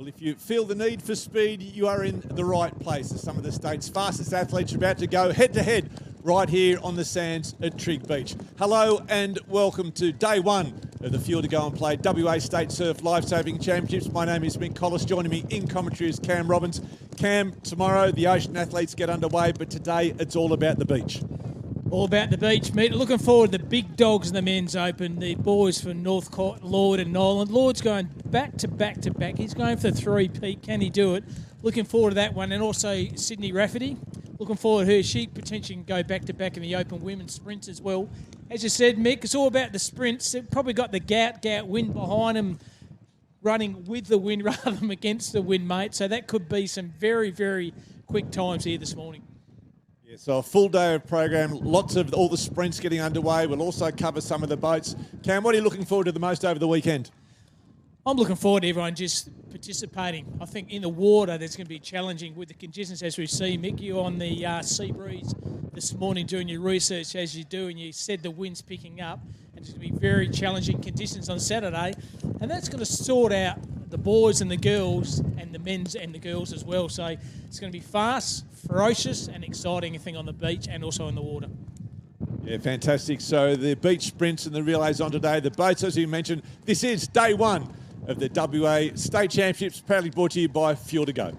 Well, if you feel the need for speed, you are in the right place. As some of the state's fastest athletes are about to go head-to-head right here on the sands at Trig Beach. Hello and welcome to day one of the Fuel to Go and Play WA State Surf Lifesaving Championships. My name is Mick Collis. Joining me in commentary is Cam Robbins. Cam, tomorrow the ocean athletes get underway, but today it's all about the beach. All about the beach, mate. Looking forward to the big dogs in the men's open. The boys from Northcote, Lord and Nolan. Lord's going back to back to back. He's going for the three-peat. Can he do it? Looking forward to that one. And also Sydney Rafferty. Looking forward to her. She potentially can go back to back in the open women's sprints as well. As you said, Mick, it's all about the sprints. They've probably got the gout wind behind them, running with the wind rather than against the wind, mate. So that could be some very, very quick times here this morning. Yeah, so a full day of program, lots of all the sprints getting underway. We'll also cover some of the boats. Cam, what are you looking forward to the most over the weekend? I'm looking forward to everyone just participating. I think in the water that's going to be challenging with the conditions as we see. Mick, you on the sea breeze this morning doing your research as you do, and you said the wind's picking up, and it's going to be very challenging conditions on Saturday, and that's going to sort out the boys and the girls and the men's and the girls as well. So it's going to be fast, ferocious and exciting thing on the beach and also in the water. Yeah, fantastic. So the beach sprints and the relays on today. The boats, as you mentioned, this is day one of the WA State Championships, proudly brought to you by Fuel to Go.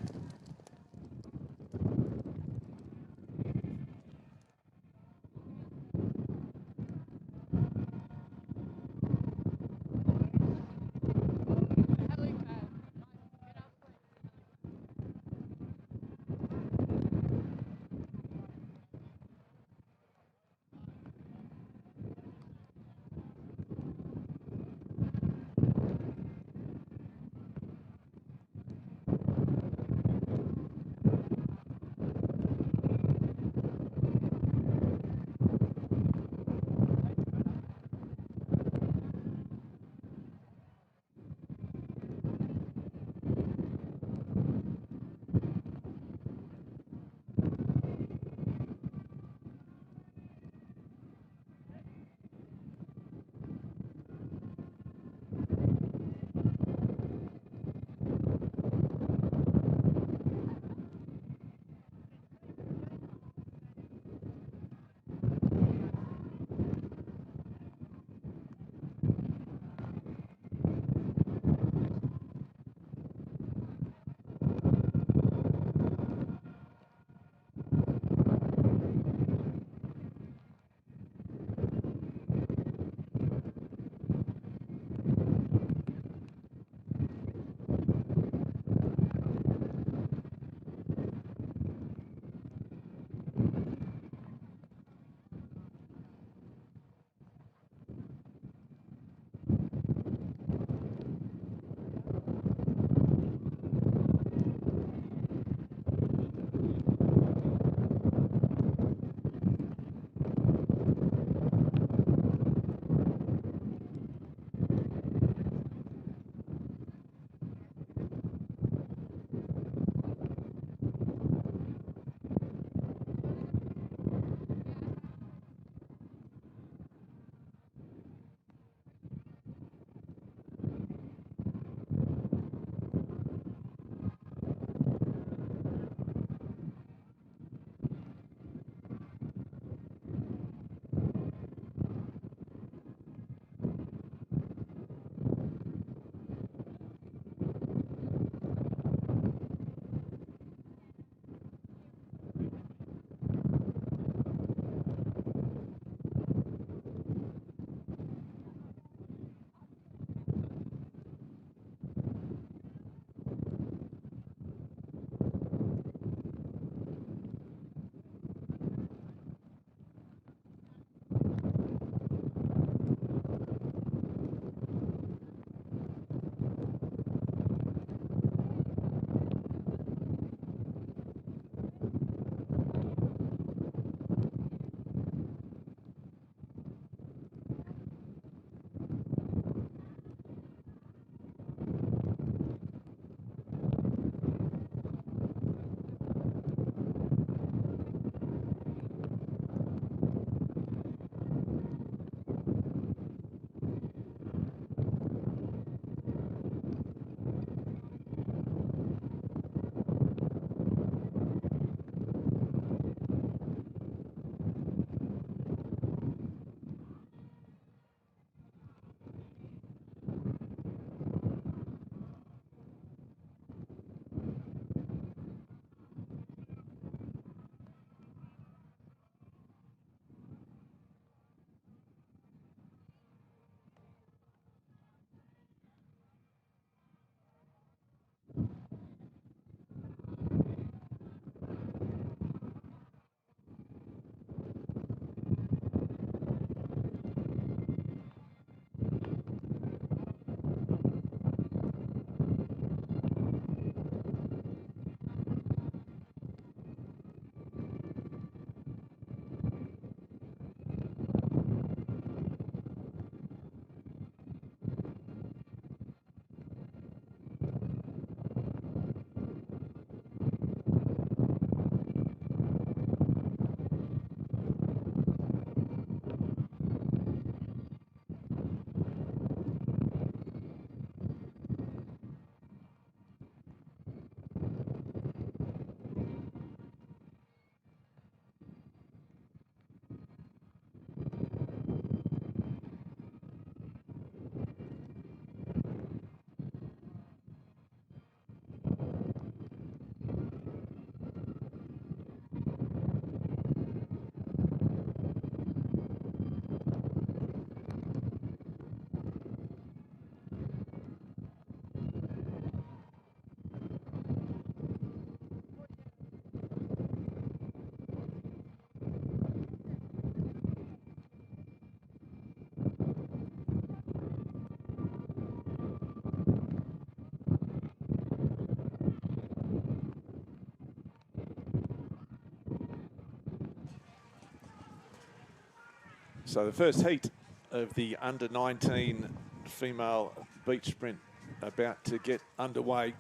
So the first heat of the under-19 female beach sprint about to get underway.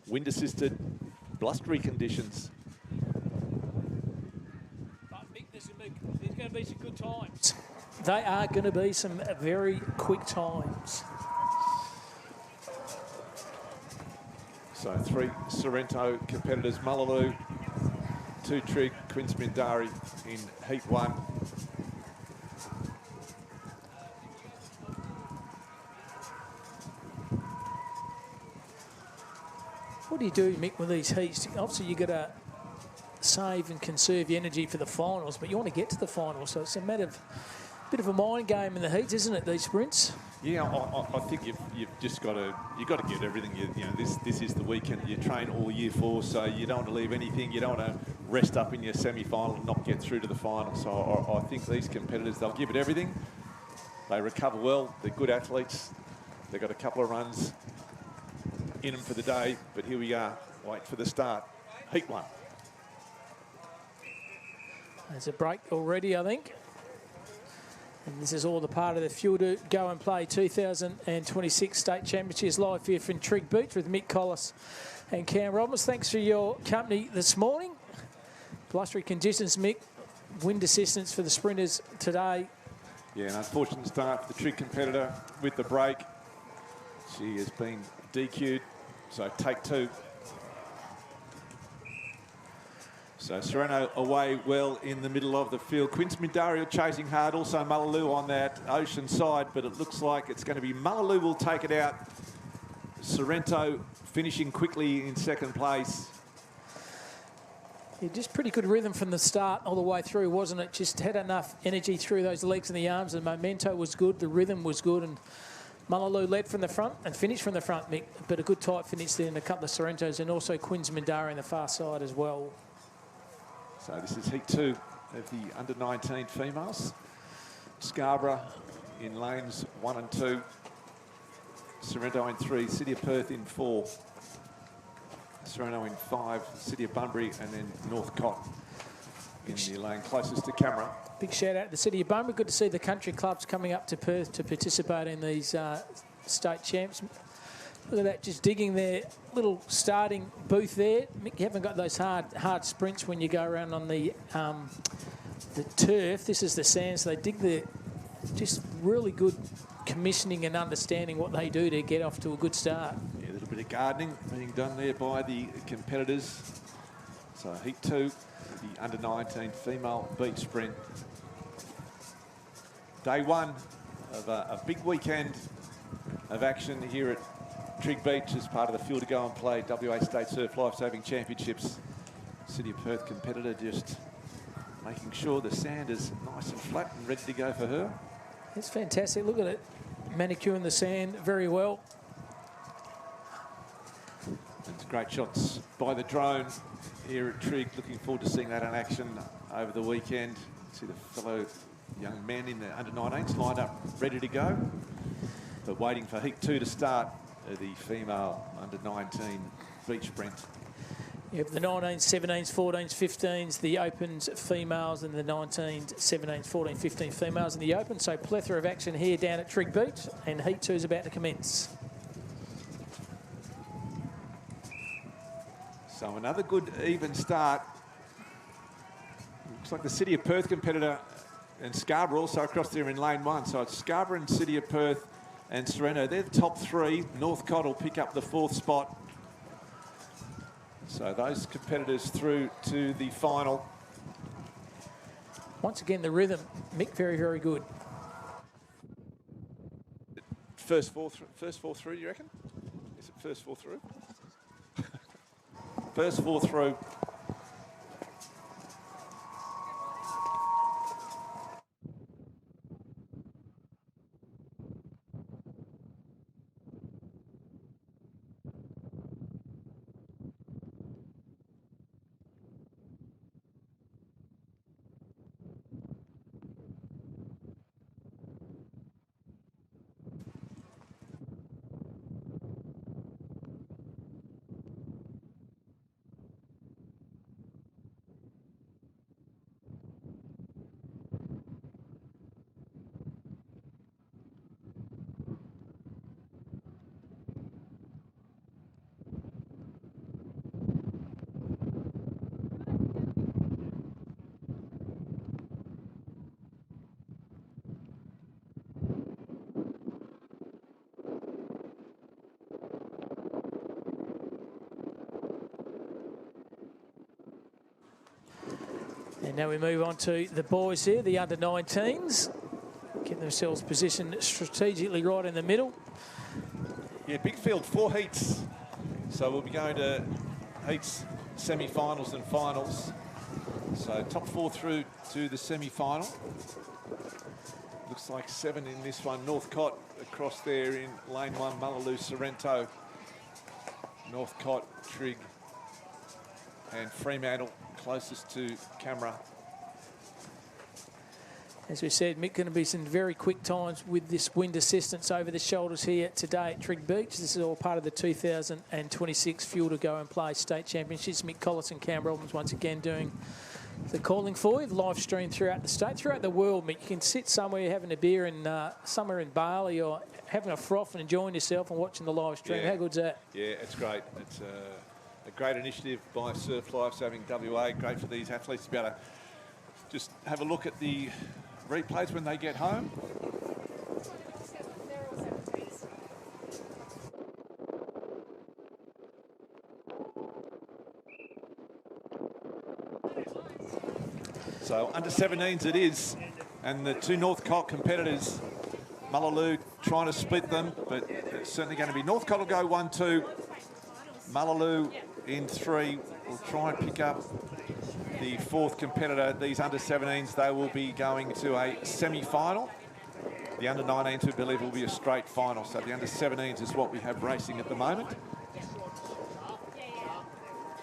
Wind-assisted, blustery conditions. But Mick, there's going to be some good times. They are going to be some very quick times. So 3 Sorrento competitors, Mullaloo, 2 Trig, Quinsmindari in heat 1. What do you do, Mick, with these heats? Obviously, you've got to save and conserve your energy for the finals, but you want to get to the finals, so it's a matter of bit of a mind game in the heats, isn't it? These sprints. Yeah, I think you've just got to get everything. You know, this is the weekend you train all year for, so you don't want to leave anything. You don't want to rest up in your semi-final and not get through to the final. So I think these competitors, they'll give it everything. They recover well. They're good athletes. They've got a couple of runs in them for the day, but here we are. Wait for the start. Heat 1. There's a break already, I think. And this is all the part of the Fuel to Go and Play 2026 State Championships live here from Trig Beach with Mick Collis and Cam Roberts. Thanks for your company this morning. Blustery conditions, Mick. Wind assistance for the sprinters today. Yeah, an unfortunate start for the Trig competitor with the break. She has been DQ'd, so take 2. So Serrano away well in the middle of the field. Quinsmindari chasing hard, also Mullaloo on that ocean side, but it looks like it's going to be Mullaloo will take it out. Sorrento finishing quickly in second place. Yeah, just pretty good rhythm from the start all the way through, wasn't it? Just had enough energy through those legs and the arms. The momentum was good, the rhythm was good, and Mullaloo led from the front and finished from the front, Mick, but a good tight finish there in a couple of Sorrentos, and also Quinsmindari on the far side as well. So this is heat 2 of the under-19 females. Scarborough in lanes 1 and 2. Sorrento in 3, City of Perth in 4. Serrano in 5, City of Bunbury, and then Northcote in the lane closest to camera. Big shout out to the City of Bunbury. Good to see the country clubs coming up to Perth to participate in these state champs. Look at that, just digging their little starting booth there. Mick, you haven't got those hard sprints when you go around on the turf. This is the sand, so they dig the just really good commissioning and understanding what they do to get off to a good start. Yeah, a little bit of gardening being done there by the competitors. So heat 2, the under-19 female beach sprint. Day 1 of a big weekend of action here at Trig Beach as part of the Fuel to Go and Play WA State Surf Lifesaving Championships. City of Perth competitor just making sure the sand is nice and flat and ready to go for her. It's fantastic. Look at it. Manicuring the sand very well. It's great shots by the drone here at Trig. Looking forward to seeing that in action over the weekend. See the fellow young men in the under-19s lined up, ready to go. But waiting for heat 2 to start. The female under-19 beach sprint. You have the 19s, 17s, 14s, 15s, the Opens females, and the 19s, 17s, 14, 15 females in the Open. So plethora of action here down at Trig Beach, and heat 2 is about to commence. So another good even start. Looks like the City of Perth competitor and Scarborough also across there in lane 1. So it's Scarborough and City of Perth and Serrano, they're the top 3. Northcote will pick up the 4th spot. So those competitors through to the final. Once again, the rhythm, Mick, very, very good. First four through, you reckon? Is it first 4 through? First 4 through. And now we move on to the boys here, the under-19s. Getting themselves positioned strategically right in the middle. Yeah, big field, 4 heats. So we'll be going to heats, semi-finals and finals. So top 4 through to the semi-final. Looks like 7 in this one. Northcott across there in lane 1, Mullaloo, Sorrento. Northcott, Trigg and Fremantle closest to camera. As we said, Mick, going to be some very quick times with this wind assistance over the shoulders here today at Trigg Beach. This is all part of the 2026 Fuel to Go and Play State Championships. Mick Collis and Cam Robbins once again doing the calling for you. Live stream throughout the state, throughout the world, Mick. You can sit somewhere having a beer in somewhere in Bali or having a froth and enjoying yourself and watching the live stream. Yeah. How good's that? Yeah, it's great. It's a great initiative by Surf Lifesaving WA. Great for these athletes to be able to just have a look at the replays when they get home. So under 17s it is, and the 2 Northcott competitors, Mullaloo trying to split them, but it's certainly going to be Northcott will go 1-2. Mullaloo in 3 will try and pick up the 4th competitor. These under 17s, they will be going to a semi-final. The under 19s, we believe, will be a straight final. So the under 17s is what we have racing at the moment.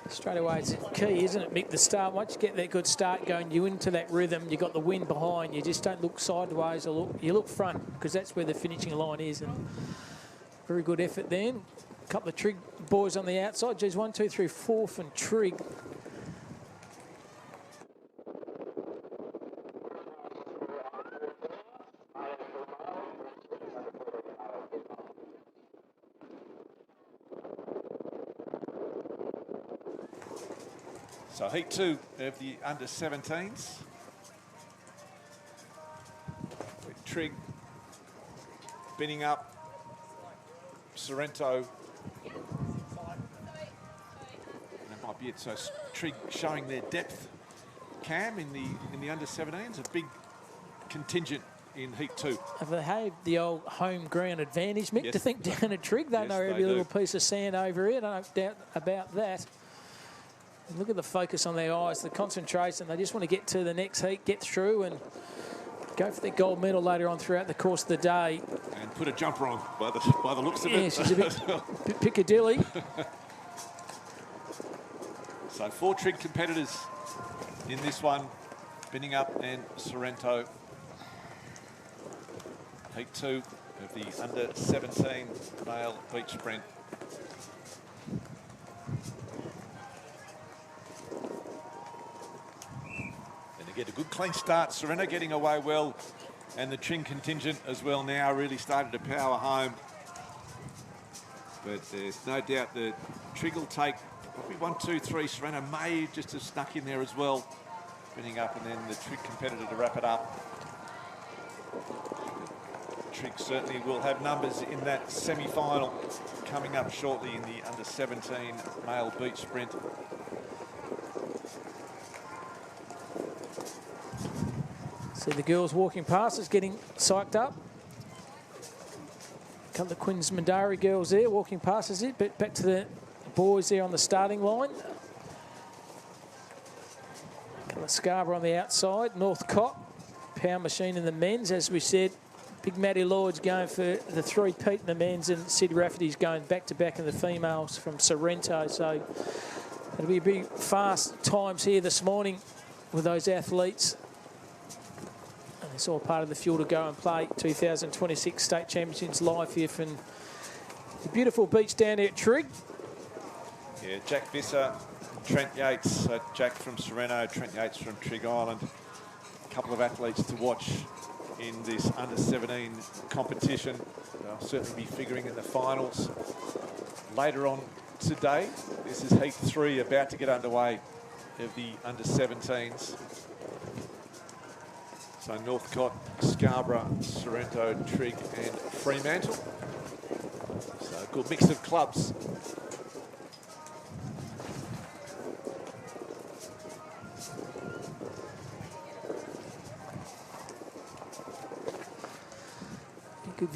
Straight away, it's key, isn't it, Mick? The start, once you get that good start going, you into that rhythm, you got the wind behind, you just don't look sideways or you look front, because that's where the finishing line is. And very good effort then. A couple of Trigg boys on the outside. Geez, 1, 2, 3, 4 from Trigg. So heat 2 of the under 17s. With Trigg binning up Sorrento. And that might be it. So Trigg showing their depth. Cam in the under 17s, a big contingent in heat 2. Have they had the old home ground advantage, Mick? Yes. To think down at Trigg, they Yes, know they every do. little piece of sand over here. I don't doubt about that. And look at the focus on their eyes, the concentration. They just want to get to the next heat, get through, and go for the gold medal later on throughout the course of the day. And put a jumper on by the looks of Yeah, it. she's a bit Piccadilly. So 4 Trigg competitors in this one, binning up and Sorrento. Heat 2 of the under 17 male beach sprint. And to get a good clean start, Sorrento getting away well, and the Trigg contingent as well now really started to power home. But there's no doubt that Trigg will take probably 1, 2, 3. Sorrento may just have snuck in there as well, binning up, and then the Trigg competitor to wrap it up. Trigg certainly will have numbers in that semi-final coming up shortly in the under 17 male beach sprint. See the girls walking past us, getting psyched up. A couple of Quins Mandari girls there walking past us, but back to the boys there on the starting line. A couple of Scarborough on the outside. Northcott, power machine in the men's, as we said. Big Matty Lord's going for the 3-peat in the men's, and Sid Rafferty's going back-to-back in the females from Sorrento. So it'll be big, fast times here this morning with those athletes. And it's all part of the Fuel to Go and Play 2026 State Championships live here from the beautiful beach down there at Trigg. Yeah, Jack Visser, Trent Yates, Jack from Sorrento, Trent Yates from Trigg Island. A couple of athletes to watch in this under 17 competition. They'll certainly be figuring in the finals later on today. This is heat 3 about to get underway of the under 17s. So Northcott, Scarborough, Sorrento, Trigg and Fremantle. So a good mix of clubs.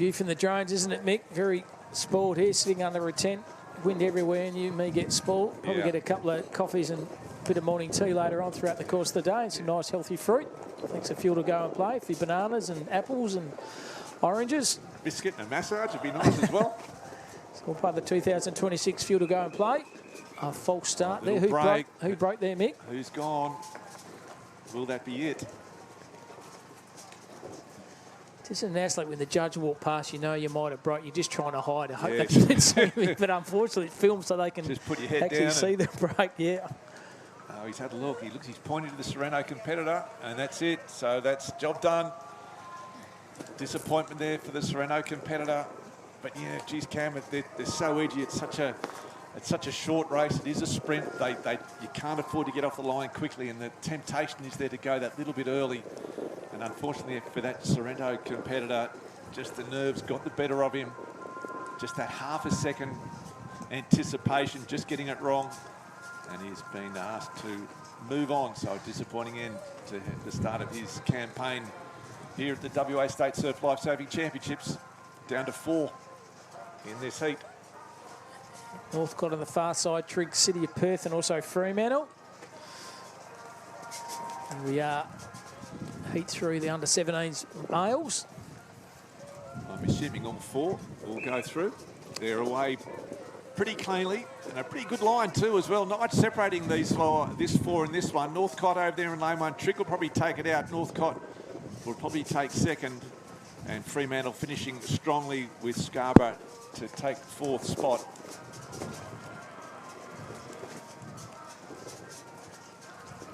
view from the drones, isn't it, Mick? Very spoiled here, sitting under a tent. Wind everywhere, and you, me, get spoiled. Probably get a couple of coffees and a bit of morning tea later on throughout the course of the day, and some nice healthy fruit. I think it's a fuel to go and play for bananas and apples and oranges. Biscuit and a massage would be nice as well. It's all part of the 2026 fuel to go and play. A false start there. Who broke there, Mick? Who's gone? Will that be it? This is nice, like when the judge walked past, you know you might have broke. You're just trying to hide. I hope they can't see me, but unfortunately it's filmed so they can just put your head actually down see the break. Yeah. Oh, he's had a look. He's pointed to the Sereno competitor, and that's it. So that's job done. Disappointment there for the Sereno competitor. But yeah, geez, Cam, they're so edgy. It's such a short race. It is a sprint. You can't afford to get off the line quickly, and the temptation is there to go that little bit early. And unfortunately for that Sorrento competitor, just the nerves got the better of him. Just that half a second anticipation, just getting it wrong. And he's been asked to move on. So a disappointing end to the start of his campaign here at the WA State Surf Lifesaving Championships. Down to 4 in this heat. Northcote on the far side, Trigg, City of Perth, and also Fremantle. And we are heat through the under-17s males. I'm assuming all 4 will go through. They're away pretty cleanly, and a pretty good line too as well. Not much separating these 4 and this one. Northcote over there in lane 1. Trigg will probably take it out. Northcote will probably take second, and Fremantle finishing strongly with Scarborough to take 4th spot.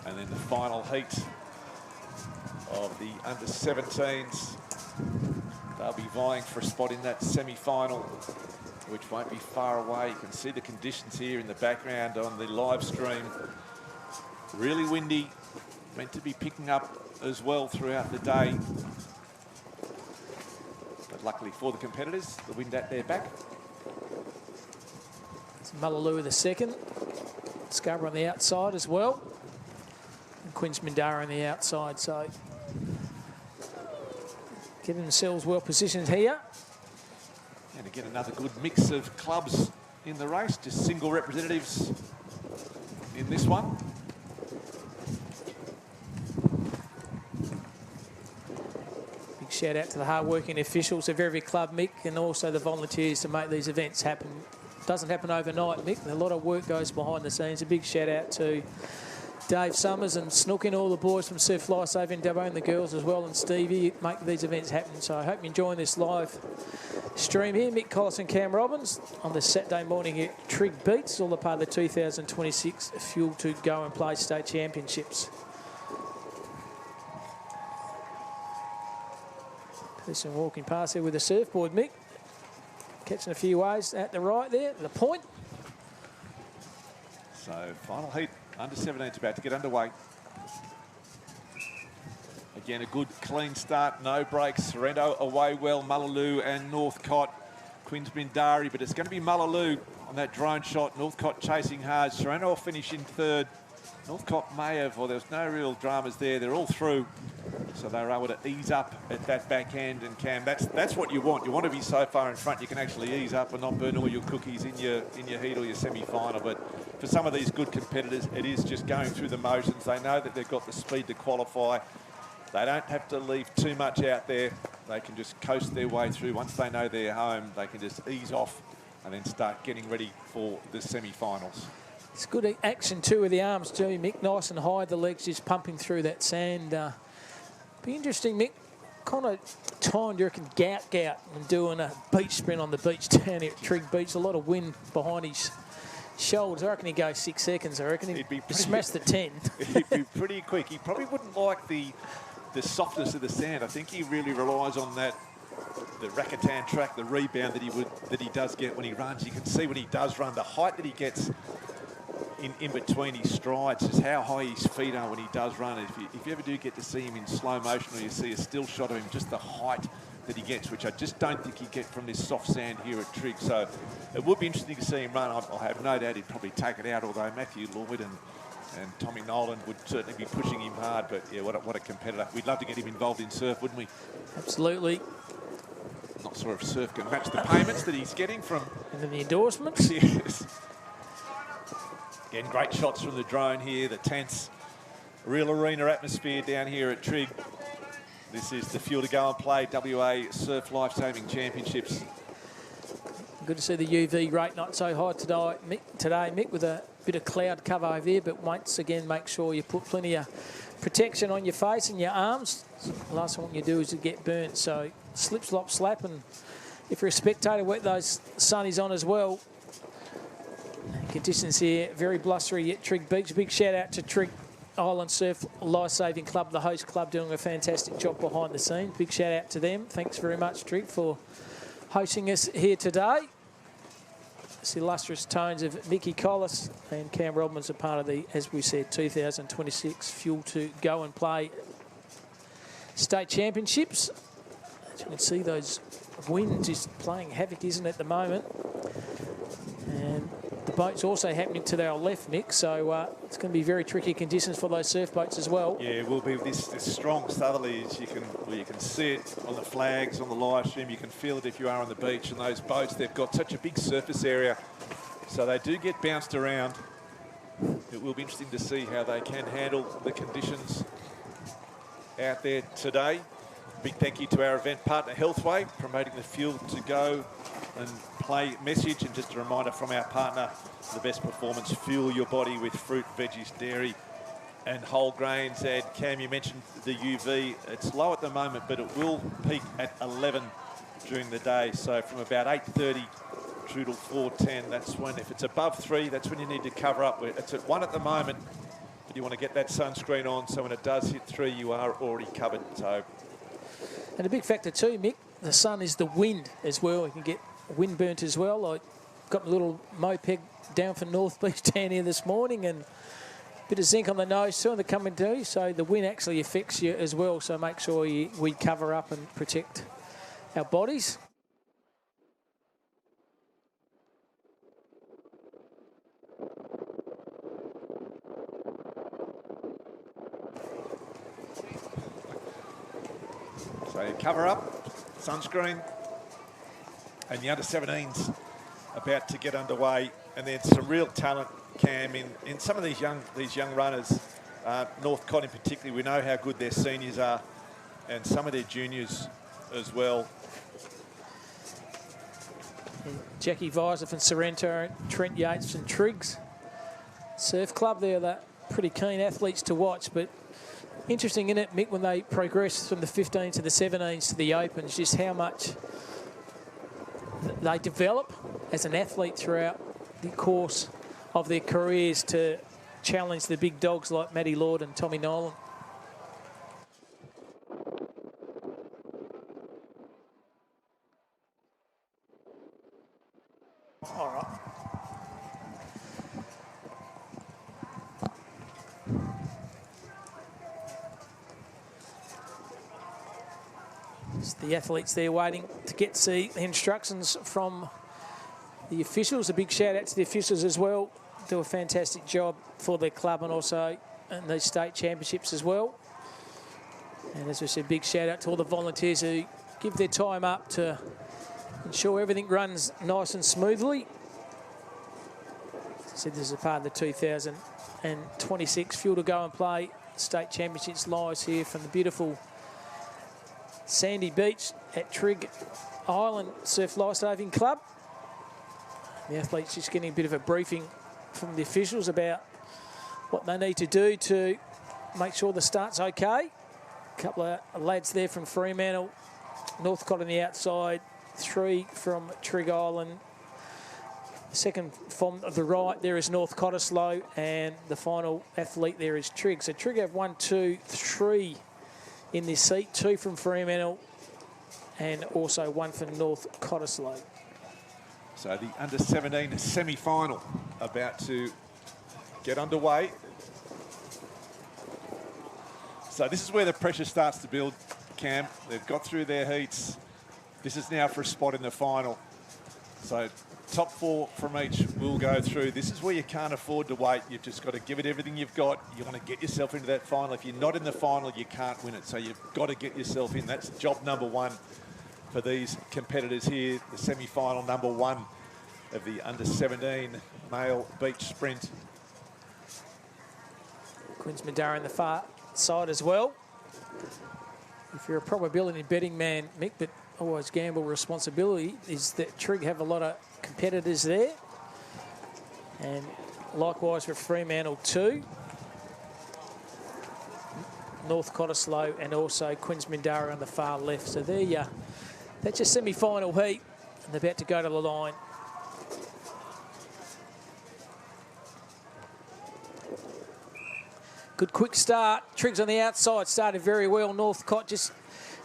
And then the final heat of the under-17s. They'll be vying for a spot in that semi-final, which won't be far away. You can see the conditions here in the background on the live stream. Really windy, meant to be picking up as well throughout the day. But luckily for the competitors, the wind at their back. It's Mullaloo the second. Scarborough on the outside as well. And Quinns Mindara on the outside, so getting themselves well positioned here. And again, another good mix of clubs in the race, just single representatives in this one. Big shout out to the hard-working officials of every club, Mick, and also the volunteers to make these events happen. Doesn't happen overnight, Mick. A lot of work goes behind the scenes. A big shout out to Dave Summers and Snook and all the boys from Surf Lifesaving, Dubbo and the girls as well, and Stevie make these events happen. So I hope you're enjoying this live stream here. Mick Collis and Cam Robbins on this Saturday morning at Trigg Beats, all a part of the 2026 Fuel to Go and Play State Championships. Person walking past here with a surfboard, Mick. Catching a few waves at the right there, the point. So final heat, under-17 is about to get underway. Again, a good clean start, no breaks. Sorrento away well, Mullaloo and Northcote, Quinns Mindari, but it's going to be Mullaloo on that drone shot. Northcote chasing hard. Sorrento will finish in 3rd. Northcote may have, well, there's no real dramas there. They're all through. So they were able to ease up at that back end, and Cam, that's what you want. You want to be so far in front you can actually ease up and not burn all your cookies in your heat or your semi-final. But for some of these good competitors, it is just going through the motions. They know that they've got the speed to qualify. They don't have to leave too much out there. They can just coast their way through. Once they know they're home, they can just ease off and then start getting ready for the semi-finals. It's good action too with the arms too, Mick. Nice and high, the legs just pumping through that sand. Be interesting, Mick. Kind of timed, you reckon, gout and doing a beach sprint on the beach down here at Trigg Beach. A lot of wind behind his shoulders. I reckon he'd go 6 seconds. I reckon he'd smash the 10. He'd be pretty quick. He probably wouldn't like the softness of the sand. I think he really relies on the Rakatan track, the rebound that he does get when he runs. You can see when he does run, the height that he gets in between his strides, just how high his feet are when he does run. If you ever do get to see him in slow motion, or you see a still shot of him, just the height that he gets, which I just don't think he'd get from this soft sand here at Trigg. So it would be interesting to see him run. I have no doubt he'd probably take it out, although Matthew Lloyd and Tommy Nolan would certainly be pushing him hard. But yeah, what a competitor. We'd love to get him involved in surf, wouldn't we? Absolutely. Not sure if Surf can match the payments that he's getting from... And then the endorsements. Yes. Again, great shots from the drone here, the tense, real arena atmosphere down here at Trig. This is the fuel to go and play WA Surf Lifesaving Championships. Good to see the UV rate not so high today, Mick, with a bit of cloud cover over there. But once again, make sure you put plenty of protection on your face and your arms. The last thing you do is to get burnt. So slip, slop, slap. And if you're a spectator, wet those sunnies on as well. Conditions here, very blustery at Trig Beach. Big shout out to Trig Island Surf Lifesaving Club, the host club, doing a fantastic job behind the scenes. Big shout out to them. Thanks very much, Trig, for hosting us here today. It's the illustrious tones of Mickey Collis and Cam Rodman's are part of the, as we said, 2026 Fuel to Go and Play State Championships. As you can see, those winds is playing havoc, isn't it, at the moment? And the boat's also happening to our left, Mick, so it's going to be very tricky conditions for those surf boats as well. Yeah, it will be this strong southerlies. You can see it on the flags, on the live stream. You can feel it if you are on the beach. And those boats, they've got such a big surface area, so they do get bounced around. It will be interesting to see how they can handle the conditions out there today. Big thank you to our event partner, Healthway, promoting the Fuel to Go and Play message. And just a reminder from our partner, the best performance, fuel your body with fruit, veggies, dairy and whole grains. And Cam, you mentioned the UV. It's low at the moment, but it will peak at 11 during the day. So from about 8:30 through till 4:10, that's when, if it's above 3, that's when you need to cover up. It's at 1 at the moment, but you want to get that sunscreen on, so when it does hit 3, you are already covered. So, and a big factor too, Mick, the sun is the wind as well. You can get wind burnt as well. I got my little moped down from North Beach down here this morning, and a bit of zinc on the nose too, and they're coming too. So the wind actually affects you as well. So make sure we cover up and protect our bodies. So cover up, sunscreen, and the under-17s about to get underway, and then some real talent, Cam, in some of these young runners. Northcott in particular, we know how good their seniors are, and some of their juniors as well. And Jackie Visor from Sorrento, Trent Yates from Triggs Surf Club. They're pretty keen athletes to watch, but interesting, isn't it, Mick, when they progress from the 15s to the 17s to the Opens, just how much they develop as an athlete throughout the course of their careers to challenge the big dogs like Matty Lord and Tommy Nolan. All right. It's the athletes there waiting to get to see the instructions from the officials. A big shout out to the officials as well. Do a fantastic job for their club and also in these state championships as well. And as we said, big shout out to all the volunteers who give their time up to ensure everything runs nice and smoothly. As I said, this is a part of the 2026 Fuel to Go and Play State Championships lives here from the beautiful sandy beach at Trig Island Surf Lifesaving Club. The athletes just getting a bit of a briefing from the officials about what they need to do to make sure the start's okay. A couple of lads there from Fremantle, Northcott on the outside, 3 from Trig Island. Second from the right there is North Cottesloe, and the final athlete there is Trig. So Trig have 1, 2, 3 in this seat, 2 from Fremantle and also 1 from North Cottesloe. So the under-17 semi-final about to get underway. So this is where the pressure starts to build, Cam. They've got through their heats. This is now for a spot in the final. So top 4 from each will go through. This is where you can't afford to wait. You've just got to give it everything you've got. You want to get yourself into that final. If you're not in the final, you can't win it. So you've got to get yourself in. That's job number 1. for these competitors here. The semi-final number 1 of the under-17 male beach sprint. Quinns Mandara in the far side as well. If you're a probability betting man, Mick, but always gamble responsibility, is that Trig have a lot of competitors there. And likewise for Fremantle too. North Cottesloe and also Quinns Mandara on the far left. So there you, that's your semi-final heat. And they're about to go to the line. Good quick start. Triggs on the outside started very well. Northcott just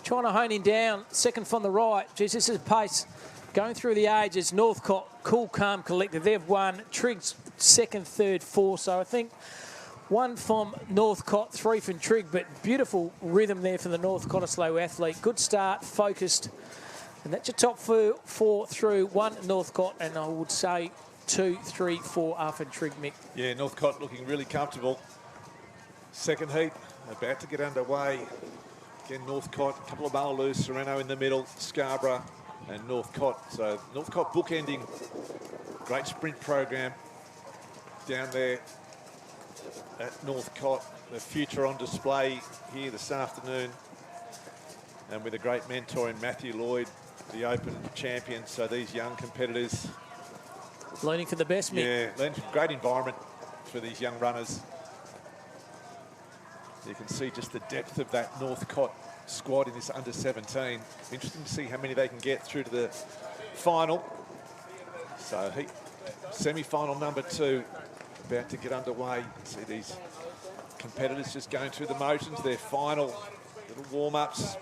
trying to hone him down. Second from the right. Geez, this is pace. Going through the ages. Northcott, cool, calm, collected. They've won. Triggs second, third, fourth. So I think 1 from Northcott, 3 from Trigg, but beautiful rhythm there for the North Cottesloe athlete. Good start, focused. And that's your top 4 through. 1 Northcott, and I would say 2, 3, 4 after Trigg, Mick. Yeah, Northcott looking really comfortable. Second heat about to get underway. Again, Northcott, a couple of Malaloo, Sereno in the middle, Scarborough and Northcott. So Northcott bookending. Great sprint program down there at Northcott. The future on display here this afternoon. And with a great mentor in Matthew Lloyd, the Open champion. So these young competitors. Learning for the best, Mick. Yeah, learning from great environment for these young runners. You can see just the depth of that Northcott squad in this under-17. Interesting to see how many they can get through to the final. So semi-final number 2 about to get underway. See these competitors just going through the motions. Their final little warm-ups.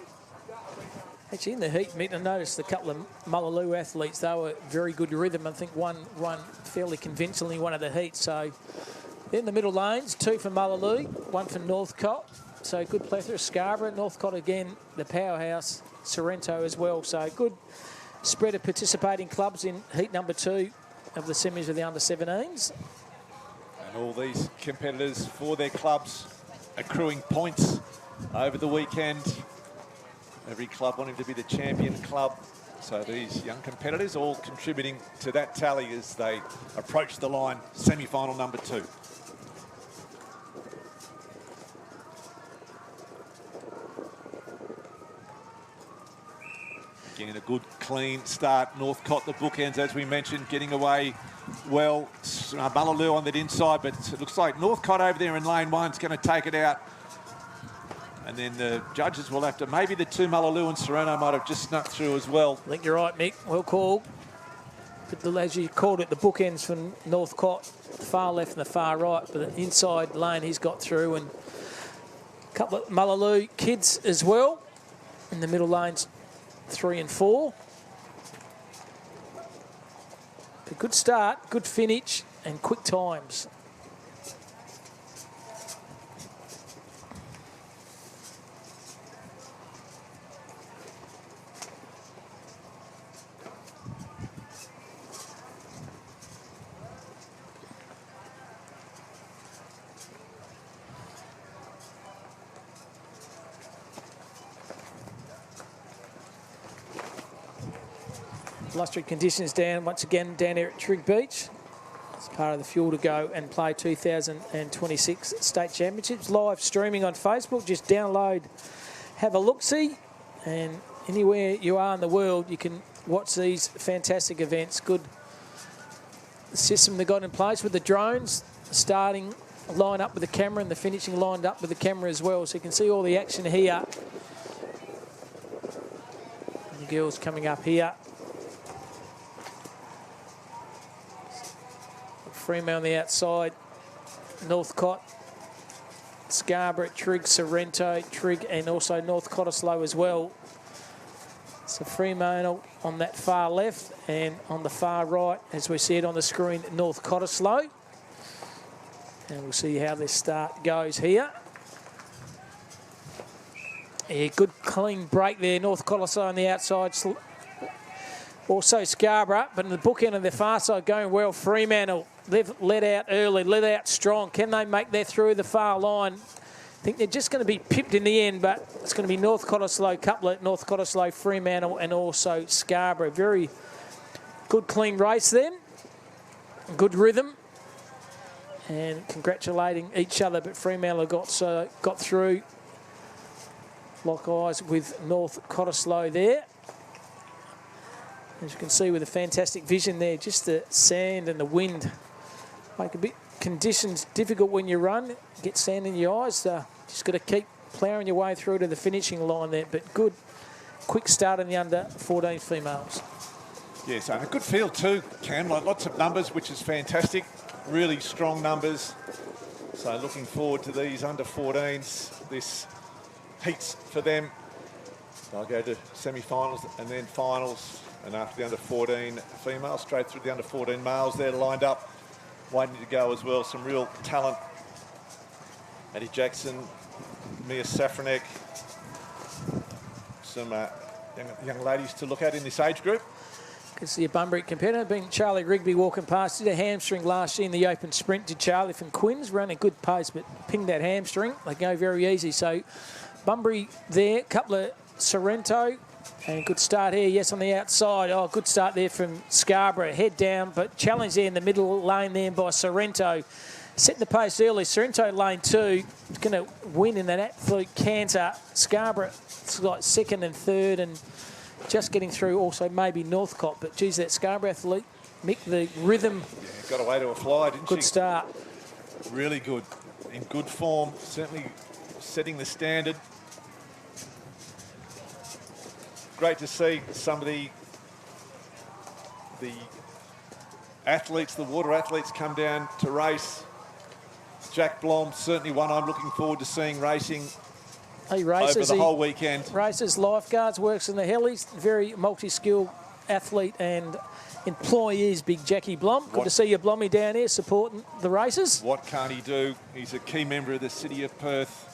Actually, in the heat, Mick, I noticed a couple of Malaloo athletes. They were very good rhythm. I think one fairly convincingly one of the heats. So in the middle lanes, 2 for Malaloo, 1 for Northcott. So good plethora. Scarborough, Northcott again, the powerhouse. Sorrento as well. So good spread of participating clubs in heat number 2 of the semis of the under-17s. And all these competitors for their clubs accruing points over the weekend. Every club wanting to be the champion club. So these young competitors all contributing to that tally as they approach the line, semi-final number 2. Again, a good, clean start. Northcott, the bookends, as we mentioned, getting away well. Malaloo on that inside, but it looks like Northcott over there in lane 1 is going to take it out. And then the judges will have to, maybe the 2 Malaloo and Sereno might have just snuck through as well. I think you're right, Mick. Well called. But as you called it, the bookends from Northcott, the far left and the far right. But the inside lane he's got through, and a couple of Malaloo kids as well. In the middle lanes, 3 and 4. A good start, good finish, and quick times. Blustery conditions down once again down here at Trigg Beach. It's part of the fuel to go and play 2026 State Championships. Live streaming on Facebook. Just download, have a look-see, and anywhere you are in the world, you can watch these fantastic events. Good system they got in place with the drones, starting line up with the camera and the finishing lined up with the camera as well. So you can see all the action here. The girls coming up here. Fremantle on the outside, Northcott, Scarborough, Trigg, Sorrento, Trigg, and also North Cottesloe as well. So Fremantle on that far left, and on the far right, as we see it on the screen, North Cottesloe. And we'll see how this start goes here. Yeah, good clean break there, North Cottesloe on the outside. Also Scarborough, but in the bookend of the far side going well. Fremantle, they've let out early, let out strong. Can they make that through the far line? I think they're just going to be pipped in the end, but it's going to be North Cottesloe Couplet, North Cottesloe Fremantle, and also Scarborough. Very good, clean race then. Good rhythm. And congratulating each other, but Fremantle got through. Lock eyes with North Cottesloe there. As you can see with the fantastic vision there, just the sand and the wind make a bit conditions difficult when you run. Get sand in your eyes. Just got to keep ploughing your way through to the finishing line there. But good, quick start in the under 14 females. Yes, and a good field too, Cam. Like lots of numbers, which is fantastic. Really strong numbers. So looking forward to these under 14s. This heats for them. They'll go to semi-finals and then finals. And after the under 14 females, straight through the under 14 males, they're lined up, waiting to go as well. Some real talent. Eddie Jackson, Mia Safranek, some young ladies to look at in this age group. Can see a Bunbury competitor being Charlie Rigby walking past. Did a hamstring last year in the open sprint. Did Charlie from Quinns. Ran a good pace, but pinged that hamstring. They go very easy. So Bunbury there, couple of Sorrento. And good start here, yes, on the outside. Oh, good start there from Scarborough. Head down, but challenge there in the middle lane there by Sorrento. Setting the pace early. Sorrento lane 2 is going to win in an absolute canter. Scarborough, it's like second and third and just getting through also maybe Northcote. But, geez, that Scarborough athlete, Mick, the rhythm. Yeah, got away to a fly, didn't she? Good start. Really good. In good form. Certainly setting the standard. Great to see some of the athletes, the water athletes, come down to race. Jack Blom, certainly one I'm looking forward to seeing racing over the whole weekend. Races, lifeguards, works in the helis, very multi-skilled athlete and employees, big Jackie Blom. Good to see you, Blommy, down here supporting the races. What can't he do? He's a key member of the City of Perth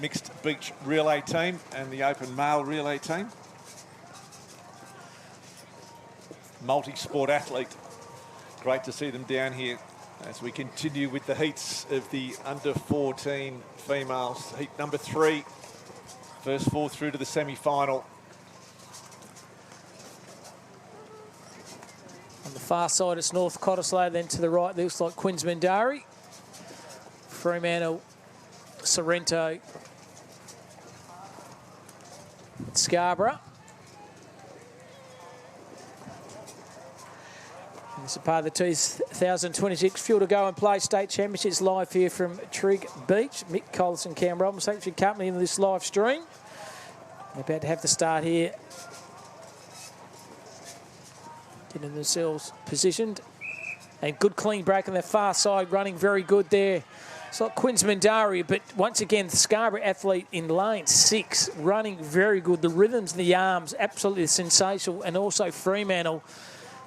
mixed beach relay team and the open male relay team. Multi-sport athlete. Great to see them down here as we continue with the heats of the under 14 females. Heat number 3, first 4 through to the semi-final. On the far side, it's North Cottesloe. Then to the right, looks like Quinns Mindari, Fremantle, Sorrento, Scarborough. This is part of the 2026 Fuel to Go and Play State Championships live here from Trig Beach. Mick Collis and Cam Robinson actually accompanying this live stream. They're about to have the start here. Getting themselves positioned. And good clean break on the far side, running very good there. It's like Quinns Mindari, but once again, the Scarborough athlete in lane 6, running very good. The rhythms and the arms, absolutely sensational. And also Fremantle.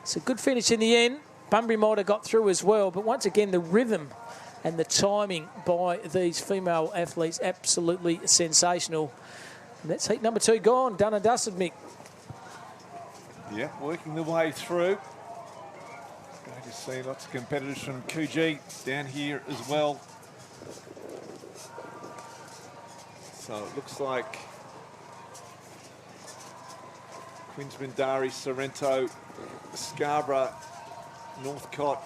It's a good finish in the end. Bunbury might have got through as well, but once again, the rhythm and the timing by these female athletes, absolutely sensational. And that's heat number 2 gone, done and dusted, Mick. Yeah, working the way through. Going to see lots of competitors from Coogee down here as well. So it looks like Quinns Mindari, Sorrento, Scarborough, Northcote,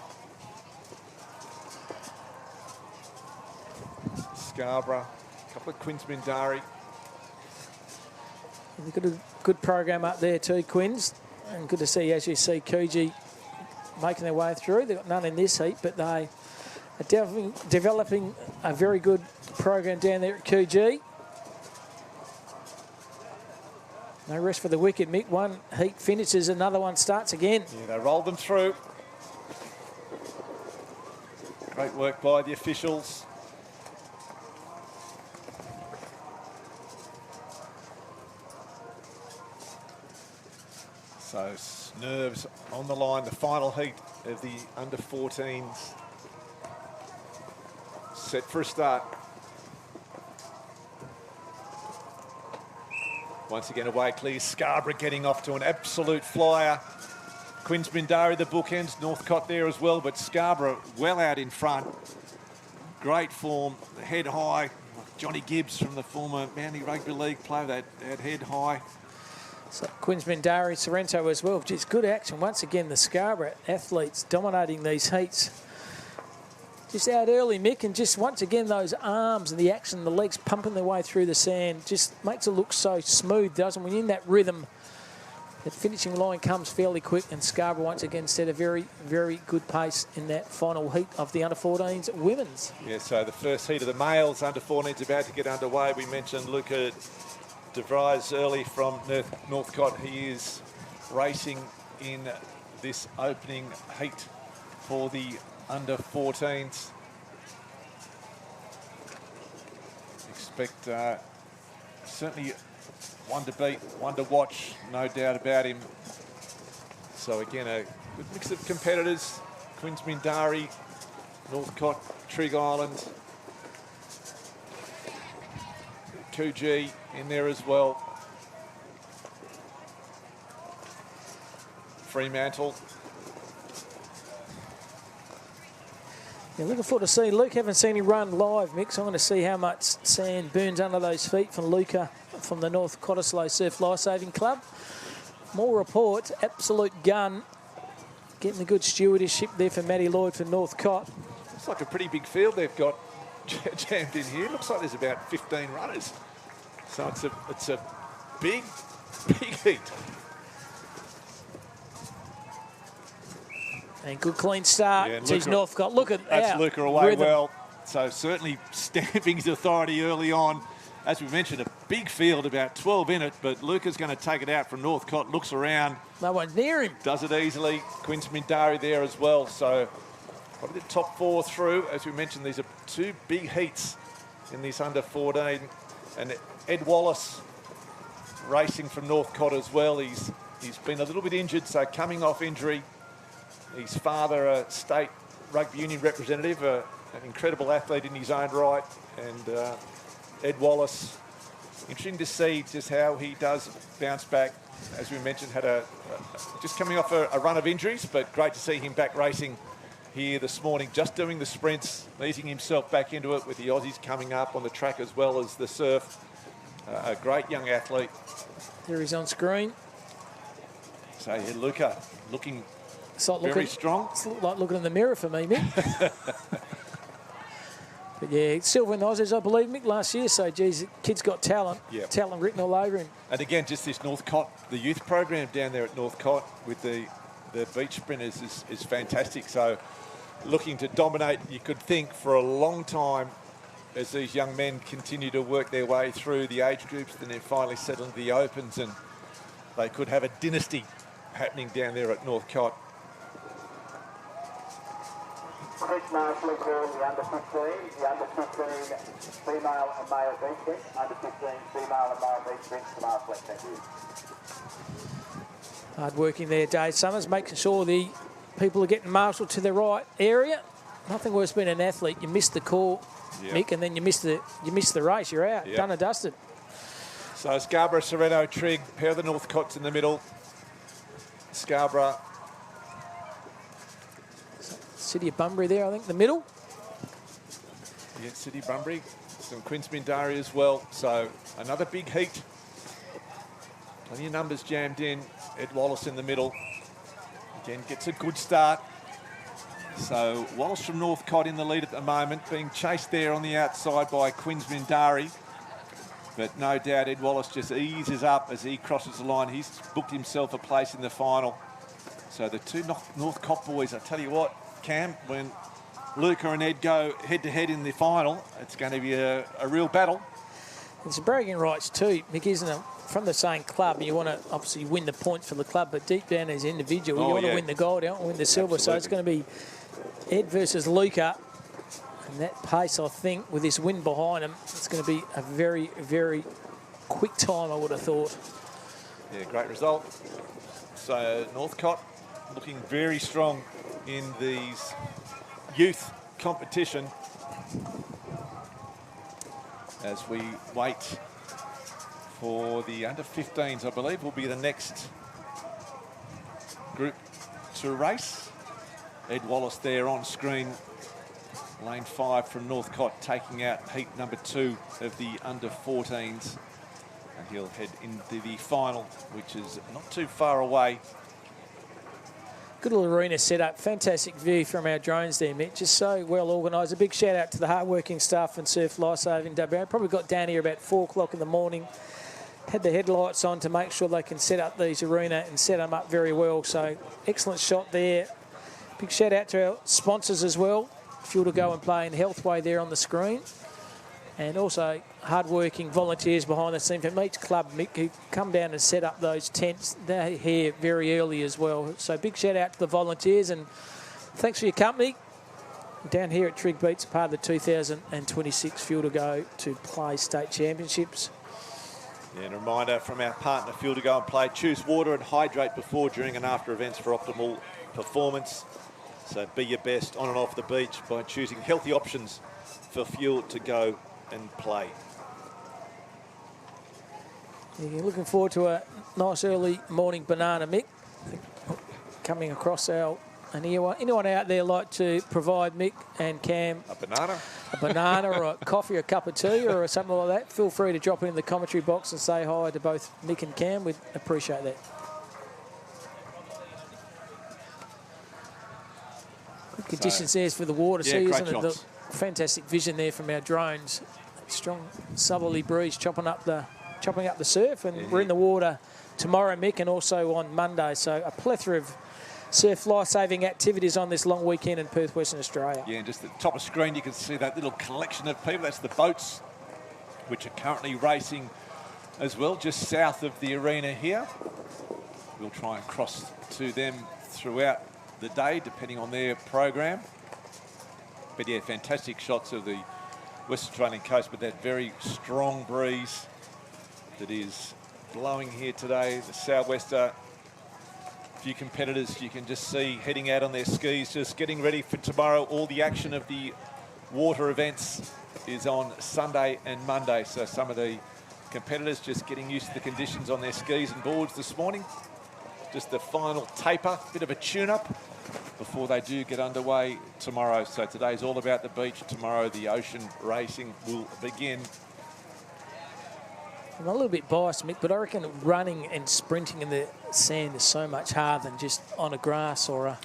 Scarborough, a couple of Quinns Mindari. They've got a good program up there too, Quinns. And good to see, as you see, Coogee making their way through. They've got none in this heat, but they are developing a very good program down there at Coogee. No rest for the wicked, Mick. One heat finishes, another one starts again. Yeah, they rolled them through. Great work by the officials. So nerves on the line, the final heat of the under 14s. Set for a start. Once again, away clear. Scarborough getting off to an absolute flyer. Quinns Mindari, the bookends. Northcote there as well, but Scarborough well out in front. Great form, head high, Johnny Gibbs from the former Manly Rugby League player, that head high. So Queensman Dari Sorrento as well. Just good action. Once again, the Scarborough athletes dominating these heats. Just out early, Mick, and just once again those arms and the action, the legs pumping their way through the sand, just makes it look so smooth, doesn't it? When you're in that rhythm, the finishing line comes fairly quick, and Scarborough once again set a very, very good pace in that final heat of the under-14s women's. Yeah, so the first heat of the males under-14s about to get underway. We mentioned Luca De Vries early from Northcote. He is racing in this opening heat for the under-14s. Expect certainly one to beat, one to watch, no doubt about him. So again, a good mix of competitors. Queensman Dari, Northcote, Trig Island, Coogee in there as well. Fremantle. Yeah, looking forward to seeing Luke. Haven't seen him run live, Mick, so I'm going to see how much sand burns under those feet from Luca from the North Cottesloe Surf Lifesaving Club. More reports, absolute gun. Getting the good stewardship there for Matty Lloyd for Northcote. Looks like a pretty big field they've got jammed in here. Looks like there's about 15 runners. So it's a big heat. And good clean start. Yeah, Geez, Northcote, look at that. That's Luca away rhythm. well. So certainly stamping his authority early on. As we mentioned, a big field, about 12 in it, but Luca's going to take it out from Northcote, looks around. No one's near him. Does it easily. Queensman Dari there as well. So probably the top four through. As we mentioned, these are two big heats in this under-14. And Ed Wallace racing from Northcote as well. He's been a little bit injured, so coming off injury. His father, a state rugby union representative, an incredible athlete in his own right. And Ed Wallace, interesting to see just how he does bounce back. As we mentioned, had just coming off a run of injuries, but great to see him back racing here this morning, just doing the sprints, easing himself back into it with the Aussies coming up on the track as well as the surf. A great young athlete. There he's on screen. So yeah, Luca looking It's like very strong. It's like looking in the mirror for me, Mick. But yeah, silver in the Aussies, I believe, Mick, last year. So, geez, the kid's got talent. Yep. Talent written all over him. And again, just this Northcote, the youth program down there at Northcote with the beach sprinters is fantastic. So looking to dominate, you could think, for a long time as these young men continue to work their way through the age groups and then finally settle into the Opens, and they could have a dynasty happening down there at Northcote. Chris Marshall is there in the under-15, the under-15 female and male beach sprint, under-15 female and male beach sprint to Marshall. Thank you. Hard working there, Dave Summers, making sure the people are getting marshalled to the right area. Nothing worse being an athlete. You miss the call, Mick, and then you miss the race. You're out, done and dusted. So Scarborough, Sorrento, Trig, pair of the Northcotes in the middle. Scarborough. City of Bunbury there, I think, the middle. Yeah, City Bunbury. Some Queensman Dari as well. So another big heat. Plenty of numbers jammed in. Ed Wallace in the middle. Again, gets a good start. So Wallace from Northcote in the lead at the moment, being chased there on the outside by Queensman Dari. But no doubt Ed Wallace just eases up as he crosses the line. He's booked himself a place in the final. So the two Northcote boys, I tell you what, Cam, when Luca and Ed go head-to-head in the final, it's going to be a real battle. It's bragging rights too, Mick, isn't it? From the same club, you want to obviously win the points for the club, but deep down as individual, you want to win the gold, you want to win the silver. Absolutely. So it's going to be Ed versus Luca. And that pace, I think, with this win behind him, it's going to be a very, very quick time, I would have thought. Yeah, great result. So Northcote looking very strong in these youth competition as we wait for the under-15s, I believe, will be the next group to race. Ed Wallace there on screen Lane 5 from Northcote taking out heat number 2 of the under-14s. And he'll head into the final, which is not too far away. Good little arena set up. Fantastic view from our drones there, Mick. Just so well organised. A big shout out to the hard-working staff and Surf Lifesaving WA. Probably got down here about 4 o'clock in the morning. Had the headlights on to make sure they can set up these arena and set them up very well. So excellent shot there. Big shout out to our sponsors as well. Fuel to Go and Play in Healthway there on the screen. And also hard-working volunteers behind the scene from each club, Mick, who come down and set up those tents. They're here very early as well. So big shout out to the volunteers and thanks for your company. Down here at Trig Beach, part of the 2026 Fuel to Go to Play State Championships. Yeah, and a reminder from our partner Fuel to Go and Play, choose water and hydrate before, during and after events for optimal performance. So be your best on and off the beach by choosing healthy options for Fuel to Go and Play. You're looking forward to a nice early morning banana, Mick. Coming across our... And anyone out there like to provide Mick and Cam A banana? a banana or a coffee or a cup of tea or something like that, feel free to drop it in the commentary box and say hi to both Mick and Cam. We'd appreciate that. Good conditions there for the water, yeah, see, great isn't it? shots. The fantastic vision there from our drones. Strong southerly breeze chopping up the surf, and we're in the water tomorrow, Mick, and also on Monday. So a plethora of surf life-saving activities on this long weekend in Perth, Western Australia. Yeah, and just at the top of the screen you can see that little collection of people. That's the boats which are currently racing as well, just south of the arena here. We'll try and cross to them throughout the day, depending on their program. But yeah, fantastic shots of the West Australian coast with that very strong breeze that is blowing here today. The sou'wester. A few competitors you can just see heading out on their skis, just getting ready for tomorrow. All the action of the water events is on Sunday and Monday. So some of the competitors just getting used to the conditions on their skis and boards this morning. Just the final taper, bit of a tune-up before they do get underway tomorrow. So today's all about the beach. Tomorrow the ocean racing will begin. I'm a little bit biased, Mick, but I reckon running and sprinting in the sand is so much harder than just on a grass or a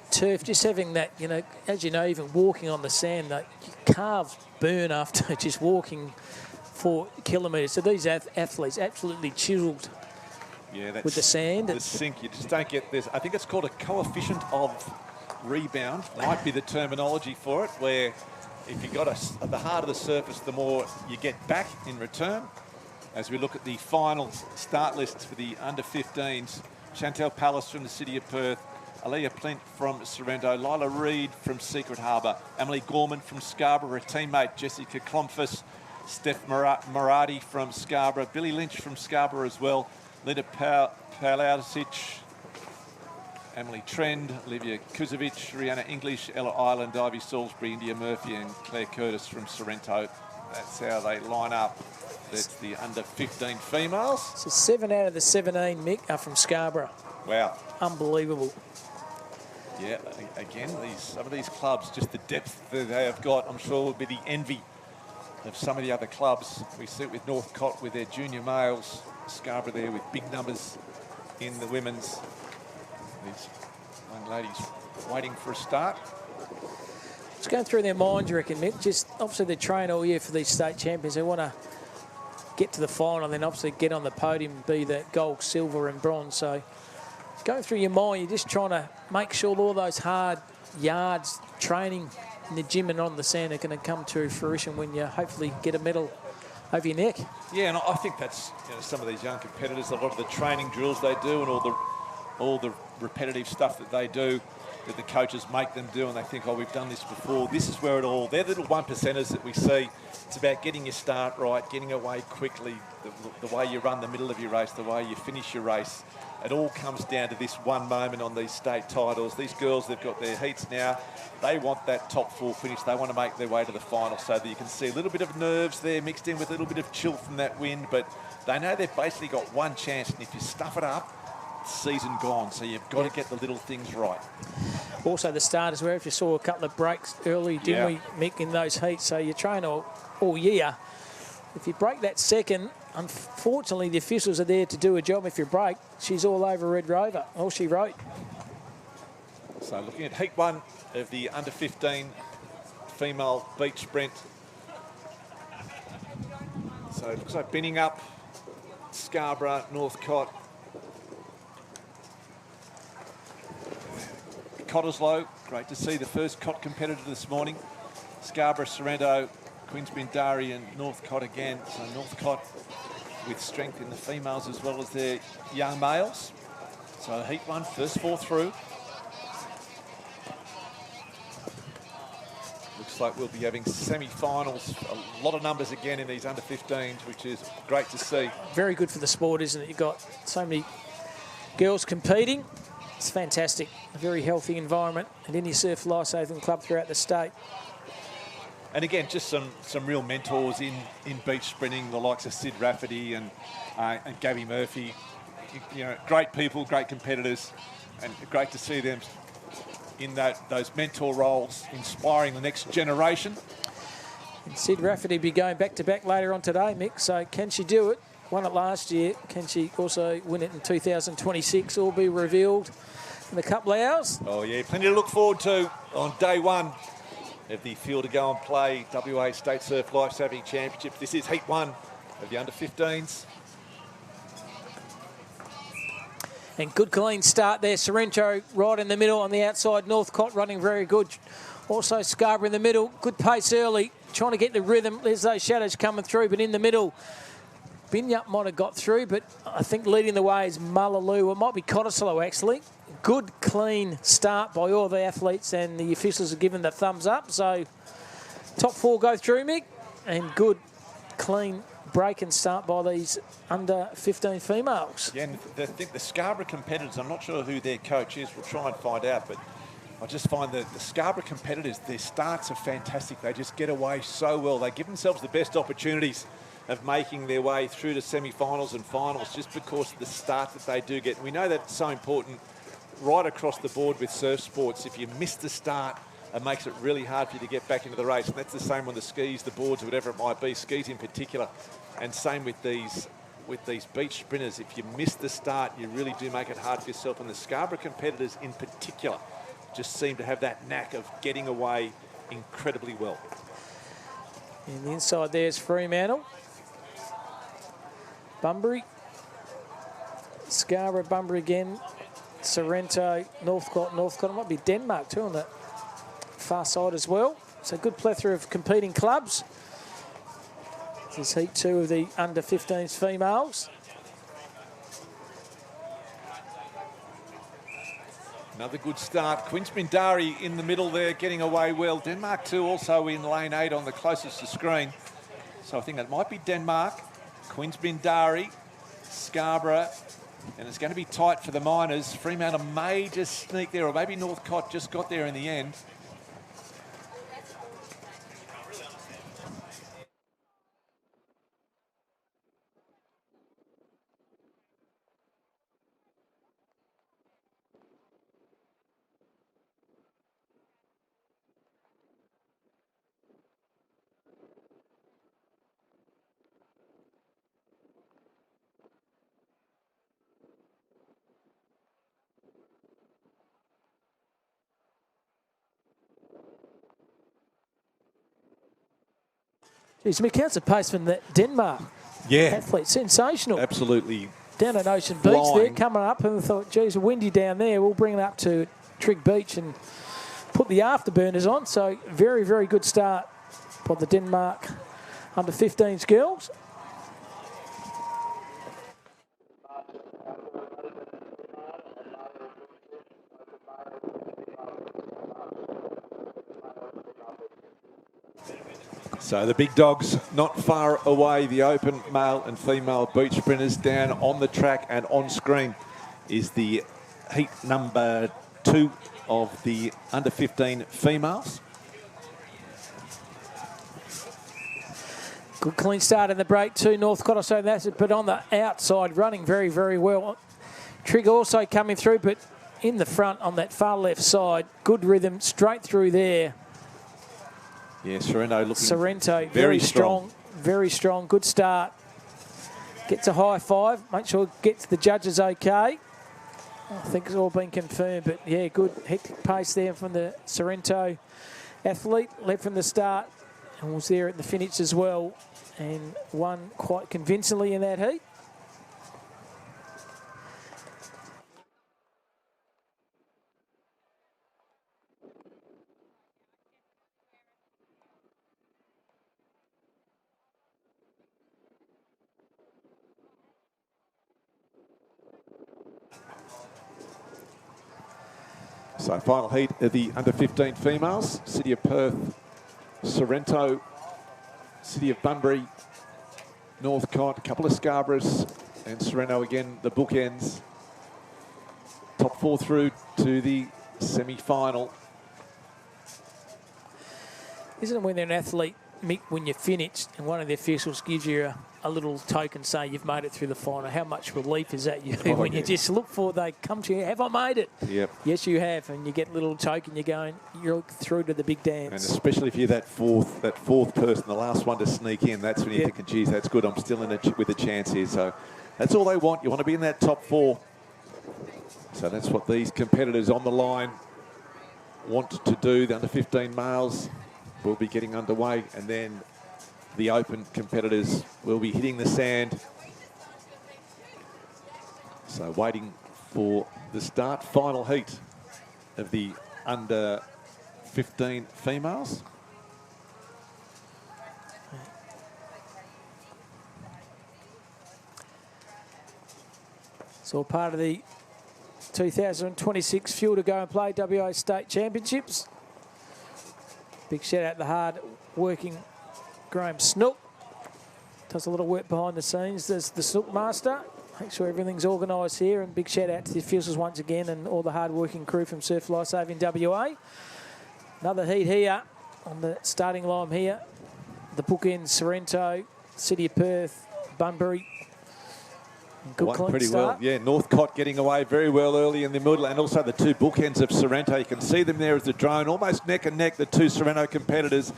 turf. Just having that, you know, as you know, even walking on the sand, like, your calves burn after just walking 4 kilometres. So these athletes absolutely chiselled with the sand. The sink, you just don't get this. I think it's called a coefficient of rebound, might be the terminology for it, where if you've got the harder the surface, the more you get back in return. As we look at the final start lists for the under-15s, Chantel Palace from the City of Perth, Aaliyah Plint from Sorrento, Lila Reid from Secret Harbour, Emily Gorman from Scarborough, her teammate Jessica Klomfus, Steph Marati from Scarborough, Billy Lynch from Scarborough as well, Linda Palausic, Emily Trend, Olivia Kuzovic, Rihanna English, Ella Ireland, Ivy Salisbury, India Murphy and Claire Curtis from Sorrento. That's how they line up. That's the under-15 females. So 7 out of the 17, Mick, are from Scarborough. Wow. Unbelievable. Yeah, again, some of these clubs, just the depth that they have got, I'm sure will be the envy of some of the other clubs. We see it with Northcote with their junior males, Scarborough there with big numbers in the women's. These young ladies waiting for a start. What's going through their minds, you reckon, Mick? Just obviously they train all year for these state champions. They want to get to the final and then obviously get on the podium and be the gold, silver and bronze. So going through your mind, you're just trying to make sure all those hard yards, training in the gym and on the sand are going to come to fruition when you hopefully get a medal over your neck. Yeah, and I think that's, you know, some of these young competitors, a lot of the training drills they do and all the repetitive stuff that they do, that the coaches make them do, and they think, oh, we've done this before. This is where it all, they're the little 1%ers that we see. It's about getting your start right, getting away quickly, the way you run the middle of your race, the way you finish your race. It all comes down to this one moment on these state titles. These girls, they've got their heats now. They want that top 4 finish. They want to make their way to the final, so that you can see a little bit of nerves there mixed in with a little bit of chill from that wind, but they know they've basically got one chance, and if you stuff it up, season gone. So you've got to get the little things right. Also the starters, where if you saw a couple of breaks early, didn't we, Mick, in those heats? So you train all year. If you break that second, unfortunately the officials are there to do a job. If you break, she's all over Red Rover, all she wrote. So looking at heat 1 of the under-15 female beach sprint. So it looks like binning up Scarborough, Northcott, Cottesloe. Great to see the first Cott competitor this morning. Scarborough, Sorrento, Queensbendari and Northcott again. So Northcott with strength in the females as well as their young males. So heat 1, first 4 through. Looks like we'll be having semi-finals. A lot of numbers again in these under-15s, which is great to see. Very good for the sport, isn't it? You've got so many girls competing. It's fantastic. A very healthy environment at Indy Surf Lifesaving Club throughout the state. And again, just some real mentors in beach sprinting, the likes of Sid Rafferty and Gabby Murphy. You know, great people, great competitors, and great to see them in those mentor roles, inspiring the next generation. And Sid Rafferty be going back-to-back later on today, Mick. So can she do it? Won it last year. Can she also win it in 2026? All be revealed in a couple of hours. Oh, yeah, plenty to look forward to on day 1 of the Field to Go and Play WA State Surf Lifesaving Championship. This is heat 1 of the under-15s. And good clean start there. Sorrento right in the middle on the outside. Northcott running very good. Also Scarborough in the middle. Good pace early. Trying to get the rhythm. There's those shadows coming through, but in the middle, Binyup might have got through, but I think leading the way is Mullaloo. It might be Cottesloe, actually. Good, clean start by all the athletes, and the officials have given the thumbs up. So top 4 go through, Mick, and good, clean break and start by these under-15 females. Yeah, and I think the Scarborough competitors, I'm not sure who their coach is, we'll try and find out, but I just find that the Scarborough competitors, their starts are fantastic. They just get away so well. They give themselves the best opportunities of making their way through to semi-finals and finals just because of the start that they do get. And we know that it's so important right across the board with surf sports. If you miss the start, it makes it really hard for you to get back into the race. And that's the same on the skis, the boards, whatever it might be, skis in particular. And same with these beach sprinters. If you miss the start, you really do make it hard for yourself. And the Scarborough competitors in particular just seem to have that knack of getting away incredibly well. And the inside there's Fremantle. Bunbury. Scarborough, Bunbury again. Sorrento, Northcott. It might be Denmark too on that far side as well. So good plethora of competing clubs. This is heat 2 of the under-15s females. Another good start. Queensbendari in the middle there, getting away well. Denmark too, also in lane 8 on the closest to screen. So I think that might be Denmark. Queensbendari, Scarborough, and it's going to be tight for the Miners. Fremantle may just sneak there, or maybe Northcott just got there in the end. Geez, Mick, how's the pace from that Denmark athlete? Sensational. Absolutely. Down at Ocean Beach there, coming up, and we thought, geez, windy down there. We'll bring it up to Trig Beach and put the afterburners on. So very, very good start by the Denmark under-15s girls. So the big dogs not far away, the open male and female beach sprinters down on the track, and on screen is the heat number 2 of the under-15 females. Good clean start in the break too, Northcott, so that's it, but on the outside running very, very well. Trig also coming through, but in the front on that far left side. Good rhythm, straight through there. Yeah, Sorrento, very strong. Very strong, good start. Gets a high five, make sure it gets the judges okay. I think it's all been confirmed, but yeah, good hectic pace there from the Sorrento athlete. Led from the start and was there at the finish as well, and won quite convincingly in that heat. So final heat of the under-15 females. City of Perth, Sorrento, City of Bunbury, Northcott, a couple of Scarboroughs, and Sorrento again, the bookends. Top 4 through to the semi-final. Isn't it when they're an athlete, Mick, when you're finished and one of the officials gives you a little token saying you've made it through the final, how much relief is that you when you just look for, they come to you, have I made it? Yep. Yes, you have, and you get a little token, you're through to the big dance. And especially if you're that fourth person, the last one to sneak in, that's when you're thinking, geez, that's good, I'm still in it with a chance here. So that's all they want. You want to be in that top 4. So that's what these competitors on the line want to do. The under-15 males will be getting underway, and then the open competitors will be hitting the sand. So waiting for the start, final heat of the under-15 females. It's all part of the 2026 Fuel to Go and Play WA State Championships. Big shout out to the hard-working Graham Snook. Does a lot of work behind the scenes. There's the Snook Master. Make sure everything's organised here. And big shout out to the officials once again and all the hard-working crew from Surf Lifesaving WA. Another heat here on the starting line here. The bookends, Sorrento, City of Perth, Bunbury. Good clean pretty start. well. Yeah, Northcott getting away very well early in the middle, and also the 2 bookends of Sorrento. You can see them there as the drone, almost neck and neck, the 2 Sorrento competitors.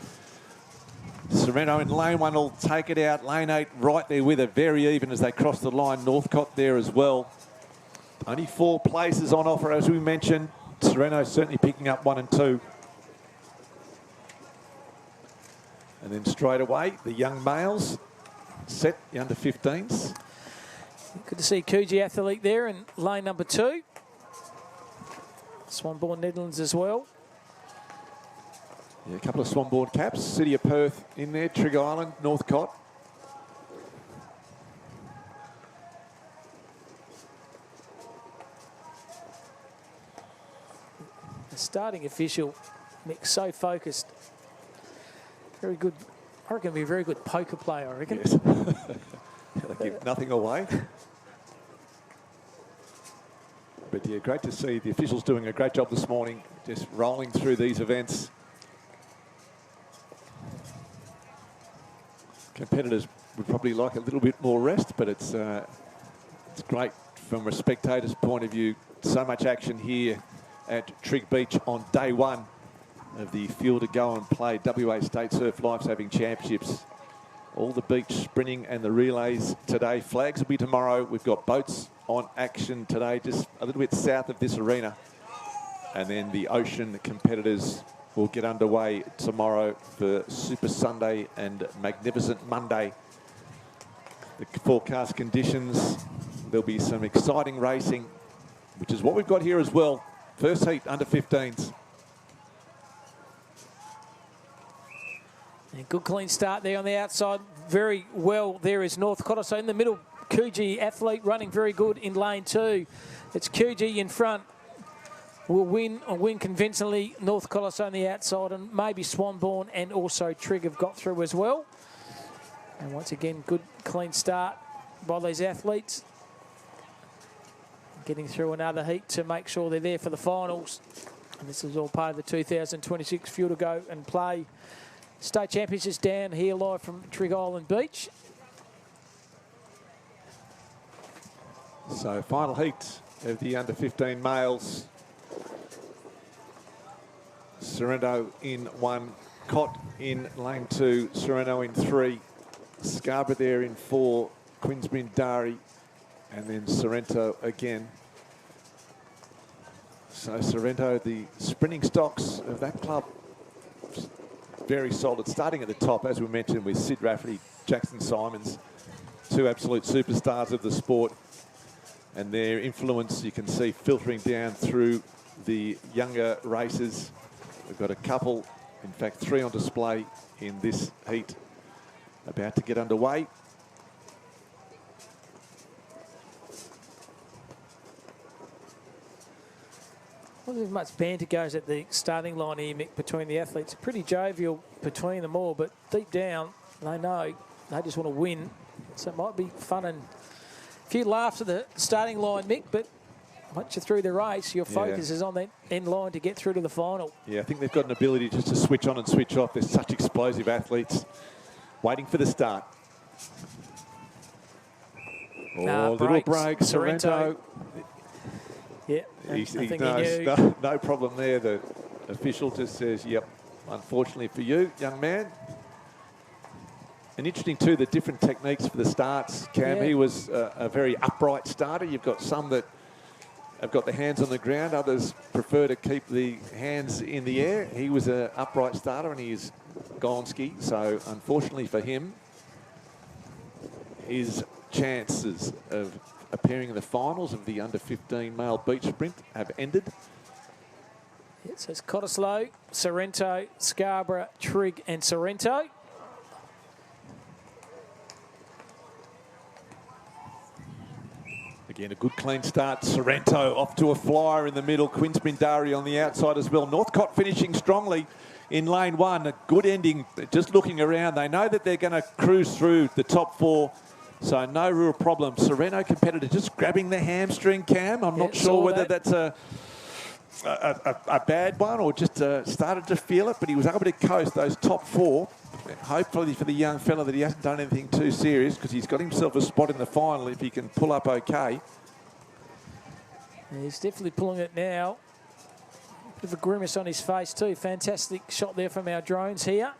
Sorrento in lane 1 will take it out. Lane 8 right there with it, very even as they cross the line. Northcott there as well. Only 4 places on offer, as we mentioned. Sorrento certainly picking up 1 and 2. And then straight away, the young males set, the under-15s. Good to see Coogee athlete there in lane number 2. Swanborn Netherlands as well. Yeah, a couple of Swanborn caps. City of Perth in there, Trig Island, Northcott. The starting official, Mick, so focused. Very good. I reckon he'll be a very good poker player, I reckon. Yes. They'll give nothing away. But yeah, great to see the officials doing a great job this morning, just rolling through these events. Competitors would probably like a little bit more rest, but it's great from a spectator's point of view. So much action here at Trig Beach on day 1 of the Fuel to Go and Play WA State Surf Lifesaving Championships. All the beach sprinting and the relays today. Flags will be tomorrow. We've got boats on action today, just a little bit south of this arena. And then the ocean competitors will get underway tomorrow for Super Sunday and Magnificent Monday. The forecast conditions, there'll be some exciting racing, which is what we've got here as well. First heat, under-15s. Yeah, good clean start there on the outside. Very well there is Northcott. So in the middle, Coogee athlete running very good in lane 2. It's Coogee in front. Will win convincingly. Northcott on the outside, and maybe Swanborn and also Trig have got through as well. And once again, good clean start by these athletes. Getting through another heat to make sure they're there for the finals. And this is all part of the 2026 Fuel to Go and Play State Championships down here live from Trig Island Beach. So final heat of the under-15 males. Sorrento in 1, Cott in lane 2, Sorrento in 3, Scarborough there in 4, Queensbrin Dari, and then Sorrento again. So Sorrento, the sprinting stocks of that club, very solid. Starting at the top, as we mentioned, with Sid Rafferty, Jackson Simons, 2 absolute superstars of the sport. And their influence, you can see, filtering down through the younger racers. We've got a couple, in fact, 3 on display in this heat, about to get underway. I wonder if much banter goes at the starting line here, Mick, between the athletes. Pretty jovial between them all, but deep down, they know they just want to win. So it might be fun and a few laughs at the starting line, Mick, but once you're through the race, your focus is on that end line to get through to the final. Yeah, I think they've got an ability just to switch on and switch off. They're such explosive athletes. Waiting for the start. Oh, little break, Sorrento. Yeah, I think he knows. No problem there. The official just says, yep, unfortunately for you, young man. And interesting too, the different techniques for the starts, Cam. He was a very upright starter. You've got some that have got the hands on the ground. Others prefer to keep the hands in the air. He was an upright starter and he is Gonski. So unfortunately for him, his chances of appearing in the finals of the under-15 male beach sprint have ended. It says Cottesloe, Sorrento, Scarborough, Trigg and Sorrento. Again, a good clean start. Sorrento off to a flyer in the middle. Queensbrin Dari on the outside as well. Northcott finishing strongly in lane 1. A good ending, just looking around. They know that they're going to cruise through the top 4. So no real problem. Sorrento competitor just grabbing the hamstring, Cam. I'm not sure whether that's a bad one or just started to feel it, but he was able to coast those top 4. Hopefully for the young fella that he hasn't done anything too serious, because he's got himself a spot in the final if he can pull up okay. He's definitely pulling it now. Bit of a grimace on his face too. Fantastic shot there from our drones here.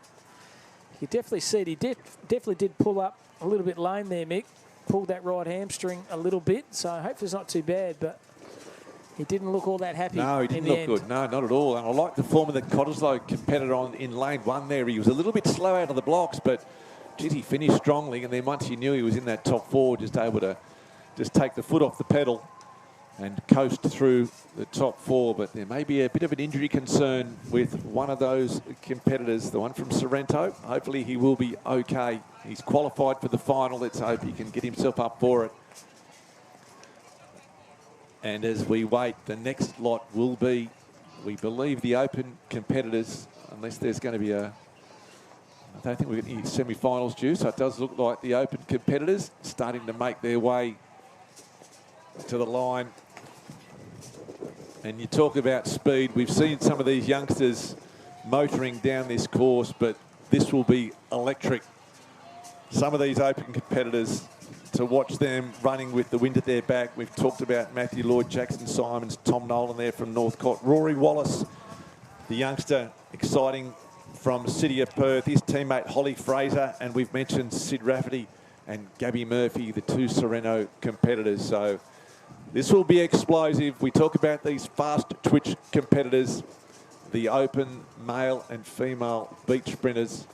You definitely see it. He definitely did pull up a little bit lame there, Mick. Pulled that right hamstring a little bit, so hopefully it's not too bad, but he didn't look all that happy. No, he didn't look good. No, not at all. And I like the form of the Cottesloe competitor in lane 1 there. He was a little bit slow out of the blocks, but geez, he finished strongly. And then once he knew he was in that top 4, just able to just take the foot off the pedal and coast through the top 4. But there may be a bit of an injury concern with one of those competitors, the one from Sorrento. Hopefully he will be okay. He's qualified for the final. Let's hope he can get himself up for it. And as we wait, the next lot will be, we believe, the open competitors, unless there's going to be I don't think we've got any semi-finals due, so it does look like the open competitors starting to make their way to the line. And you talk about speed. We've seen some of these youngsters motoring down this course, but this will be electric. Some of these open competitors, to watch them running with the wind at their back. We've talked about Matthew Lloyd, Jackson Simons, Tom Nolan there from Northcott. Rory Wallace, the youngster, exciting from City of Perth. His teammate Holly Fraser, and we've mentioned Sid Rafferty and Gabby Murphy, the 2 Sorrento competitors. So this will be explosive. We talk about these fast twitch competitors, the open male and female beach sprinters.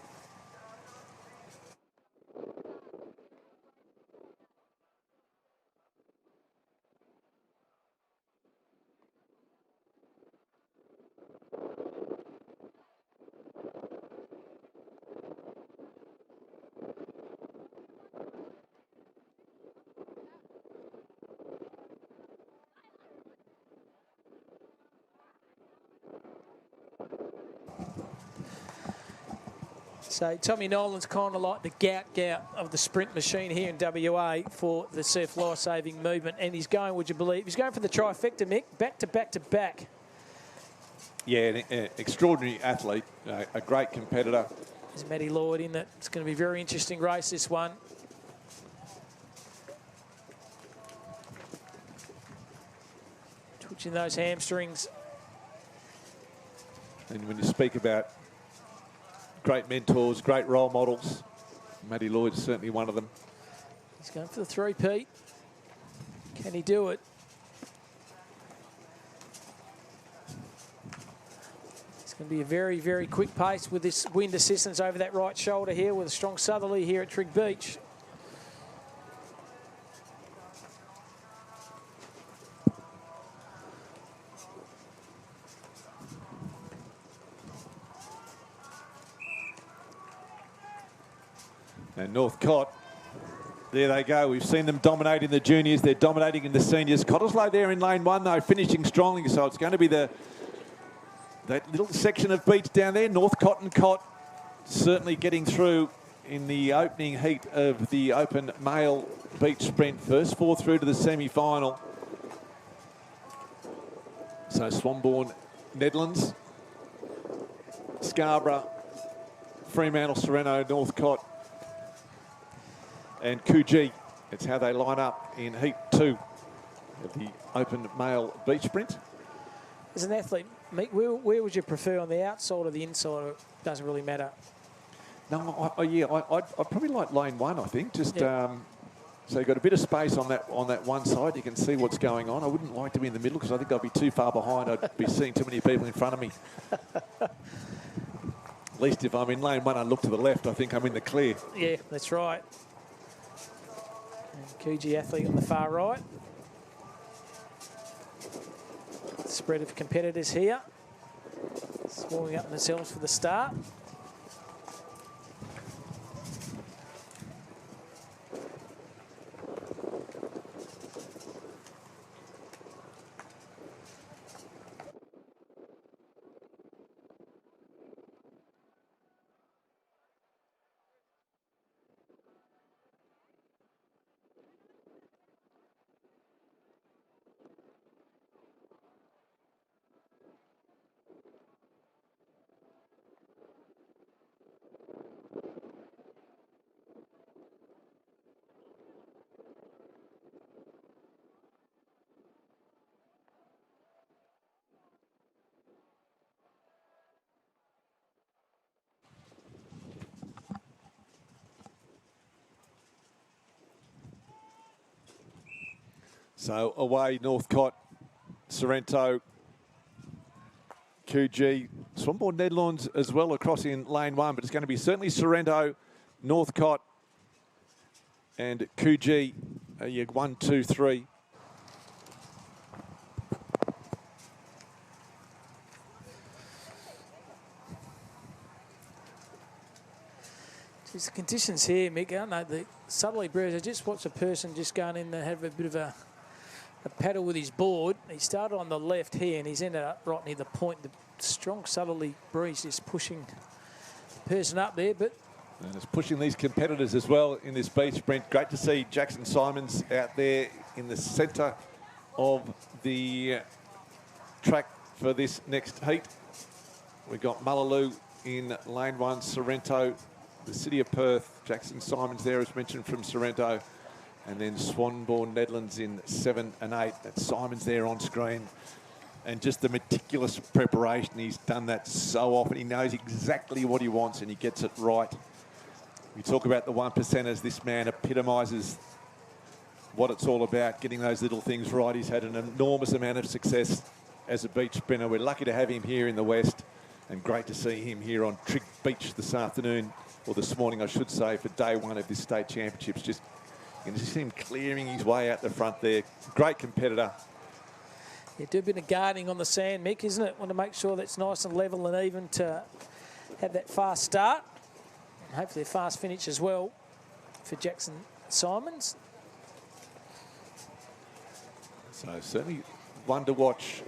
So Tommy Nolan's kind of like the gout of the sprint machine here in WA for the surf life-saving movement. And he's going, would you believe, he's going for the trifecta, Mick, back to back to back. Yeah, an extraordinary athlete, a great competitor. There's Matty Lloyd in that. It's going to be a very interesting race, this one. Twitching those hamstrings. And when you speak about great mentors, great role models, Matty Lloyd's certainly one of them. He's going for the three-peat. Can he do it? It's going to be a very, very quick pace with this wind assistance over that right shoulder here with a strong southerly here at Trig Beach. And Northcott, there they go. We've seen them dominate in the juniors. They're dominating in the seniors. Cottesloe there in lane one, though, finishing strongly. So it's going to be that little section of beach down there. Northcott and Cott certainly getting through in the opening heat of the open male beach sprint. First four through to the semi-final. So Swanbourne, Nedlands, Scarborough, Fremantle, Sorrento, Northcott, and Coogee. It's how they line up in heat 2 of the open male beach sprint. As an athlete, Mick, where would you prefer, on the outside or the inside? Or it doesn't really matter? No, I'd probably like lane 1, I think. Just yeah. so you've got a bit of space on that one side. You can see what's going on. I wouldn't like to be in the middle because I think I'd be too far behind. I'd be seeing too many people in front of me. At least if I'm in lane 1 and look to the left, I think I'm in the clear. Yeah, that's right. And Coogee athlete on the far right. Spread of competitors here. Swarming up themselves for the start. So away, Northcott, Sorrento, Coogee, Swanbourne, Nedlands as well across in lane 1, but it's going to be certainly Sorrento, Northcott, and Coogee, 1, 2, 3. There's the conditions here, Mick, aren't they? The southerly breeze. I just watched a person just going in and have a bit of a paddle with his board. He started on the left here and he's ended up right near the point. The strong southerly breeze is pushing the person up there, but and it's pushing these competitors as well in this beach sprint. Great to see Jackson Simons out there in the centre of the track for this next heat. We've got Mullaloo in lane 1, Sorrento, the City of Perth, Jackson Simons there as mentioned from Sorrento, and then Swanbourne, Nedlands in 7 and 8. That's Simons there on screen. And just the meticulous preparation. He's done that so often. He knows exactly what he wants and he gets it right. We talk about the 1%ers. This man epitomises what it's all about, getting those little things right. He's had an enormous amount of success as a beach sprinter. We're lucky to have him here in the West, and great to see him here on Trig Beach this afternoon, or this morning, I should say, for day 1 of this state championships. Just, you can just see him clearing his way out the front there. Great competitor. you do a bit of guarding on the sand, Mick, isn't it? Want to make sure that's nice and level and even to have that fast start. And hopefully a fast finish as well for Jackson Simons. So certainly one to watch.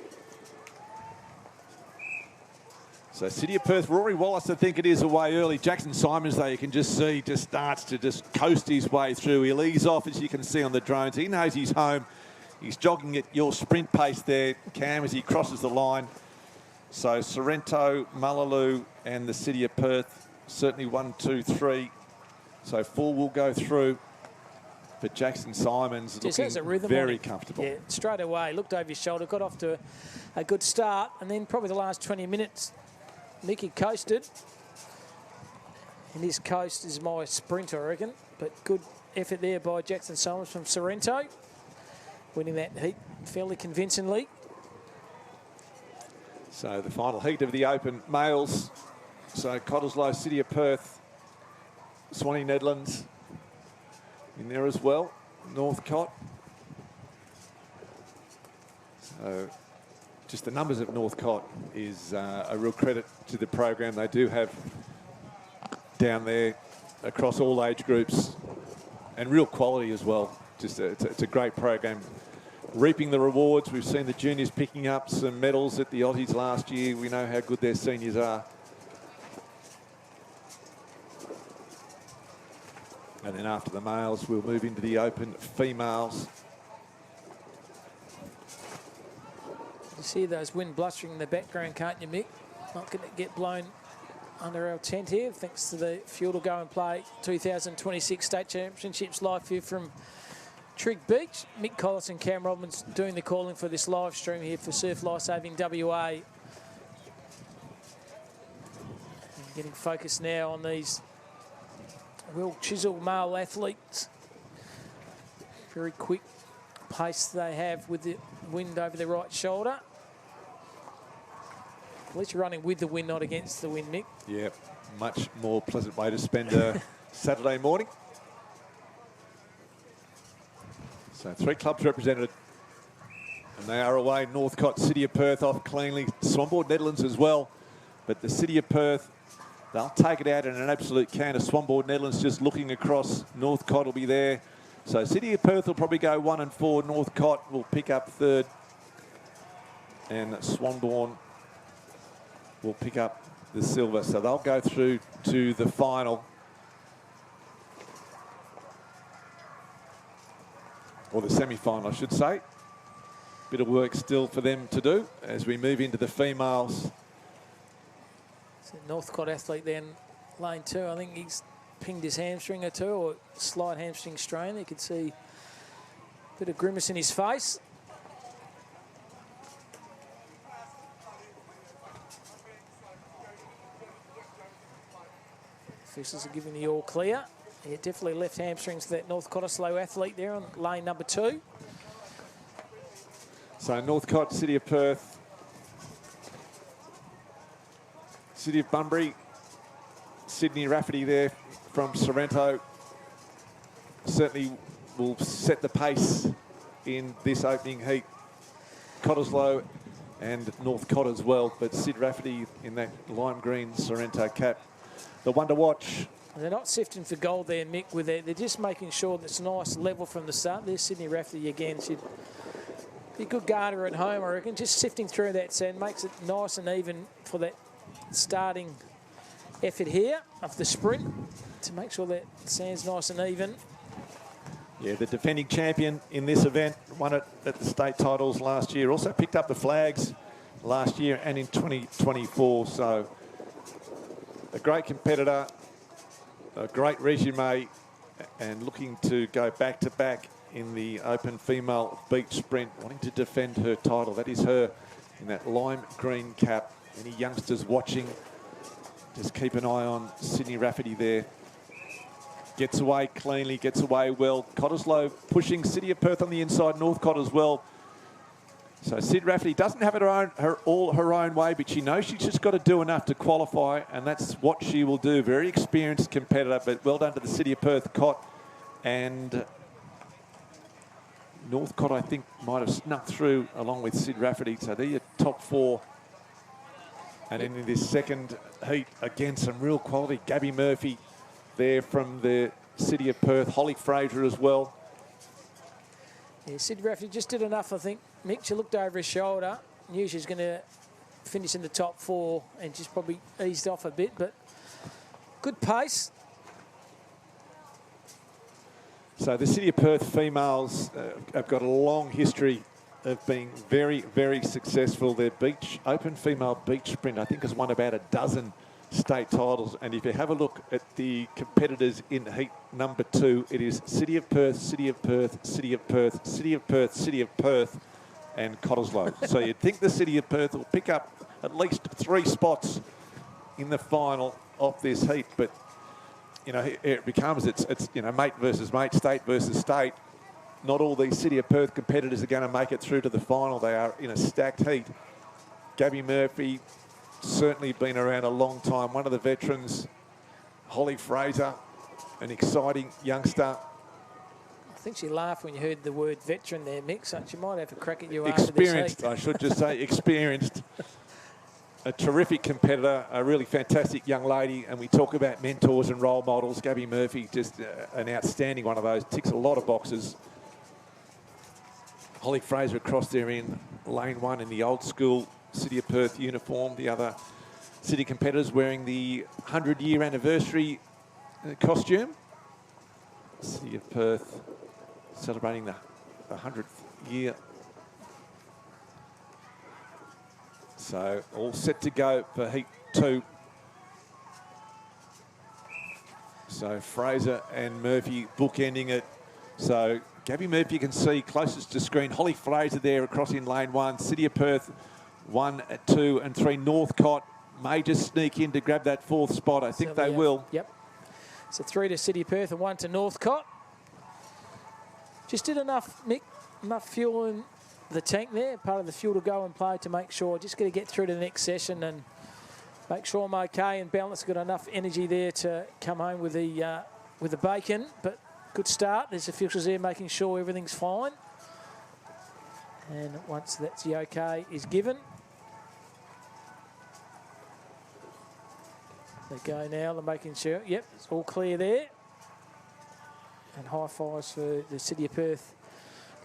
So City of Perth, Rory Wallace, I think it is, away early. Jackson Simons, though, you can just see, just starts to just coast his way through. He'll ease off, as you can see on the drones. He knows he's home. He's jogging at your sprint pace there, Cam, as he crosses the line. So Sorrento, Mullaloo and the City of Perth, certainly 1, 2, 3. So 4 will go through. But Jackson Simons looking very comfortable. Yeah, straight away, looked over his shoulder, got off to a good start, and then probably the last 20 minutes Mickey coasted. And his coast is my sprint, I reckon. But good effort there by Jackson Summers from Sorrento, winning that heat fairly convincingly. So the final heat of the Open males. So Cottesloe, City of Perth, Swanee Nedlands in there as well. Northcott. So just the numbers of Northcott is a real credit to the program they do have down there across all age groups, and real quality as well. Just it's a great program, reaping the rewards. We've seen the juniors picking up some medals at the Aussies last year. We know how good their seniors are. And then after the males, we'll move into the Open females. You see those wind blustering in the background, can't you, Mick? Not going to get blown under our tent here, thanks to the fuel to go and play 2026 State Championships live here from Trig Beach. Mick Collis and Cam Robbins doing the calling for this live stream here for Surf Lifesaving WA. And getting focused now on these real chisel male athletes. Very quick pace they have with the wind over the right shoulder. At least you're running with the wind, not against the wind, Mick. Yeah, much more pleasant way to spend a Saturday morning. So 3 clubs represented, and they are away. Northcott, City of Perth off cleanly. Swanboard Netherlands as well, but the City of Perth, they'll take it out in an absolute canter. Swanboard Netherlands just looking across. Northcott will be there. So City of Perth will probably go 1 and 4. Northcott will pick up 3rd, and Swanbourne will pick up the silver. So they'll go through to the final. Or the semi-final, I should say. Bit of work still for them to do as we move into the females. So Northcott athlete then, lane 2. I think he's pinged his hamstring or 2, or slight hamstring strain. You could see a bit of grimace in his face. Officials are giving the all clear. Yeah, definitely left hamstrings for that North Cottesloe athlete there on lane number 2. So Northcott, City of Perth, City of Bunbury, Sydney Rafferty there from Sorrento certainly will set the pace in this opening heat. Cottesloe and Northcott as well, but Sid Rafferty in that lime green Sorrento cap, the one to watch. They're not sifting for gold there, Mick, with it. They're just making sure that it's nice level from the start. There's Sydney Rafferty again. She'd be a good garter at home, I reckon. Just sifting through that sand makes it nice and even for that starting effort here of the sprint to make sure that sand's nice and even. Yeah, the defending champion in this event, won it at the state titles last year. Also picked up the flags last year and in 2024. So a great competitor, a great resume, and looking to go back-to-back in the Open Female Beach Sprint, wanting to defend her title. That is her in that lime green cap. Any youngsters watching, just keep an eye on Sydney Rafferty there. Gets away cleanly, gets away well. Cottesloe pushing City of Perth on the inside, Northcott as well. So Sid Rafferty doesn't have it all her own way, but she knows she's just got to do enough to qualify, and that's what she will do. Very experienced competitor, but well done to the City of Perth, Cott. And Northcott, I think, might have snuck through along with Sid Rafferty. So they're your top 4. And in this second heat, again, some real quality. Gabby Murphy there from the City of Perth. Holly Fraser as well. Yeah, Sid Rafferty just did enough, I think. Mick, she looked over his shoulder, knew she was going to finish in the top 4 and just probably eased off a bit, but good pace. So the City of Perth females have got a long history of being very, very successful. Their Open Female Beach Sprint, I think, has won about a dozen state titles. And if you have a look at the competitors in heat number 2, it is City of Perth, City of Perth, City of Perth, City of Perth, City of Perth, and Cottesloe. So you'd think the City of Perth will pick up at least 3 spots in the final of this heat. But, you know, it becomes, it's you know, mate versus mate, state versus state. Not all these City of Perth competitors are going to make it through to the final. They are in a stacked heat. Gabby Murphy, certainly been around a long time. One of the veterans. Holly Fraser, an exciting youngster. I think she laughed when you heard the word veteran there, Mick, so she might have a crack at you Experienced, after this heat. I should just say, experienced. A terrific competitor, a really fantastic young lady, and we talk about mentors and role models. Gabby Murphy, just an outstanding one of those, ticks a lot of boxes. Holly Fraser across there in lane 1 in the old school City of Perth uniform. The other City competitors wearing the 100-year anniversary costume. City of Perth celebrating the 100th year. So all set to go for heat 2. So Fraser and Murphy bookending it. So Gabby Murphy, you can see closest to screen. Holly Fraser there across in lane 1. City of Perth 1, 2 and 3. Northcott may just sneak in to grab that 4th spot. I think they will. Yep. So 3 to City of Perth and 1 to Northcott. Just did enough, Mick, enough fuel in the tank there. Part of the fuel to go and play to make sure. Just going to get through to the next session and make sure I'm okay and balanced. Got enough energy there to come home with the bacon. But good start. There's the filters there making sure everything's fine. And once that's the okay is given, they go now. They're making sure, yep, it's all clear there. And high fives for the City of Perth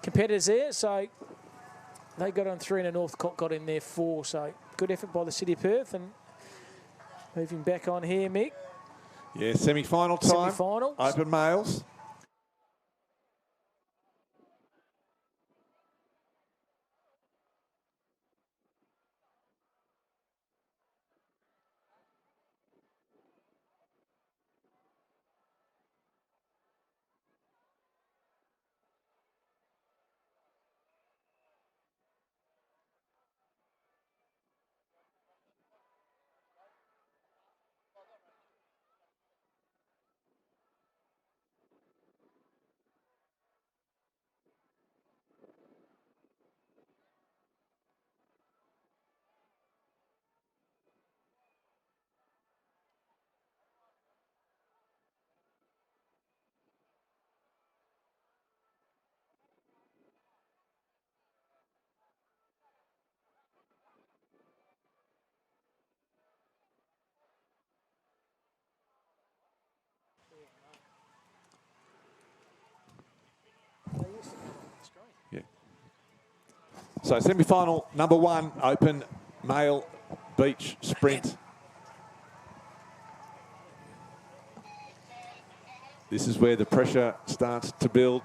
competitors there. So they got on 3 and Northcott got in there 4. So good effort by the City of Perth. And moving back on here, Mick. Yeah, semi-final time. Semi-finals. Open males. Yeah. So semi-final number 1, open male beach sprint. This is where the pressure starts to build.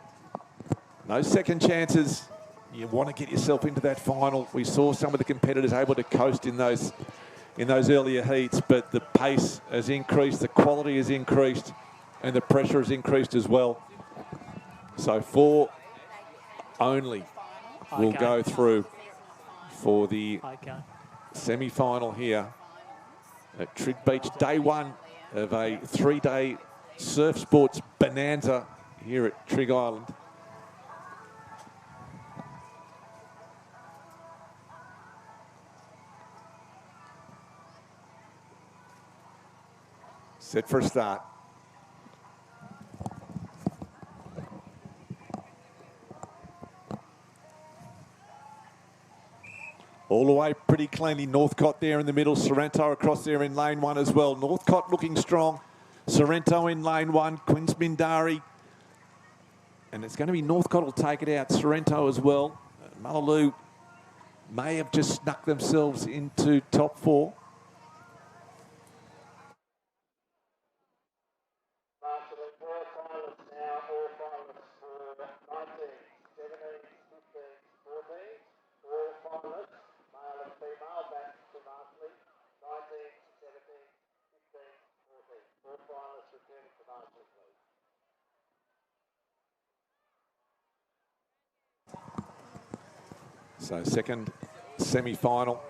No second chances. You want to get yourself into that final. We saw some of the competitors able to coast in those earlier heats, but the pace has increased, the quality has increased, and the pressure has increased as well. So 4 only will go through for the semi-final here at Trig Beach. Day 1 of a 3-day surf sports bonanza here at Trig Island. Set for a start. All the way pretty cleanly. Northcott there in the middle. Sorrento across there in lane 1 as well. Northcott looking strong. Sorrento in lane 1. Quins Mindari. And it's going to be Northcott will take it out. Sorrento as well. Mullaloo may have just snuck themselves into top 4. So second semi-final.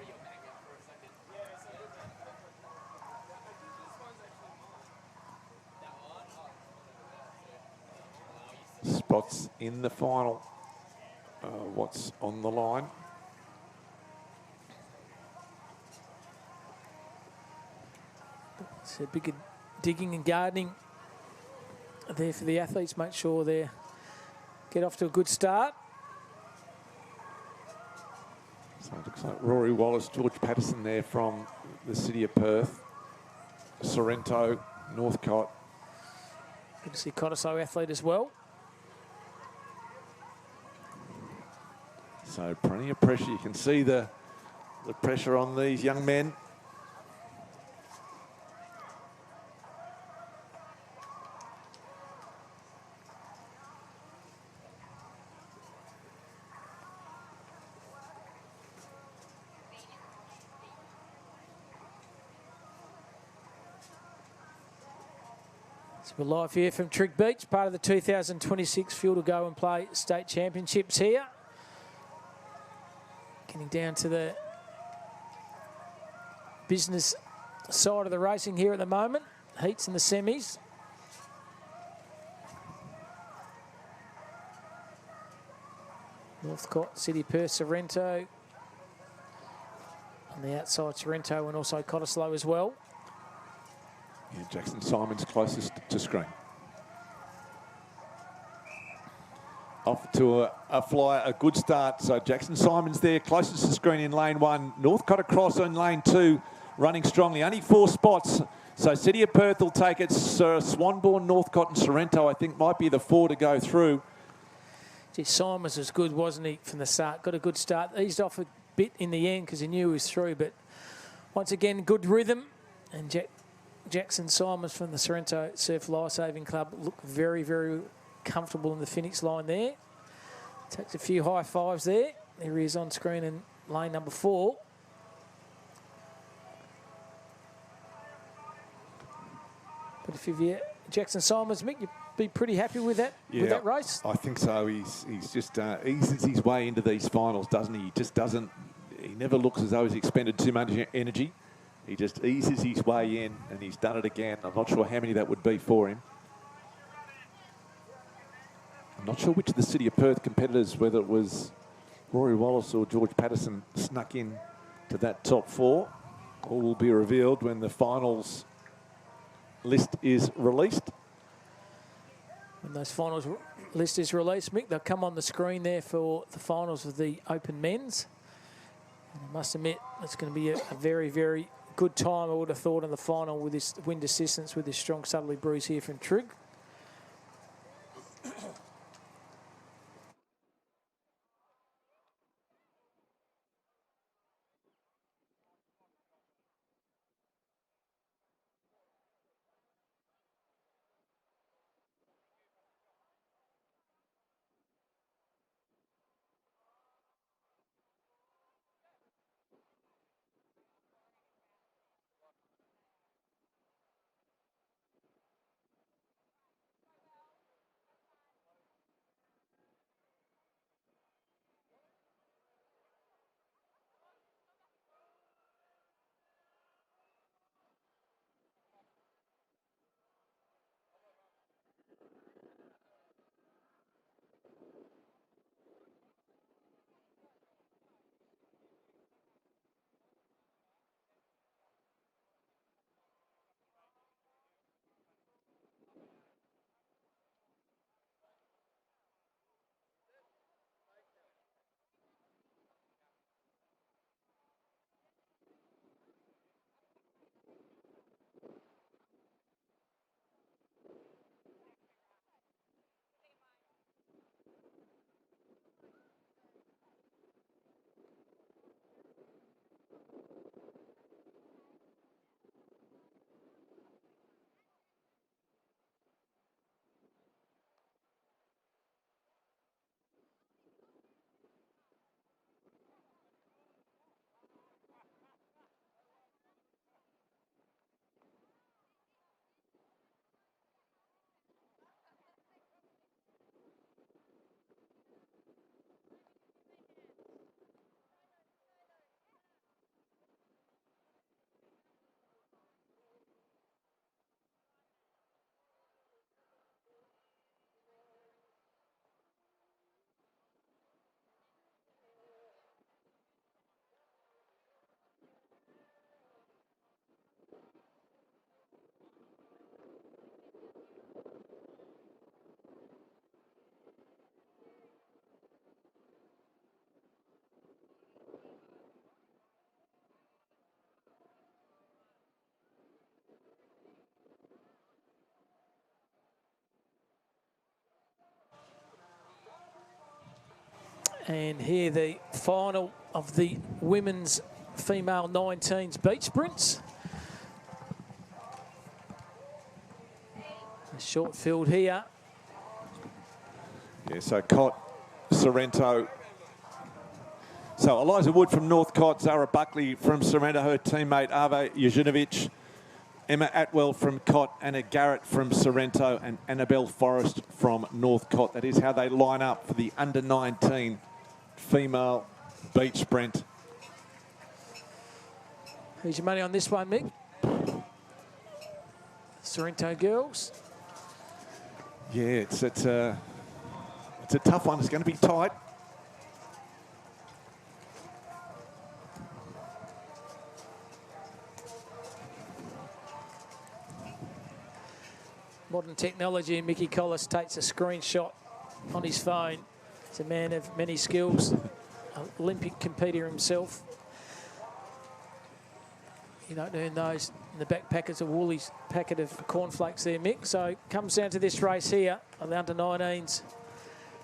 spots in the final. What's on the line? It's a bigger digging and gardening there for the athletes. Make sure they get off to a good start. So it looks like Rory Wallace, George Patterson there from the city of Perth, Sorrento, Northcott. Good to see Cottesloe athlete as well. So plenty of pressure. You can see the pressure on these young men. So we're live here from Trig Beach, part of the 2026 Field to Go and Play State Championships here. Getting down to the business side of the racing here at the moment. Heats and the semis. Northcott, City Perth, Sorrento. On the outside, Sorrento and also Cottesloe as well. Yeah, Jackson Simon's closest to screen. Off to a fly, a good start. So Jackson Simon's there, closest to screen in lane 1. Northcott across in lane 2, running strongly. Only 4 spots. So City of Perth will take it. Swanbourne, Northcott and Sorrento, I think, might be the 4 to go through. Gee, Simons was good, wasn't he, from the start? Got a good start. Eased off a bit in the end because he knew he was through. But once again, good rhythm. And Jackson Simons from the Sorrento Surf Lifesaving Club looked very, very comfortable in the finish line there. Takes a few high fives there. There he is on screen in lane number 4. But if you're Jackson Simons, Mick, you'd be pretty happy with that, with that race? I think so. He's just eases his way into these finals, doesn't he? He just doesn't, he never looks as though he's expended too much energy. He just eases his way in, and he's done it again. I'm not sure how many that would be for him. I'm not sure which of the City of Perth competitors, whether it was Rory Wallace or George Patterson, snuck in to that top 4. All will be revealed when the finals list is released. When those finals list is released, Mick, they'll come on the screen there for the finals of the Open Men's. And I must admit, it's going to be a very, very good time, I would have thought, in the final with this wind assistance with this strong southerly breeze here from Trig. And here the final of the women's female 19s beach sprints. A short field here. Yeah, so Cott, Sorrento. So Eliza Wood from Northcott, Zara Buckley from Sorrento, her teammate Ava Jezinovic, Emma Atwell from Cott, Anna Garrett from Sorrento, and Annabelle Forrest from Northcott. That is how they line up for the under-19 female beach sprint. Who's your money on this one, Mick? Sorrento girls. Yeah, it's a tough one. It's going to be tight. Modern technology, and Mickey Collis takes a screenshot on his phone. He's a man of many skills, Olympic competitor himself. You don't earn those in the back packets of Woolies packet of cornflakes there, Mick. So it comes down to this race here on the under-19s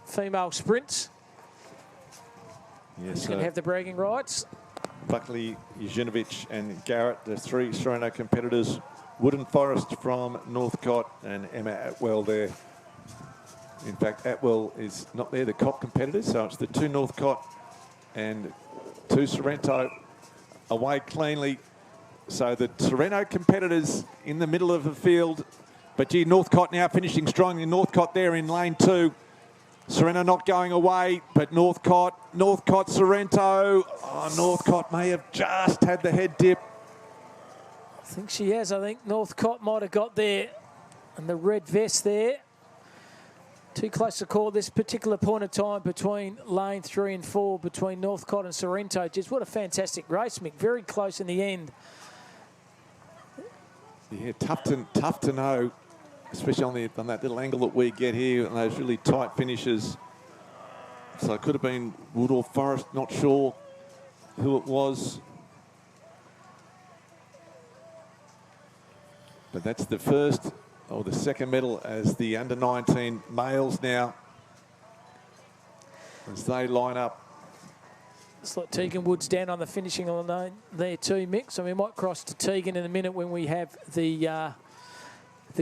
female sprints. Yes, Who's going to have the bragging rights? Buckley, Jezinovic and Garrett, the three Sorrento competitors. Wood and Forrest from Northcott and Emma Atwell there. In fact, Atwell is not there, the Cott competitors, so it's the two Northcott and two Sorrento away cleanly. So the Sorrento competitors in the middle of the field. But gee, Northcott now finishing strongly. Northcott there in lane 2. Sorrento not going away, but Northcott, Sorrento. Oh, Northcott may have just had the head dip. I think she has. I think Northcott might have got there. And the red vest there. Too close to call this particular point of time between lane 3 and 4, between Northcott and Sorrento. Just what a fantastic race, Mick. Very close in the end. Yeah, tough to know, especially on that little angle that we get here, and those really tight finishes. So it could have been Wood or Forrest, not sure who it was. But that's the first or the second medal as the under-19 males now, as they line up. Looks like Tegan Wood's down on the finishing line there too, Mick. So we might cross to Tegan in a minute when we have the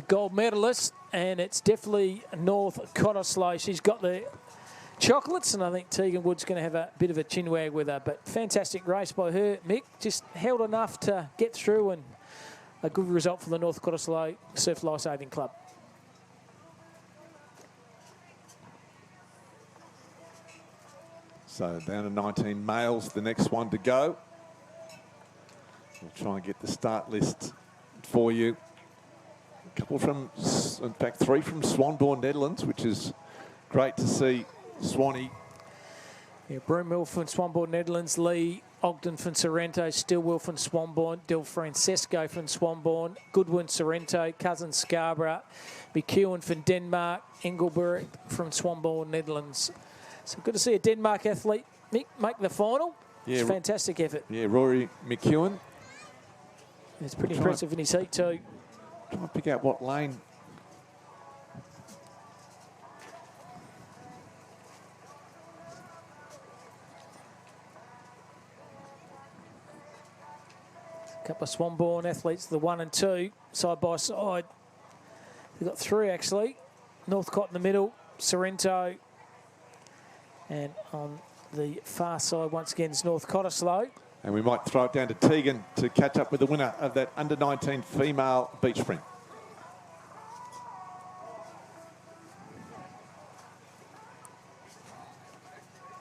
gold medalist, and it's definitely North Cottesloe. She's got the chocolates, and I think Tegan Wood's going to have a bit of a chin wag with her. But fantastic race by her, Mick. Just held enough to get through, and a good result for the North Cottesloe Surf Lifesaving Club. So down to 19 males, the next one to go. We'll try and get the start list for you. A couple from, in fact, 3 from Swanbourne, Netherlands, which is great to see. Swanee. Yeah, Broomhill from Swanbourne, Netherlands. Lee Ogden from Sorrento. Stillwell from Swanbourne. Del Francesco from Swanbourne. Goodwin, Sorrento. Cousin Scarborough. McEwen from Denmark. Engelberg from Swanbourne, Netherlands. So good to see a Denmark athlete make the final. Yeah, it's a fantastic effort. Yeah, Rory McEwen. It's pretty impressive in his heat too. Trying to pick out what lane. A couple of Swanbourne athletes, the 1 and 2, side by side. We've got 3 actually. Northcott in the middle, Sorrento. And on the far side, once again, is North Cottesloe. And we might throw it down to Tegan to catch up with the winner of that under-19 female beach sprint.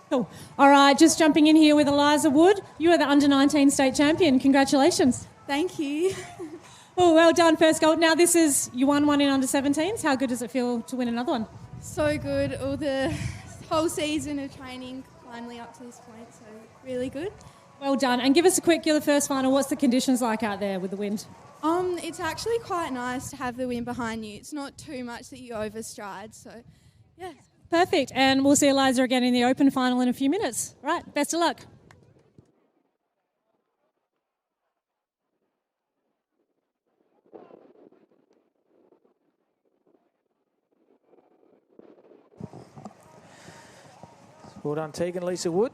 Cool. All right, just jumping in here with Eliza Wood. You are the under-19 state champion. Congratulations. Thank you. Oh, well done, first gold. Now you won one in under-17s. How good does it feel to win another one? So good. All the whole season of training finally up to this point, so really good. Well done. And give us a quick, you're the first final. What's the conditions like out there with the wind? It's actually quite nice to have the wind behind you. It's not too much that you overstride, so yeah. Perfect. And we'll see Eliza again in the open final in a few minutes. All right, best of luck. Well done, Tegan. Lisa Wood.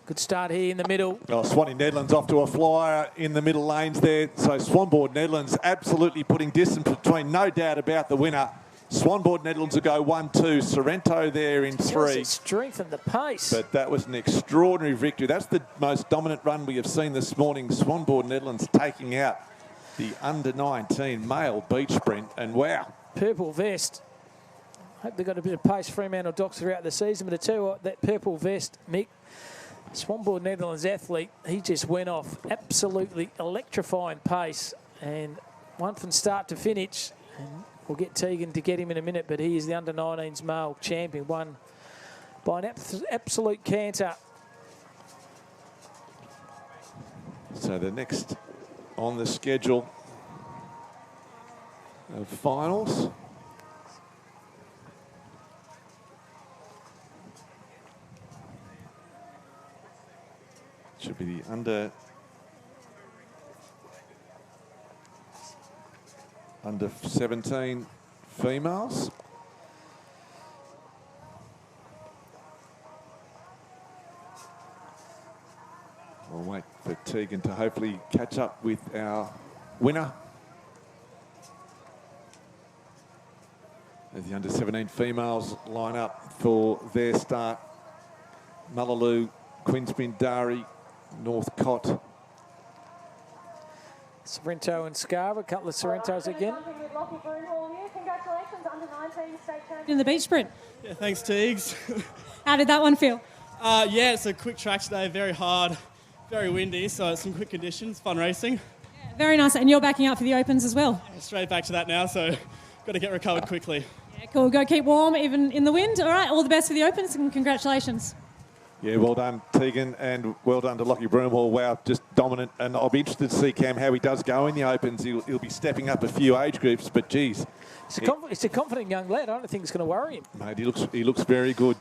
Good start here in the middle. Oh, Swanee Netherlands off to a flyer in the middle lanes there. So Swanboard Netherlands absolutely putting distance between, no doubt about the winner. Swanboard Netherlands will go 1-2. Sorrento there in 3. Strength and the pace. But that was an extraordinary victory. That's the most dominant run we have seen this morning. Swanboard Netherlands taking out the under-19 male beach sprint. And wow. Purple vest. Hope they've got a bit of pace, Fremantle Docks, throughout the season. But I tell you what, that purple vest, Mick, Swanboard Netherlands athlete, he just went off. Absolutely electrifying pace. And one from start to finish. And we'll get Tegan to get him in a minute, but he is the under-19s male champion, won by an absolute canter. So the next on the schedule of finals should be the under 17 females. We'll wait for Tegan to hopefully catch up with our winner. As the under 17 females line up for their start. Mullaloo, Queensbindari, Northcott. Sorrento and Scarborough, a couple of Sorrentos again. In the beach sprint. Yeah, thanks, Teagues. How did that one feel? Yeah, it's a quick track today, very hard, very windy, so it's some quick conditions, fun racing. Very nice. And you're backing up for the Opens as well. Yeah, straight back to that now, so got to get recovered quickly. Yeah, cool. Go keep warm, even in the wind. All right, all the best for the Opens and congratulations. Yeah, well done, Tegan, and well done to Lockie Broomhall. Wow, just dominant. And I'll be interested to see, Cam, how he does go in the Opens. He'll be stepping up a few age groups, but geez. It's a confident young lad. I don't think it's going to worry him. Mate, he looks very good.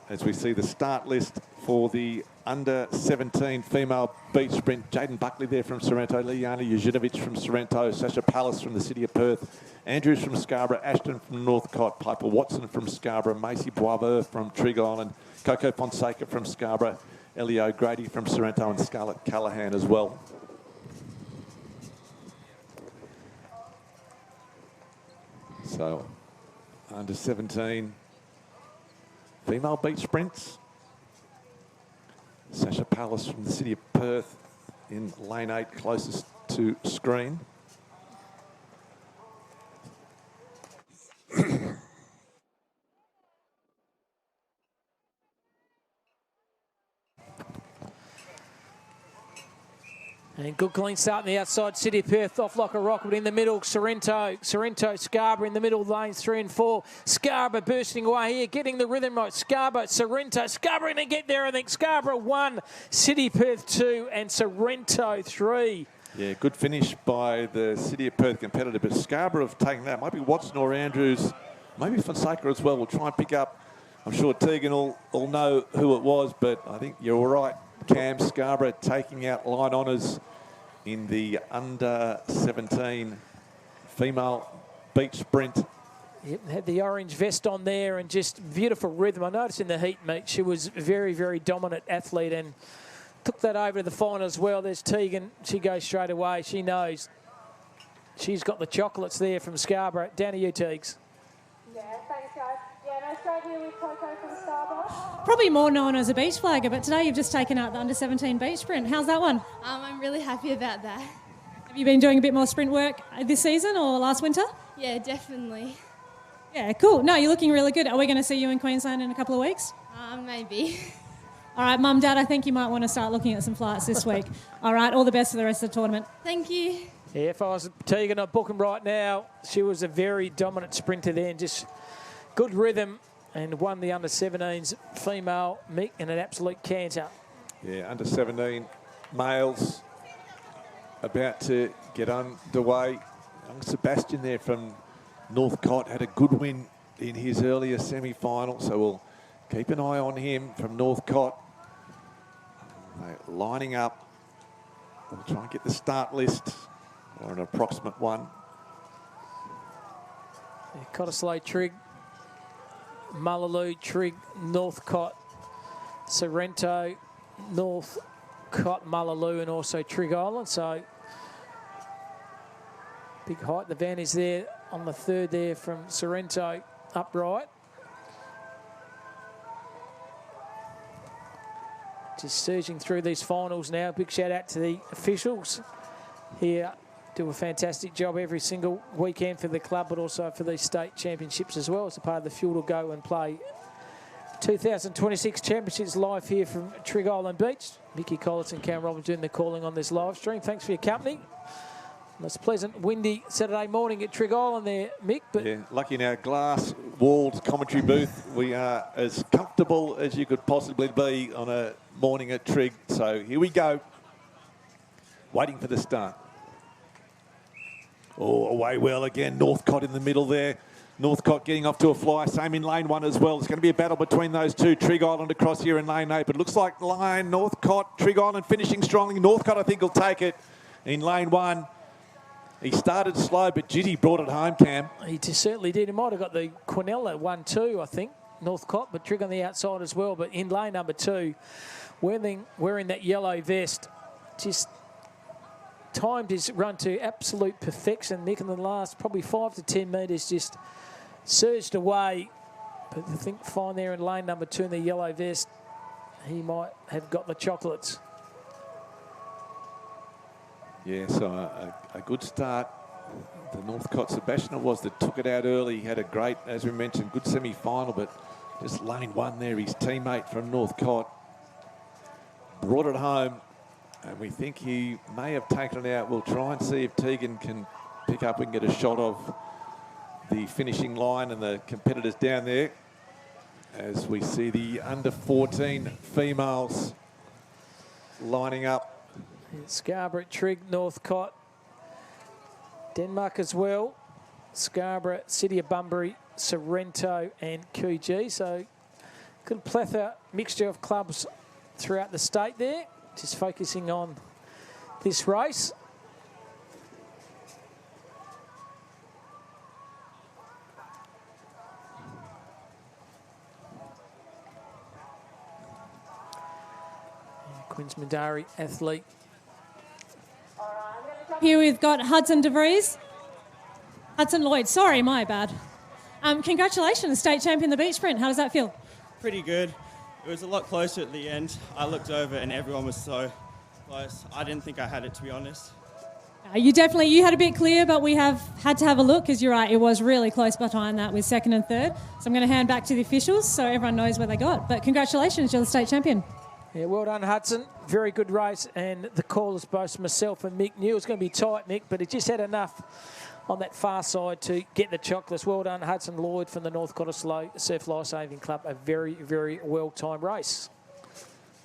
As we see the start list for the under 17 female beach sprint. Jaden Buckley there from Sorrento, Liana Juzinovic from Sorrento, Sasha Pallas from the city of Perth, Andrews from Scarborough, Ashton from Northcott, Piper Watson from Scarborough, Macy Boisvert from Trigg Island, Coco Fonseca from Scarborough, Ellie O'Grady from Sorrento, and Scarlett Callahan as well. So, under 17 female beach sprints. Sasha Pallas from the city of Perth in lane 8, closest to screen. And good clean start on the outside. City of Perth off like a rocket in the middle. Sorrento, Scarborough in the middle lanes 3 and 4. Scarborough bursting away here, getting the rhythm right. Sorrento, Scarborough going to get there, I think. Scarborough 1, City of Perth 2, and Sorrento 3. Yeah, good finish by the City of Perth competitor, but Scarborough have taken that. Might be Watson or Andrews, maybe Fonseca as well. We'll try and pick up. I'm sure Tegan will know who it was, but I think you're all right, Cam. Scarborough taking out line honours in the under 17 female beach sprint. Yep, had the orange vest on there and just beautiful rhythm. I noticed in the heat meet she was very, very dominant athlete and took that over to the final as well. There's Tegan. She goes straight away. She knows. She's got the chocolates there from Scarborough. Down to you, Teagues. Yeah, thanks, guys. Yeah, no, straight here with Coco from Scarborough. Probably more known as a beach flagger, but today you've just taken out the under 17 beach sprint. How's that one? I'm really happy about that. Have you been doing a bit more sprint work this season or last winter? Yeah, definitely. Yeah, cool. No, you're looking really good. Are we going to see you in Queensland in a couple of weeks? Maybe. All right, Mum, Dad, I think you might want to start looking at some flights this week. All right, all the best for the rest of the tournament. Thank you. Yeah, if I was Tegan, I'd book him right now. She was a very dominant sprinter there and just good rhythm and won the under-17s female meet in an absolute canter. Yeah, under 17 males about to get underway. Young Sebastian there from Northcott had a good win in his earlier semi-final, so we'll keep an eye on him from Northcott. They're lining up. We'll try and get the start list or an approximate one. Yeah, Cottesloe Trigg Mullaloo, Trigg, Northcott, Sorrento, Northcott, Mullaloo, and also Trigg Island. So big height. The van is there on the third there from Sorrento upright. Just surging through these finals now. Big shout out to the officials here. Do a fantastic job every single weekend for the club, but also for these state championships as well as a part of the Fuel to Go and Play 2026 championships live here from Trigg Island Beach. Mickey Collins and Cam Robbins doing the calling on this live stream. Thanks for your company. It's a pleasant, windy Saturday morning at Trigg Island there, Mick. But yeah, lucky in our glass-walled commentary booth. We are as comfortable as you could possibly be on a morning at Trigg. So here we go. Waiting for the start. Oh, away well again. Northcott in the middle there. Northcott getting off to a fly. Same in lane 1 as well. It's going to be a battle between those two. Trigg Island across here in lane 8. But it looks like line Northcott, Trigg Island finishing strongly. Northcott, I think, will take it in lane 1. He started slow, but Jitty brought it home, Cam. He certainly did. He might have got the Quinella 1-2, I think, Northcott, but Trigg on the outside as well. But in lane number 2, wearing that yellow vest, just timed his run to absolute perfection. Nick in the last probably 5 to 10 metres just surged away. But I think fine there in lane number 2 in the yellow vest, he might have got the chocolates. Yeah, so a good start. The Northcott Sebastian it was that took it out early. He had a great, as we mentioned, good semi-final, but just lane 1 there, his teammate from Northcott brought it home, and we think he may have taken it out. We'll try and see if Tegan can pick up and get a shot of the finishing line and the competitors down there as we see the under-14 females lining up. Scarborough, Trigg, Northcott, Denmark as well, Scarborough, City of Bunbury, Sorrento and Coogee. So good plethora, mixture of clubs throughout the state there, just focusing on this race. Queensmandari athlete. Here we've got Hudson Lloyd, sorry, my bad. Congratulations, state champion the beach sprint. How does that feel? Pretty good. It was a lot closer at the end. I looked over and everyone was so close. I didn't think I had it, to be honest. You had a bit clear, but we have had to have a look because you're right, it was really close behind that with second and third. So I'm going to hand back to the officials so everyone knows where they got. But congratulations, you're the state champion. Yeah, well done, Hudson. Very good race, and the callers, both myself and Mick, knew it was going to be tight, Mick, but it just had enough on that far side to get the chocolates. Well done, Hudson Lloyd from the Northcott Surf Lifesaving Club. A very, very well-timed race.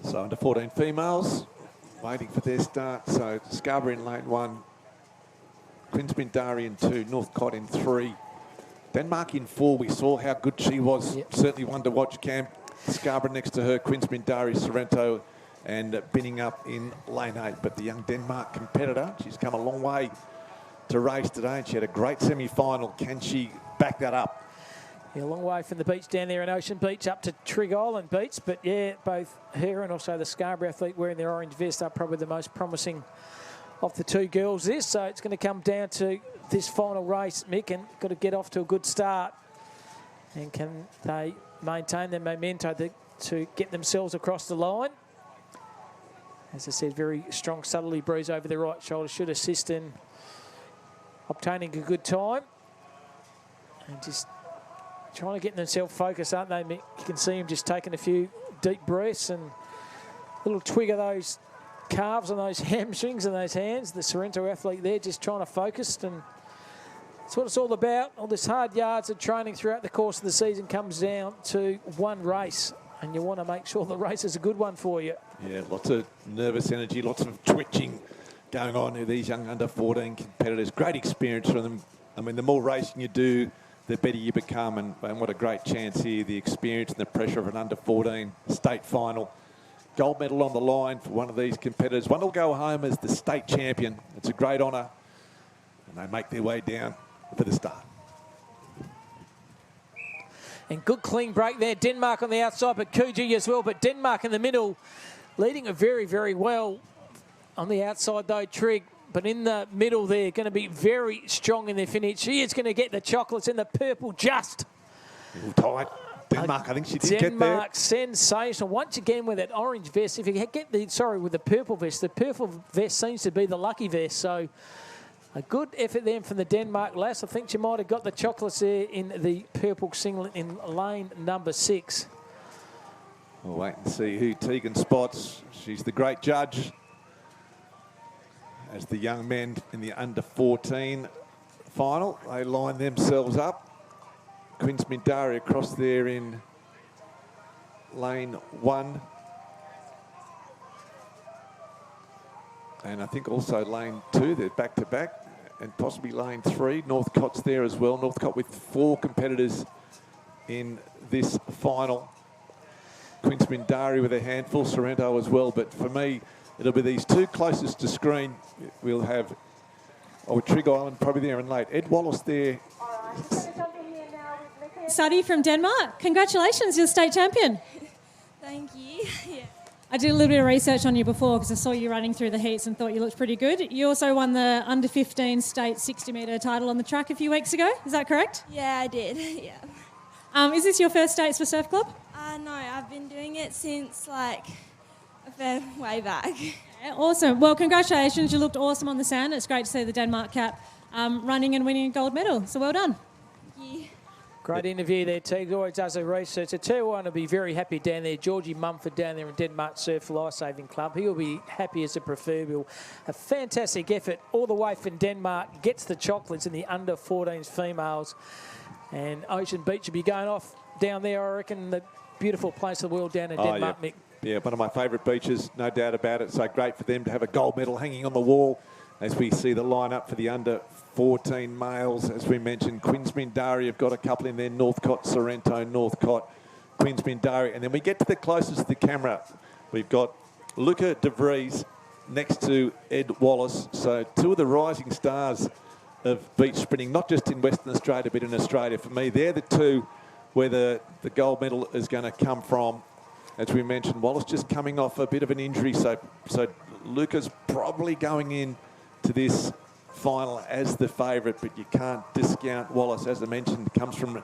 So under 14 females waiting for their start. So Scarborough in lane 1, Queensmandari in 2, Northcott in 3, Denmark in 4. We saw how good she was. Yep. Certainly one to watch, Cam. Scarborough next to her, Queensmandari, Sorrento, and binning up in lane 8. But the young Denmark competitor, she's come a long way to race today, and she had a great semi-final. Can she back that up? Yeah, a long way from the beach down there in Ocean Beach up to Trigg Island Beach. But yeah, both her and also the Scarborough athlete wearing their orange vest are probably the most promising of the two girls this. So it's going to come down to this final race, Mick, and got to get off to a good start. And can they maintain their momentum to get themselves across the line? As I said, very strong southerly breeze over the right shoulder should assist in obtaining a good time. And just trying to get themselves focused, aren't they, Mick? You can see him just taking a few deep breaths and a little twig of those calves and those hamstrings and those hands. The Sorrento athlete there just trying to focus, and that's what it's all about. All this hard yards of training throughout the course of the season comes down to one race, and you want to make sure the race is a good one for you. Yeah, lots of nervous energy, lots of twitching going on with these young under-14 competitors. Great experience for them. I mean, the more racing you do, the better you become, and what a great chance here, the experience and the pressure of an under-14 state final. Gold medal on the line for one of these competitors. One will go home as the state champion. It's a great honour, and they make their way down for the start. And good clean break there. Denmark on the outside, but Coogee as well. But Denmark in the middle, leading it very, very well. On the outside, though, Trigg. But in the middle there, going to be very strong in their finish. She is going to get the chocolates in the purple just. Tight. Denmark, I think she did get there. Denmark, sensational. Once again with that orange vest. If you get with the purple vest seems to be the lucky vest. So a good effort then from the Denmark lass. I think she might have got the chocolates there in the purple singlet in lane number 6. We'll wait and see who Tegan spots. She's the great judge. As the young men in the under-14 final, they line themselves up. Quince Mindari across there in lane 1. And I think also lane 2, they're back-to-back, and possibly lane 3. Northcott's there as well. Northcott with 4 competitors in this final. Quince Mindari with a handful, Sorrento as well. But for me, it'll be these 2 closest to screen. We'll have Trigg Island probably there and late. Ed Wallace there. Sadie from Denmark, congratulations, you're state champion. Thank you. Yeah. I did a little bit of research on you before because I saw you running through the heats and thought you looked pretty good. You also won the under-15 state 60-metre title on the track a few weeks ago, is that correct? Yeah, I did, yeah. Is this your first states for Surf Club? No, I've been doing it since like a fair way back. Yeah, awesome. Well, congratulations. You looked awesome on the sand. It's great to see the Denmark cap running and winning a gold medal. So well done. Thank you. Great interview there, Teague. Always does the research. I tell you what, I'll be very happy down there. Georgie Mumford down there in Denmark Surf Lifesaving Club. He'll be happy as a proverbial. A fantastic effort all the way from Denmark. Gets the chocolates in the under-14s females. And Ocean Beach will be going off down there, I reckon, the beautiful place of the world down in Denmark, yeah. Mick. Yeah, one of my favourite beaches, no doubt about it. So great for them to have a gold medal hanging on the wall as we see the lineup for the under-14 males. As we mentioned, Quince Mindari have got a couple in there, Northcott, Sorrento, Northcott, Quince Mindari. And then we get to the closest to the camera. We've got Luca De Vries next to Ed Wallace. So 2 of the rising stars of beach sprinting, not just in Western Australia, but in Australia. For me, they're the 2 where the gold medal is going to come from. As we mentioned, Wallace just coming off a bit of an injury, so Luca's probably going in to this final as the favourite, but you can't discount Wallace. As I mentioned, comes from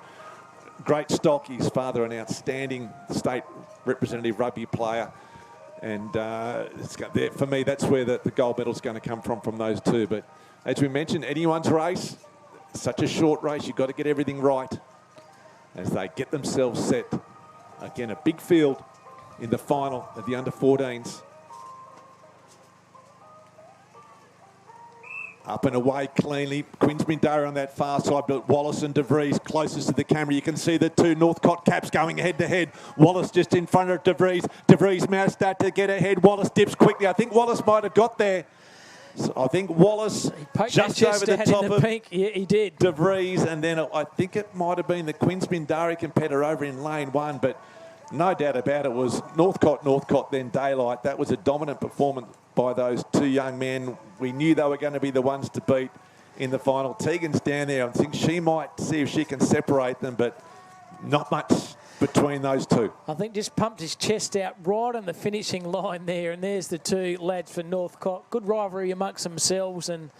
great stock. His father, an outstanding state representative rugby player. And for me, that's where the gold medal's going to come from those 2. But as we mentioned, anyone's race, such a short race, you've got to get everything right as they get themselves set. Again, a big field in the final of the under-14s. Up and away cleanly. Quince Mindari on that far side, but Wallace and De Vries closest to the camera. You can see the 2 Northcott caps going head-to-head. Wallace just in front of De Vries. De Vries now start to get ahead. Wallace dips quickly. I think Wallace might have got there. So I think Wallace just over the top of pink. Yeah, he did. De Vries, and then I think it might have been the Quince Mindari competitor over in lane 1, but no doubt about it was Northcott, then Daylight. That was a dominant performance by those 2 young men. We knew they were going to be the ones to beat in the final. Tegan's down there. I think she might see if she can separate them, but not much between those 2. I think just pumped his chest out right on the finishing line there, and there's the 2 lads for Northcott. Good rivalry amongst themselves and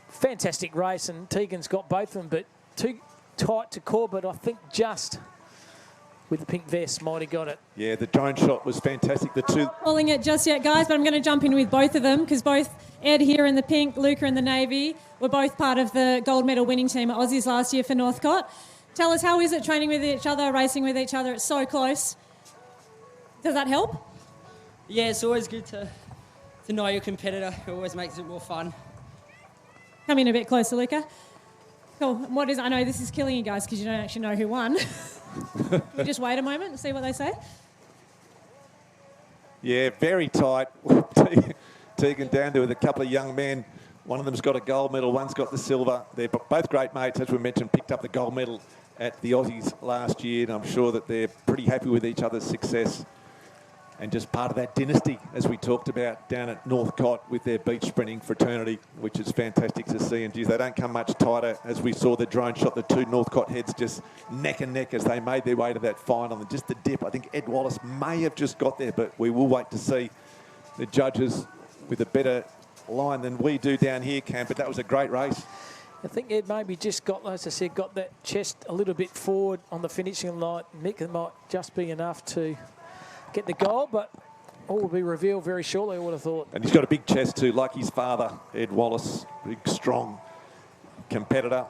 fantastic race, and Tegan's got both of them, but too tight to call, but I think just with the pink vest might have got it. Yeah, the drone shot was fantastic. The 2... Calling it just yet, guys, but I'm going to jump in with both of them because both Ed here in the pink, Luca in the navy, were both part of the gold medal winning team at Aussies last year for Northcott. Tell us, how is it training with each other, racing with each other? It's so close. Does that help? Yeah, it's always good to know your competitor. It always makes it more fun. Come in a bit closer, Luca. Cool. I know this is killing you guys because you don't actually know who won. Can we just wait a moment and see what they say? Yeah, very tight. Tegan down there with a couple of young men. One of them's got a gold medal, one's got the silver. They're both great mates, as we mentioned, picked up the gold medal at the Aussies last year, and I'm sure that they're pretty happy with each other's success. and just part of that dynasty, as we talked about down at Northcott with their beach sprinting fraternity, which is fantastic to see. And geez, they don't come much tighter, as we saw the drone shot, the two Northcott heads just neck and neck as they made their way to that final. And just the dip, I think Ed Wallace may have just got there, but we will wait to see the judges with a better line than we do down here, Cam. But that was a great race. I think Ed maybe just got, as I said, got that chest a little bit forward on the finishing line. Mick, it might just be enough to get the goal, but all will be revealed very shortly, I would have thought. And he's got a big chest too, like his father, Ed Wallace, big, strong competitor.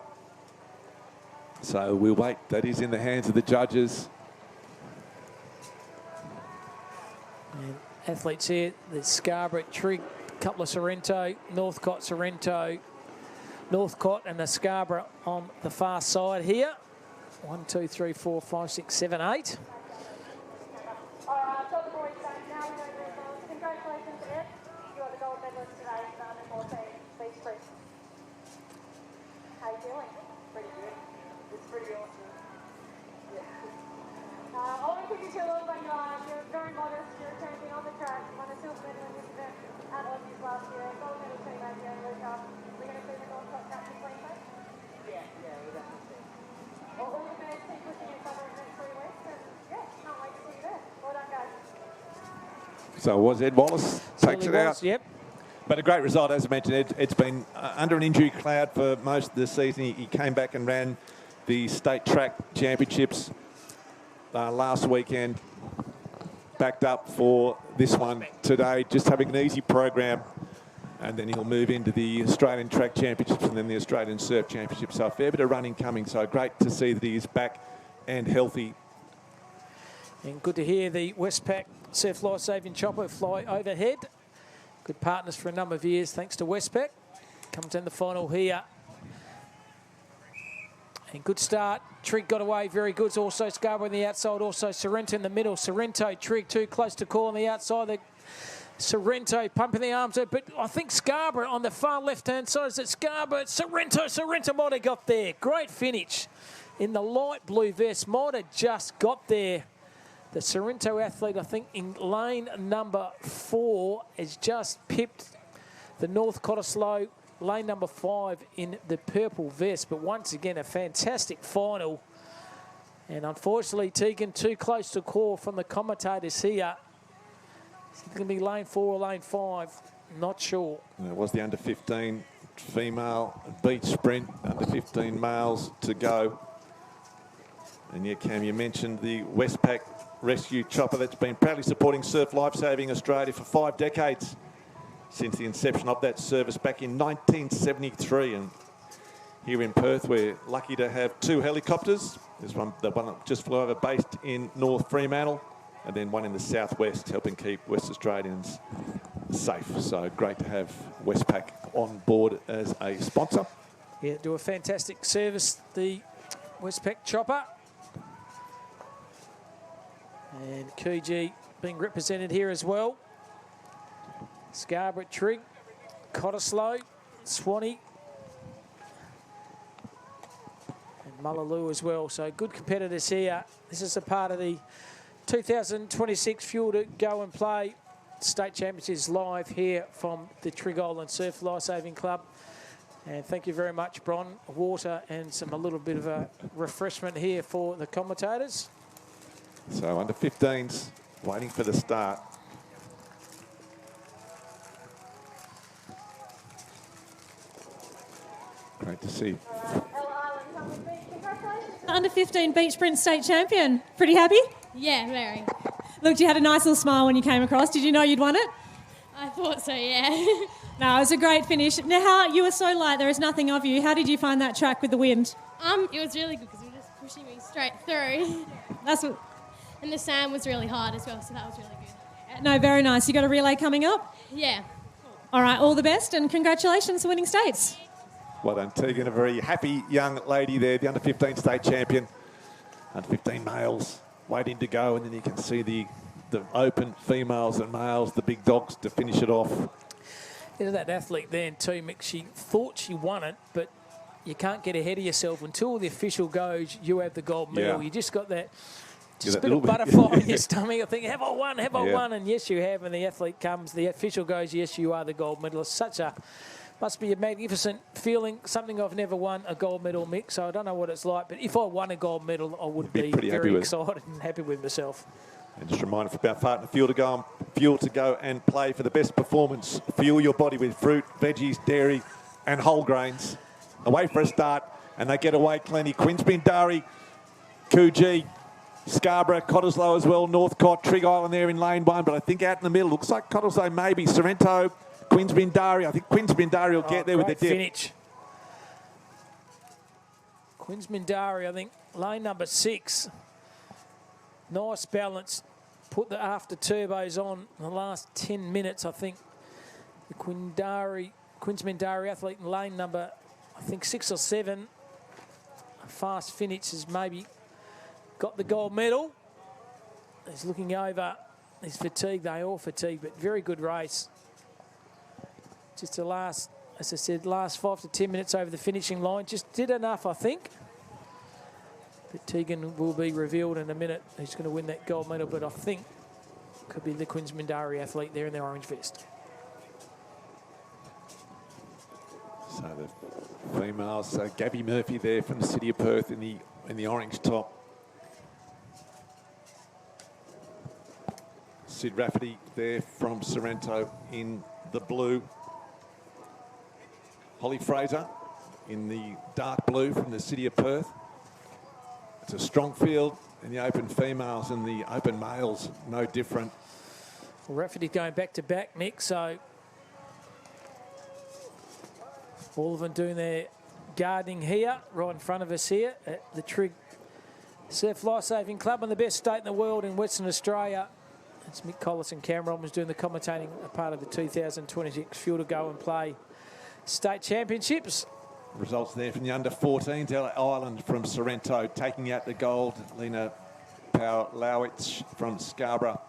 So we'll wait. That is in the hands of the judges. And athletes here, there's Scarborough, Trigg, a couple of Sorrento, Northcott, Sorrento, Northcott and the Scarborough on the far side here. 1, 2, 3, 4, 5, 6, 7, 8. Alright, so the boys back now. We know the results. Congratulations, Ed. You are the gold medalist today for the under 14 beach sprint. How are you feeling? Pretty good. It's pretty awesome. Yeah. I want to keep you to a little bit. You're very modest. You're attempting on the track. You won a silver medal in this event at Aussies last year. Gold medal teammate here in Luca. We're going to see the gold top captain playing first. Yeah, we're definitely see. Well, all the best. Keep pushing each other in the next 3 weeks. And yeah, can't wait to see you there. Well done, guys. So it was Ed Wallace takes it out. Yep. But a great result, as I mentioned. Ed's been under an injury cloud for most of the season. He came back and ran the state track championships last weekend. Backed up for this one today, just having an easy program. And then he'll move into the Australian Track Championships and then the Australian Surf Championships. So a fair bit of running coming. So great to see that he is back and healthy. And good to hear the Westpac Surf Life Saving Chopper fly overhead. Good partners for a number of years, thanks to Westpac. Comes in the final here. And good start. Trigg got away, very good. Also Scarborough on the outside, also Sorrento in the middle. Sorrento, Trigg too close to call on the outside. The Sorrento pumping the arms out, but I think Scarborough on the far left-hand side. Is it Scarborough? Sorrento might have got there. Great finish in the light blue vest. Might have just got there. The Sorrento athlete, I think, in lane number 4 has just pipped the North Cottesloe, lane number 5 in the purple vest. But once again, a fantastic final. And unfortunately, Tegan too close to call from the commentators here. Is it going to be lane 4 or lane 5? Not sure. And it was the under 15 female beach sprint, under 15 males to go. And yeah, Cam, you mentioned the Westpac rescue chopper that's been proudly supporting Surf Lifesaving Australia for 5 decades, since the inception of that service back in 1973. And here in Perth, we're lucky to have 2 helicopters. There's one, the one that just flew over, based in North Fremantle, and then one in the southwest, helping keep West Australians safe. So great to have Westpac on board as a sponsor. Yeah, do a fantastic service, the Westpac chopper. And Coogee being represented here as well. Scarborough, Trigg, Cottesloe, Swanee, and Mullaloo as well. So good competitors here. This is a part of the 2026 Fuel to Go and Play State Championships live here from the Trigg Island Surf Lifesaving Club. And thank you very much, Bron. Water and a little bit of a refreshment here for the commentators. So under 15s waiting for the start. Great to see. Under 15 beach sprint state champion. Pretty happy? Yeah, very. Looked, you had a nice little smile when you came across. Did you know you'd won it? I thought so, yeah. No, it was a great finish. Now, you were so light, there is nothing of you. How did you find that track with the wind? It was really good because you were just pushing me straight through. That's what. And the sand was really hard as well, so that was really good. No, very nice. You got a relay coming up? Yeah. All right, all the best and congratulations for winning states. Well done, Tegan. A very happy young lady there, the under 15 state champion. Under 15 males waiting to go, and then you can see the open females and males, the big dogs, to finish it off. Yeah, that athlete there too, Mick, she thought she won it, but you can't get ahead of yourself until the official goes, you have the gold medal. Yeah. You just got that Just a bit of butterfly in your stomach. I think, have I won? Have I won? And yes, you have. And the athlete comes, the official goes, yes, you are the gold medalist. Must be a magnificent feeling, something I've never won, a gold medal mix, so I don't know what it's like. But if I won a gold medal, I would be very excited and happy with myself. And just a reminder for about Fart and Fuel to go and play for the best performance. Fuel your body with fruit, veggies, dairy and whole grains. Away for a start, and they get away cleanly. Queensbendari, Coogee, Scarborough, Cottesloe as well, Northcote, Trigg Island there in lane 1, but I think out in the middle, looks like Cottesloe maybe, Sorrento, Queensbendari. I think Queensbendari will get there with the dip. Finish. Queensbendari, I think, lane number 6. Nice balance. Put the after turbos on in the last 10 minutes, I think. The Queensbendari athlete in lane number, I think, 6 or 7. A fast finish has maybe got the gold medal. He's looking over. He's fatigued. They all fatigued, but very good race. Just the last, as I said, last 5 to 10 minutes over the finishing line. Just did enough, I think. But Tegan will be revealed in a minute. He's going to win that gold medal, but I think could be the Queensbendari athlete there in their orange vest. So the females, Gabby Murphy there from the City of Perth in the orange top. Sid Rafferty there from Sorrento in the blue. Holly Fraser in the dark blue from the City of Perth. It's a strong field in the open females, and the open males no different. Well, Rafferty going back to back, Nick, so all of them doing their gardening here, right in front of us here at the Trigg Surf Lifesaving Club, and the best state in the world in Western Australia. It's Mick Collis and Cameron was doing the commentating, a part of the 2026 Fuel to Go and Play State Championships. Results there from the under-14s. Ella Ireland from Sorrento taking out the gold. Lena Powlowitz from Scarborough,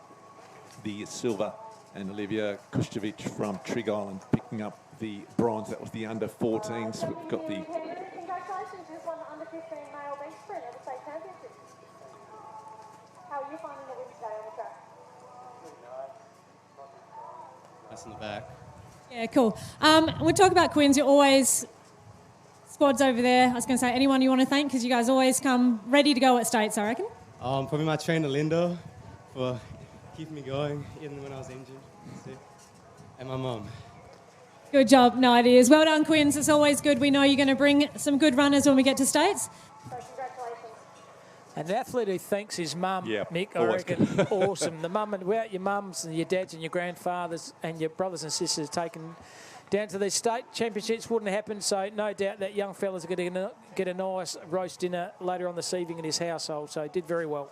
the silver. And Olivia Kushevich from Trigg Island picking up the bronze. That was the under-14s. We've got the... Congratulations, you've won the under-15 male bench sprint at the state championships. How are you finding the win today on the track? That's in the back. Yeah, cool. We'll talk about Queens. You're always squads over there. I was going to say, anyone you want to thank, because you guys always come ready to go at states, I reckon. Probably my trainer, Linda, for keeping me going, even when I was injured. And my mum. Good job. No ideas. Well done, Queens. It's always good. We know you're going to bring some good runners when we get to states. So congratulations. An athlete who thanks his mum, Mick, I always reckon, awesome. The mum, and without your mums and your dads and your grandfathers and your brothers and sisters taken down to these state championships wouldn't have happened. So no doubt that young fella's going to get a nice roast dinner later on this evening in his household. So he did very well.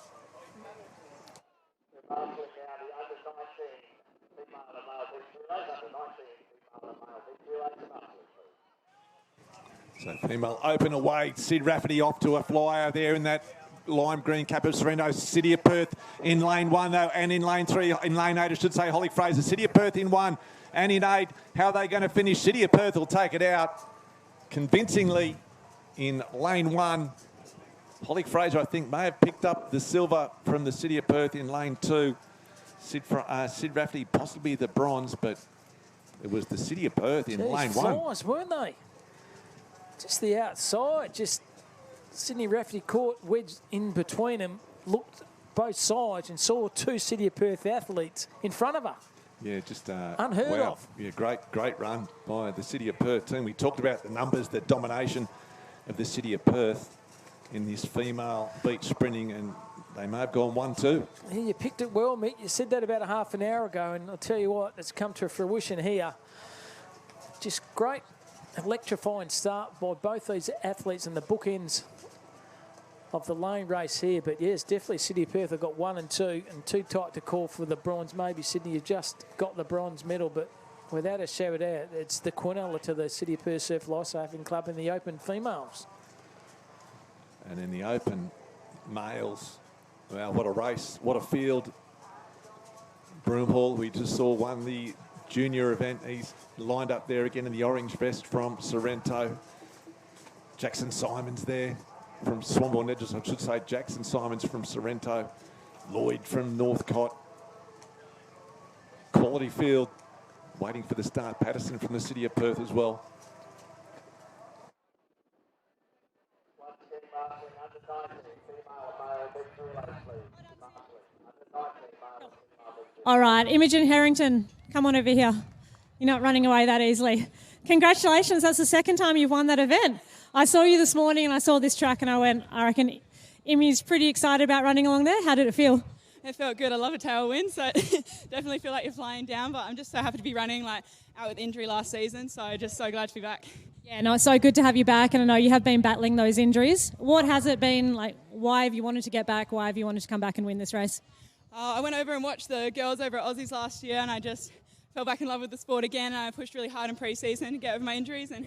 So female open away. Sid Rafferty off to a flyer there in that lime green cap of Sorrento. City of Perth in lane 1 though, and in lane 3, in lane 8 I should say, Holly Fraser. City of Perth in 1 and in 8. How are they going to finish? City of Perth will take it out convincingly in lane 1. Holly Fraser, I think, may have picked up the silver from the City of Perth in lane 2. Sid Rafferty possibly the bronze, but it was the City of Perth in lane 1. Nice, weren't they? Just the outside, just Sydney Rafferty caught wedged in between them, looked both sides and saw 2 City of Perth athletes in front of her. Yeah, just unheard of. Yeah, great run by the City of Perth team. We talked about the numbers, the domination of the City of Perth in this female beach sprinting, and they may have gone 1-2. Yeah, you picked it well, Mick. You said that about a half an hour ago, and I'll tell you what, it's come to fruition here. Just great, electrifying start by both these athletes in the bookends of the lane race here. But yes, definitely City of Perth have got 1 and 2, and too tight to call for the bronze. Maybe Sydney have just got the bronze medal, but without a shadow of doubt, it's the Quinella to the City of Perth Surf Lifesaving Club in the open females. And in the open males, well, what a race, what a field. Broomhall, we just saw, won the junior event. He's lined up there again in the orange vest from Sorrento. Jackson Simons there from Swanbourne Edges, I should say. Jackson Simons from Sorrento. Lloyd from Northcott. Quality field. Waiting for the start. Patterson from the City of Perth as well. All right, Imogen Harrington, come on over here. You're not running away that easily. Congratulations, that's the second time you've won that event. I saw you this morning and I saw this track and I reckon Imi's pretty excited about running along there. How did it feel? It felt good. I love a tailwind, so definitely feel like you're flying down, but I'm just so happy to be running out with injury last season, so just so glad to be back. Yeah, no, it's so good to have you back, and I know you have been battling those injuries. What has it been like? Why have you wanted to get back? Why have you wanted to come back and win this race? I went over and watched the girls over at Aussies last year, and I just fell back in love with the sport again, and I pushed really hard in pre-season to get over my injuries and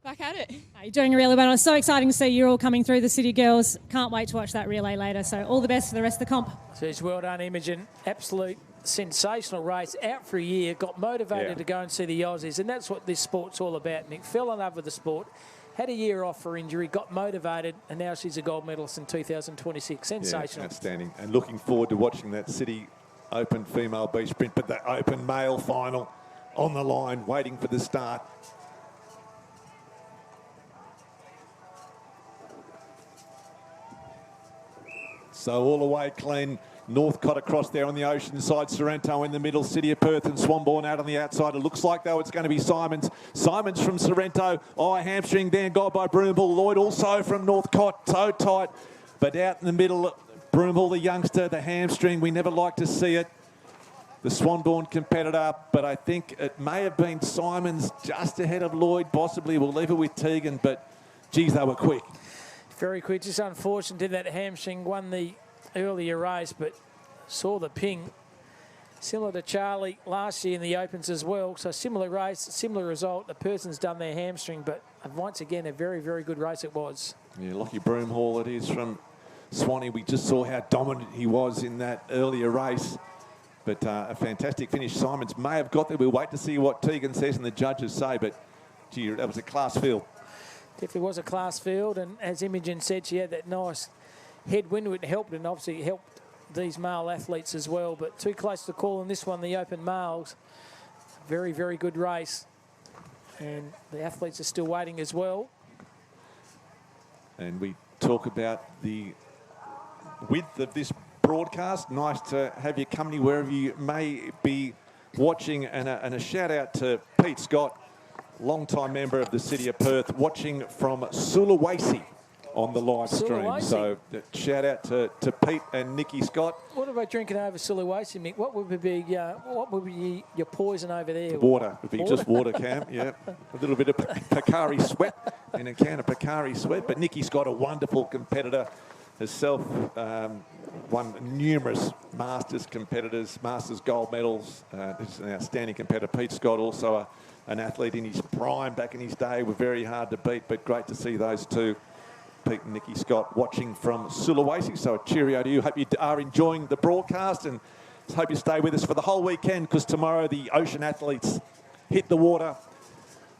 back at it. You're doing really well. It's so exciting to see you all coming through the City Girls. Can't wait to watch that relay later. So all the best for the rest of the comp. Jeez, well done, Imogen. Absolute sensational race. Out for a year, got motivated to go and see the Aussies, and that's what this sport's all about. Nick fell in love with the sport, had a year off for injury, got motivated, and now she's a gold medalist in 2026. Sensational. Yeah, outstanding. And looking forward to watching that City Open female beach sprint, but the Open male final on the line, waiting for the start. So all the way clean. Northcott across there on the ocean side. Sorrento in the middle. City of Perth and Swanbourne out on the outside. It looks like, though, it's going to be Simons. Simons from Sorrento. Oh, a hamstring there, got by Broomhall. Lloyd also from Northcott. So tight. But out in the middle, Broomhall, the youngster, the hamstring. We never like to see it. The Swanbourne competitor. But I think it may have been Simons just ahead of Lloyd. Possibly we'll leave it with Tegan. But, geez, they were quick. Very quick. Just unfortunate did that hamstring. Won the earlier race, but saw the ping. Similar to Charlie last year in the Opens as well. So similar race, similar result. The person's done their hamstring, but once again, a very, very good race it was. Yeah, Lockie Broomhall it is from Swanee. We just saw how dominant he was in that earlier race. But a fantastic finish. Simons may have got there. We'll wait to see what Tegan says and the judges say. But, gee, that was a class field. Definitely was a class field. And as Imogen said, she had that nice headwind, it helped, and obviously helped these male athletes as well. But too close to call in this one, the Open males. Very, very good race. And the athletes are still waiting as well. And we talk about the width of this broadcast. Nice to have your company wherever you may be watching. And a shout out to Pete Scott, long-time member of the City of Perth, watching from Sulawesi on the live stream. So shout out to Pete and Nikki Scott. What about drinking over Sulawesi, Mick? What would be your poison over there? Water. It would be just water, Cam. Yeah, a little bit of Picari Sweat in a can of Picari Sweat. But Nikki Scott, a wonderful competitor herself, won numerous Masters competitors, Masters gold medals. This is an outstanding competitor. Pete Scott, also an athlete in his prime back in his day, were very hard to beat, but great to see those two, Pete and Nikki Scott, watching from Sulawesi. So a cheerio to you. Hope you are enjoying the broadcast, and hope you stay with us for the whole weekend, because tomorrow the ocean athletes hit the water.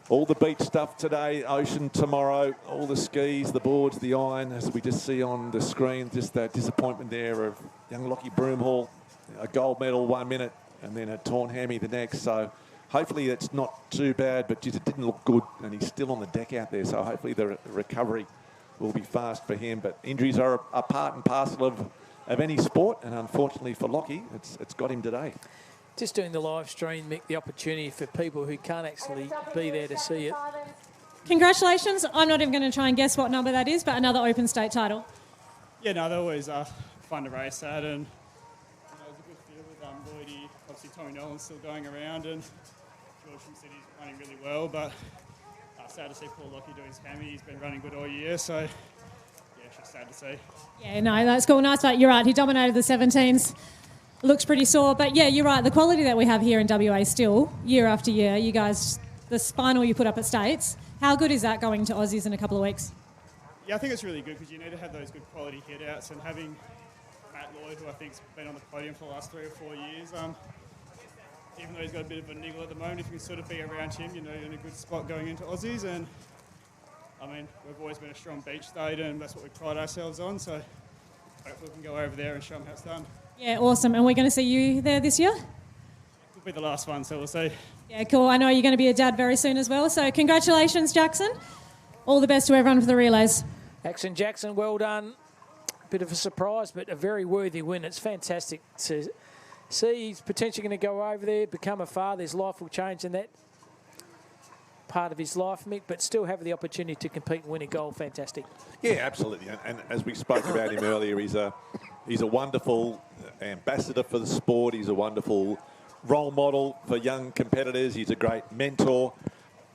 All the beach stuff today, ocean tomorrow, all the skis, the boards, the iron, as we just see on the screen. Just that disappointment there of young Lockie Broomhall, a gold medal 1 minute and then a torn hammy the next. So hopefully it's not too bad, but just it didn't look good, and he's still on the deck out there. So hopefully the recovery will be fast for him. But injuries are a part and parcel of any sport, and unfortunately for Lockie, it's got him today. Just doing the live stream, Mick, the opportunity for people who can't actually be there to see it. Congratulations. I'm not even going to try and guess what number that is, but another Open State title. Yeah, no, they're always fun to race at, and it was a good field with Lloydie, obviously Tommy Nolan's still going around, and George from City's running really well, but sad to see poor Lockie do his hammy. He's been running good all year, so yeah, it's just sad to see. Yeah, no, that's cool. Nice, but you're right. He dominated the 17s. Looks pretty sore, but yeah, you're right. The quality that we have here in WA still, year after year, you guys, the spinal you put up at States, how good is that going to Aussies in a couple of weeks? Yeah, I think it's really good, because you need to have those good quality hit-outs, and having Matt Lloyd, who I think's been on the podium for the last 3 or 4 years, even though he's got a bit of a niggle at the moment, if you can sort of be around him, you know, you're in a good spot going into Aussies. And I mean, we've always been a strong beach state, and that's what we pride ourselves on. So hopefully we can go over there and show them how it's done. Yeah, awesome. And we're going to see you there this year? Could be the last one, so we'll see. Yeah, cool. I know you're going to be a dad very soon as well. So congratulations, Jackson. All the best to everyone for the relays. Jackson, well done. Bit of a surprise, but a very worthy win. It's fantastic to see he's potentially going to go over there, become a father. His life will change in that part of his life, Mick, but still have the opportunity to compete and win a gold. Fantastic. Yeah, absolutely. And as we spoke about him earlier, he's a wonderful ambassador for the sport. He's a wonderful role model for young competitors. He's a great mentor,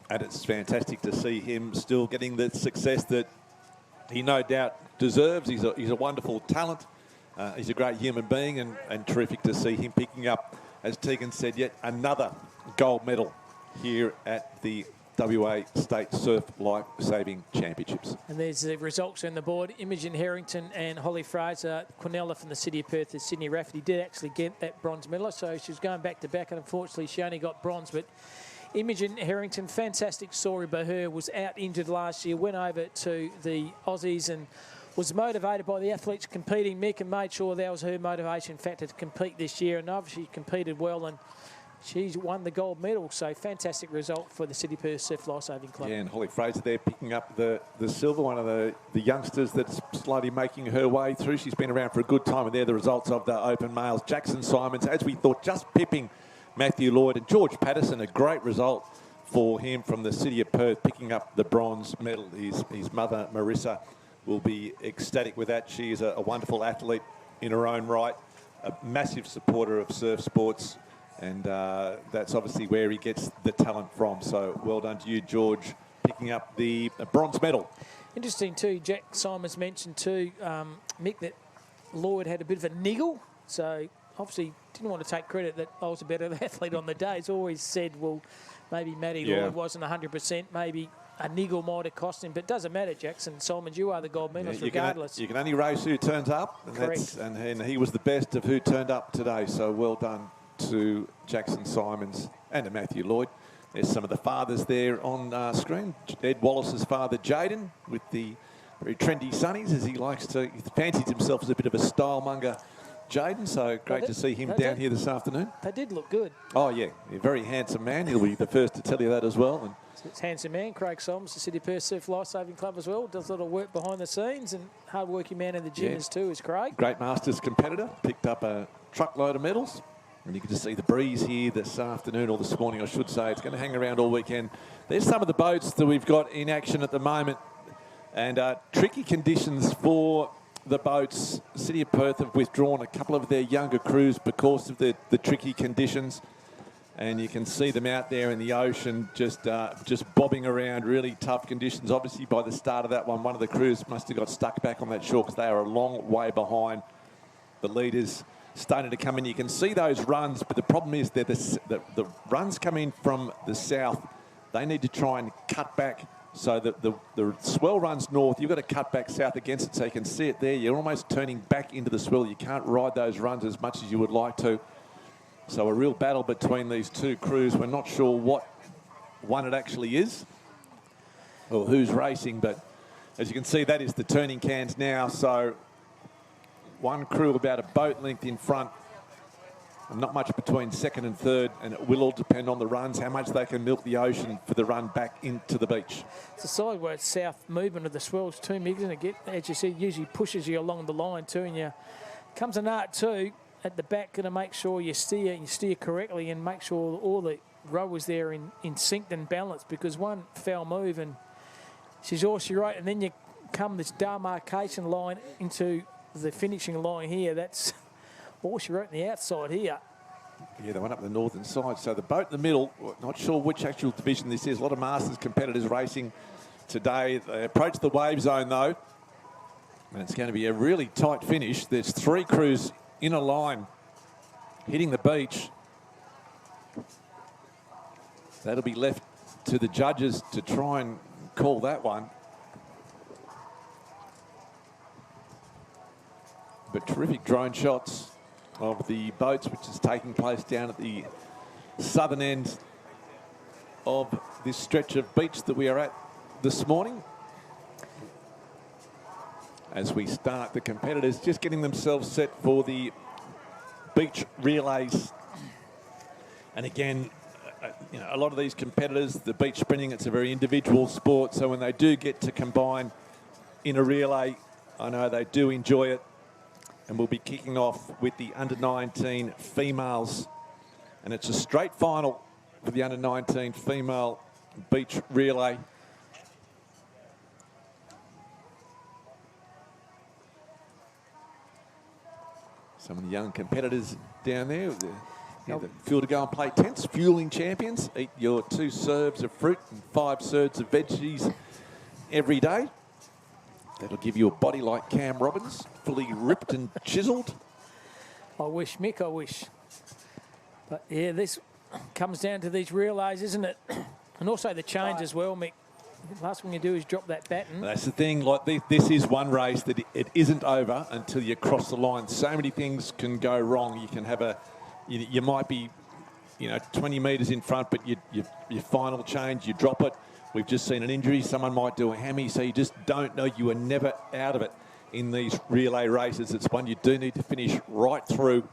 and it's fantastic to see him still getting the success that he no doubt deserves. He's a wonderful talent. He's a great human being, and terrific to see him picking up, as Tegan said, yet another gold medal here at the WA State Surf Life Saving Championships. And there's the results on the board. Imogen Harrington and Holly Fraser. Quinella from the City of Perth and Sydney Rafferty did actually get that bronze medal, so she was going back to back, and unfortunately she only got bronze. But Imogen Harrington, fantastic story by her, was out injured last year, went over to the Aussies and was motivated by the athletes competing, Mick, and made sure that was her motivation factor to compete this year, and obviously competed well, and she's won the gold medal. So fantastic result for the City of Perth Surf Life Saving Club. Yeah, and Holly Fraser there picking up the silver, one of the youngsters that's slowly making her way through. She's been around for a good time, and they're the results of the open males. Jackson Simons, as we thought, just pipping Matthew Lloyd, and George Patterson, a great result for him from the City of Perth, picking up the bronze medal. His mother, Marissa, will be ecstatic with that. She is a wonderful athlete in her own right, a massive supporter of surf sports, and that's obviously where he gets the talent from. So well done to you, George, picking up the bronze medal. Interesting too, Jack Simons mentioned too, Mick, that Lloyd had a bit of a niggle, so obviously didn't want to take credit that I was a better athlete on the day. He's always said, well, maybe Matty Lloyd wasn't 100%, maybe a niggle might have cost him, but it doesn't matter, Jackson Simons, you are the gold medalist regardless. You can only race who turns up, and, correct. And he was the best of who turned up today, so well done to Jackson Simons and to Matthew Lloyd. There's some of the fathers there on screen. Ed Wallace's father, Jaden, with the very trendy sunnies, as he likes to, he fancies himself as a bit of a style monger, Jaden, so great to see him down here this afternoon. They did look good. Oh, yeah, a very handsome man. He'll be the first to tell you that as well. And it's handsome man, Craig Simons, the City of Perth Surf Life Saving Club as well. Does a lot of work behind the scenes, and hard-working man in the gym is too, is Craig. Great Masters competitor, picked up a truckload of medals. And you can just see the breeze here this afternoon, or this morning, I should say. It's going to hang around all weekend. There's some of the boats that we've got in action at the moment. And tricky conditions for the boats. City of Perth have withdrawn a couple of their younger crews because of the tricky conditions. And you can see them out there in the ocean just bobbing around, really tough conditions. Obviously, by the start of that one of the crews must have got stuck back on that shore because they are a long way behind the leaders starting to come in. You can see those runs, but the problem is that the runs come in from the south. They need to try and cut back so that the swell runs north. You've got to cut back south against it, so you can see it there. You're almost turning back into the swell. You can't ride those runs as much as you would like to. So a real battle between these two crews. We're not sure what one it actually is or who's racing, but as you can see, that is the turning cans now. So one crew about a boat length in front, and not much between second and third, and it will all depend on the runs, how much they can milk the ocean for the run back into the beach. It's a sideways south movement of the swells too, Mick, and it as you see, usually pushes you along the line too, and you comes an art too at the back, going to make sure you steer correctly and make sure all the rowers there in sync and balance, because one foul move and she's all she wrote, and then you come this demarcation line into the finishing line here. That's all she wrote on the outside here. Yeah, they went up the northern side. So the boat in the middle, not sure which actual division this is. A lot of Masters competitors racing today. They approach the wave zone though, and it's going to be a really tight finish. There's three crews in a line hitting the beach. That'll be left to the judges to try and call that one. But terrific drone shots of the boats, which is taking place down at the southern end of this stretch of beach that we are at this morning. as we start the competitors just getting themselves set for the beach relays. And again, a lot of these competitors, the beach sprinting, it's a very individual sport. So when they do get to combine in a relay, I know they do enjoy it. And we'll be kicking off with the under-19 females. And it's a straight final for the under-19 female beach relay. Some of the young competitors down there. The field to go and play tents, fueling champions. Eat your 2 serves of fruit and 5 serves of veggies every day. That'll give you a body like Cam Robbins, fully ripped and chiseled. I wish, Mick, I wish. But yeah, this comes down to these relays, isn't it? And also the change as well, Mick. The last thing you do is drop that baton. That's the thing, like this is one race that it isn't over until you cross the line. So many things can go wrong. You can have you might be, 20 metres in front, but your final change, you drop it. We've just seen an injury. Someone might do a hammy, so you just don't know. You are never out of it in these relay races. It's one you do need to finish right through.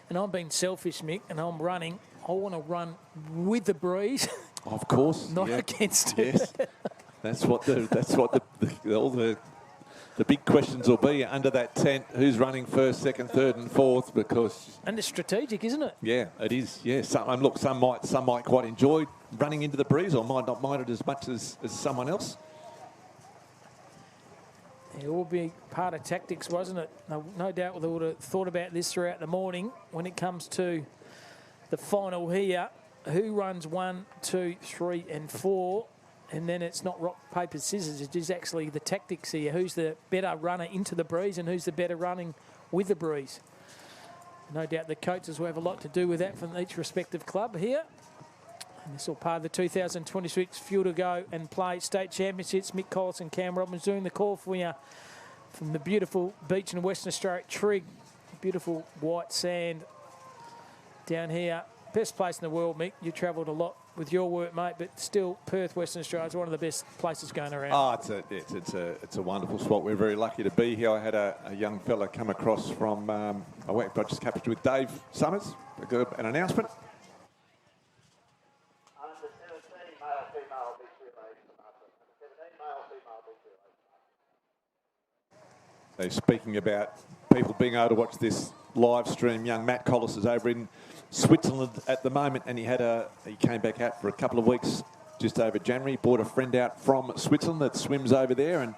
And I'm being selfish, Mick, and I'm running. I want to run with the breeze. Of course. Not against it. Yes. That's what all the big questions will be under that tent. Who's running first, second, third and fourth, because... And it's strategic, isn't it? Yeah, it is. Yeah, some might quite enjoy running into the breeze or might not mind it as much as someone else. It will be part of tactics, wasn't it? No doubt they would have thought about this throughout the morning when it comes to the final here. Who runs 1, 2, 3 and 4? And then it's not rock, paper, scissors. It is actually the tactics here. Who's the better runner into the breeze and who's the better running with the breeze? No doubt the coaches will have a lot to do with that from each respective club here. And this is all part of the 2026 Fuel to Go and Play State Championships. Mick Collis and Cam Robbins doing the call for you from the beautiful beach in Western Australia, Trigg. Beautiful white sand down here. Best place in the world, Mick. You travelled a lot with your work, mate, but still Perth, Western Australia is one of the best places going around. Oh, it's a wonderful spot. We're very lucky to be here. I had a young fella come across from, I just captured with Dave Summers, an announcement. Under 17 male, female, beach relays from Under 17 male, female, beach relays. They're speaking about people being able to watch this live stream. Young Matt Collis is over in Switzerland at the moment, and he came back out for a couple of weeks just over January. Brought a friend out from Switzerland that swims over there, and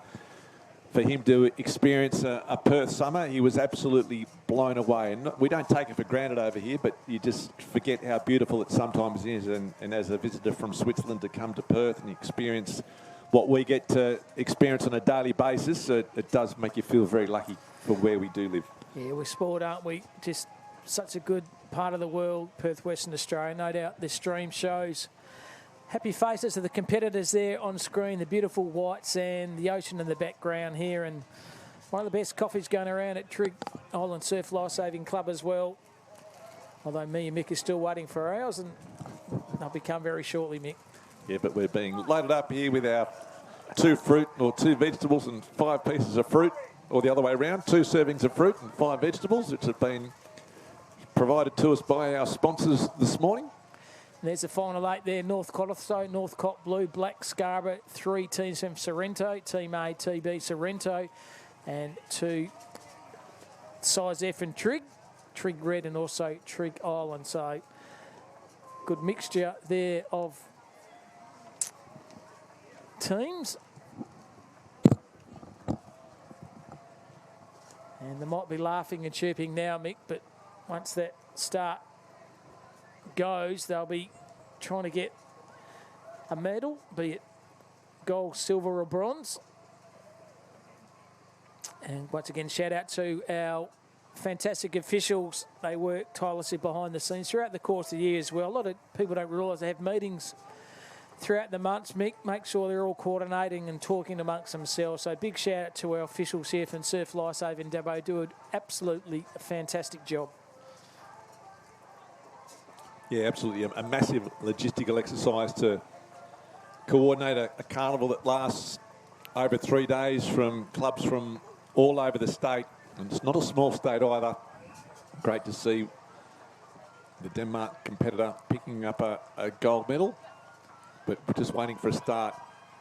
for him to experience a Perth summer, he was absolutely blown away. And we don't take it for granted over here, but you just forget how beautiful it sometimes is. And as a visitor from Switzerland to come to Perth and experience what we get to experience on a daily basis, it does make you feel very lucky for where we do live. Yeah, we're spoiled, aren't we? Just such a good part of the world, Perth, Western Australia. No doubt this stream shows happy faces of the competitors there on screen, the beautiful white sand, the ocean in the background here, and one of the best coffees going around at Trigg Island Surf Lifesaving Club as well. Although me and Mick are still waiting for ours, and they'll be come very shortly, Mick. Yeah, but we're being loaded up here with our 2 fruit or 2 vegetables and 5 pieces of fruit, or the other way around, 2 servings of fruit and 5 vegetables, which have been provided to us by our sponsors this morning. And there's the final 8 there, Northcote also, Northcote Blue, Black Scarborough, 3 teams from Sorrento, Team A, TB, Sorrento, and 2 size F and Trigg, Trigg Red and also Trigg Island. So good mixture there of teams. And they might be laughing and chirping now, Mick, but once that start goes, they'll be trying to get a medal, be it gold, silver or bronze. And once again, shout out to our fantastic officials. They work tirelessly behind the scenes throughout the course of the year as well. A lot of people don't realise they have meetings throughout the months, Mick. Make sure they're all coordinating and talking amongst themselves. So big shout out to our officials here from Surf Lifesaving Dabo. Do an absolutely fantastic job. Yeah, absolutely. A massive logistical exercise to coordinate a carnival that lasts over 3 days from clubs from all over the state. And it's not a small state either. Great to see the Denmark competitor picking up a gold medal. But we're just waiting for a start.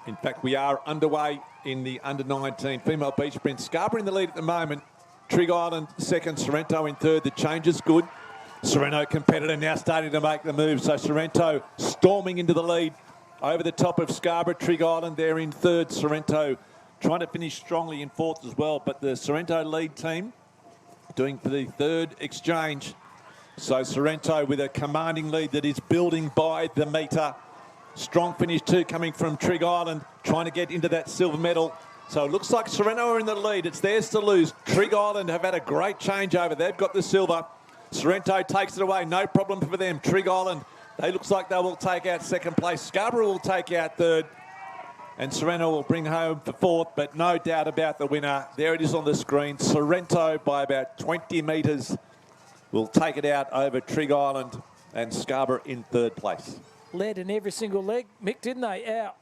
In fact, we are underway in the under-19 female beach sprint. Scarborough in the lead at the moment. Trig Island second, Sorrento in third. The change is good. Sorrento competitor now starting to make the move. So Sorrento storming into the lead over the top of Scarborough. Trig Island there in third. Sorrento trying to finish strongly in fourth as well. But the Sorrento lead team doing for the third exchange. So Sorrento with a commanding lead that is building by the metre. Strong finish too coming from Trig Island, trying to get into that silver medal. So it looks like Sorrento are in the lead. It's theirs to lose. Trig Island have had a great changeover. They've got the silver. Sorrento takes it away. No problem for them. Trig Island, they looks like they will take out second place. Scarborough will take out third. And Sorrento will bring home for fourth, but no doubt about the winner. There it is on the screen. Sorrento by about 20 metres will take it out over Trig Island, and Scarborough in third place. Led in every single leg, Mick, didn't they? Out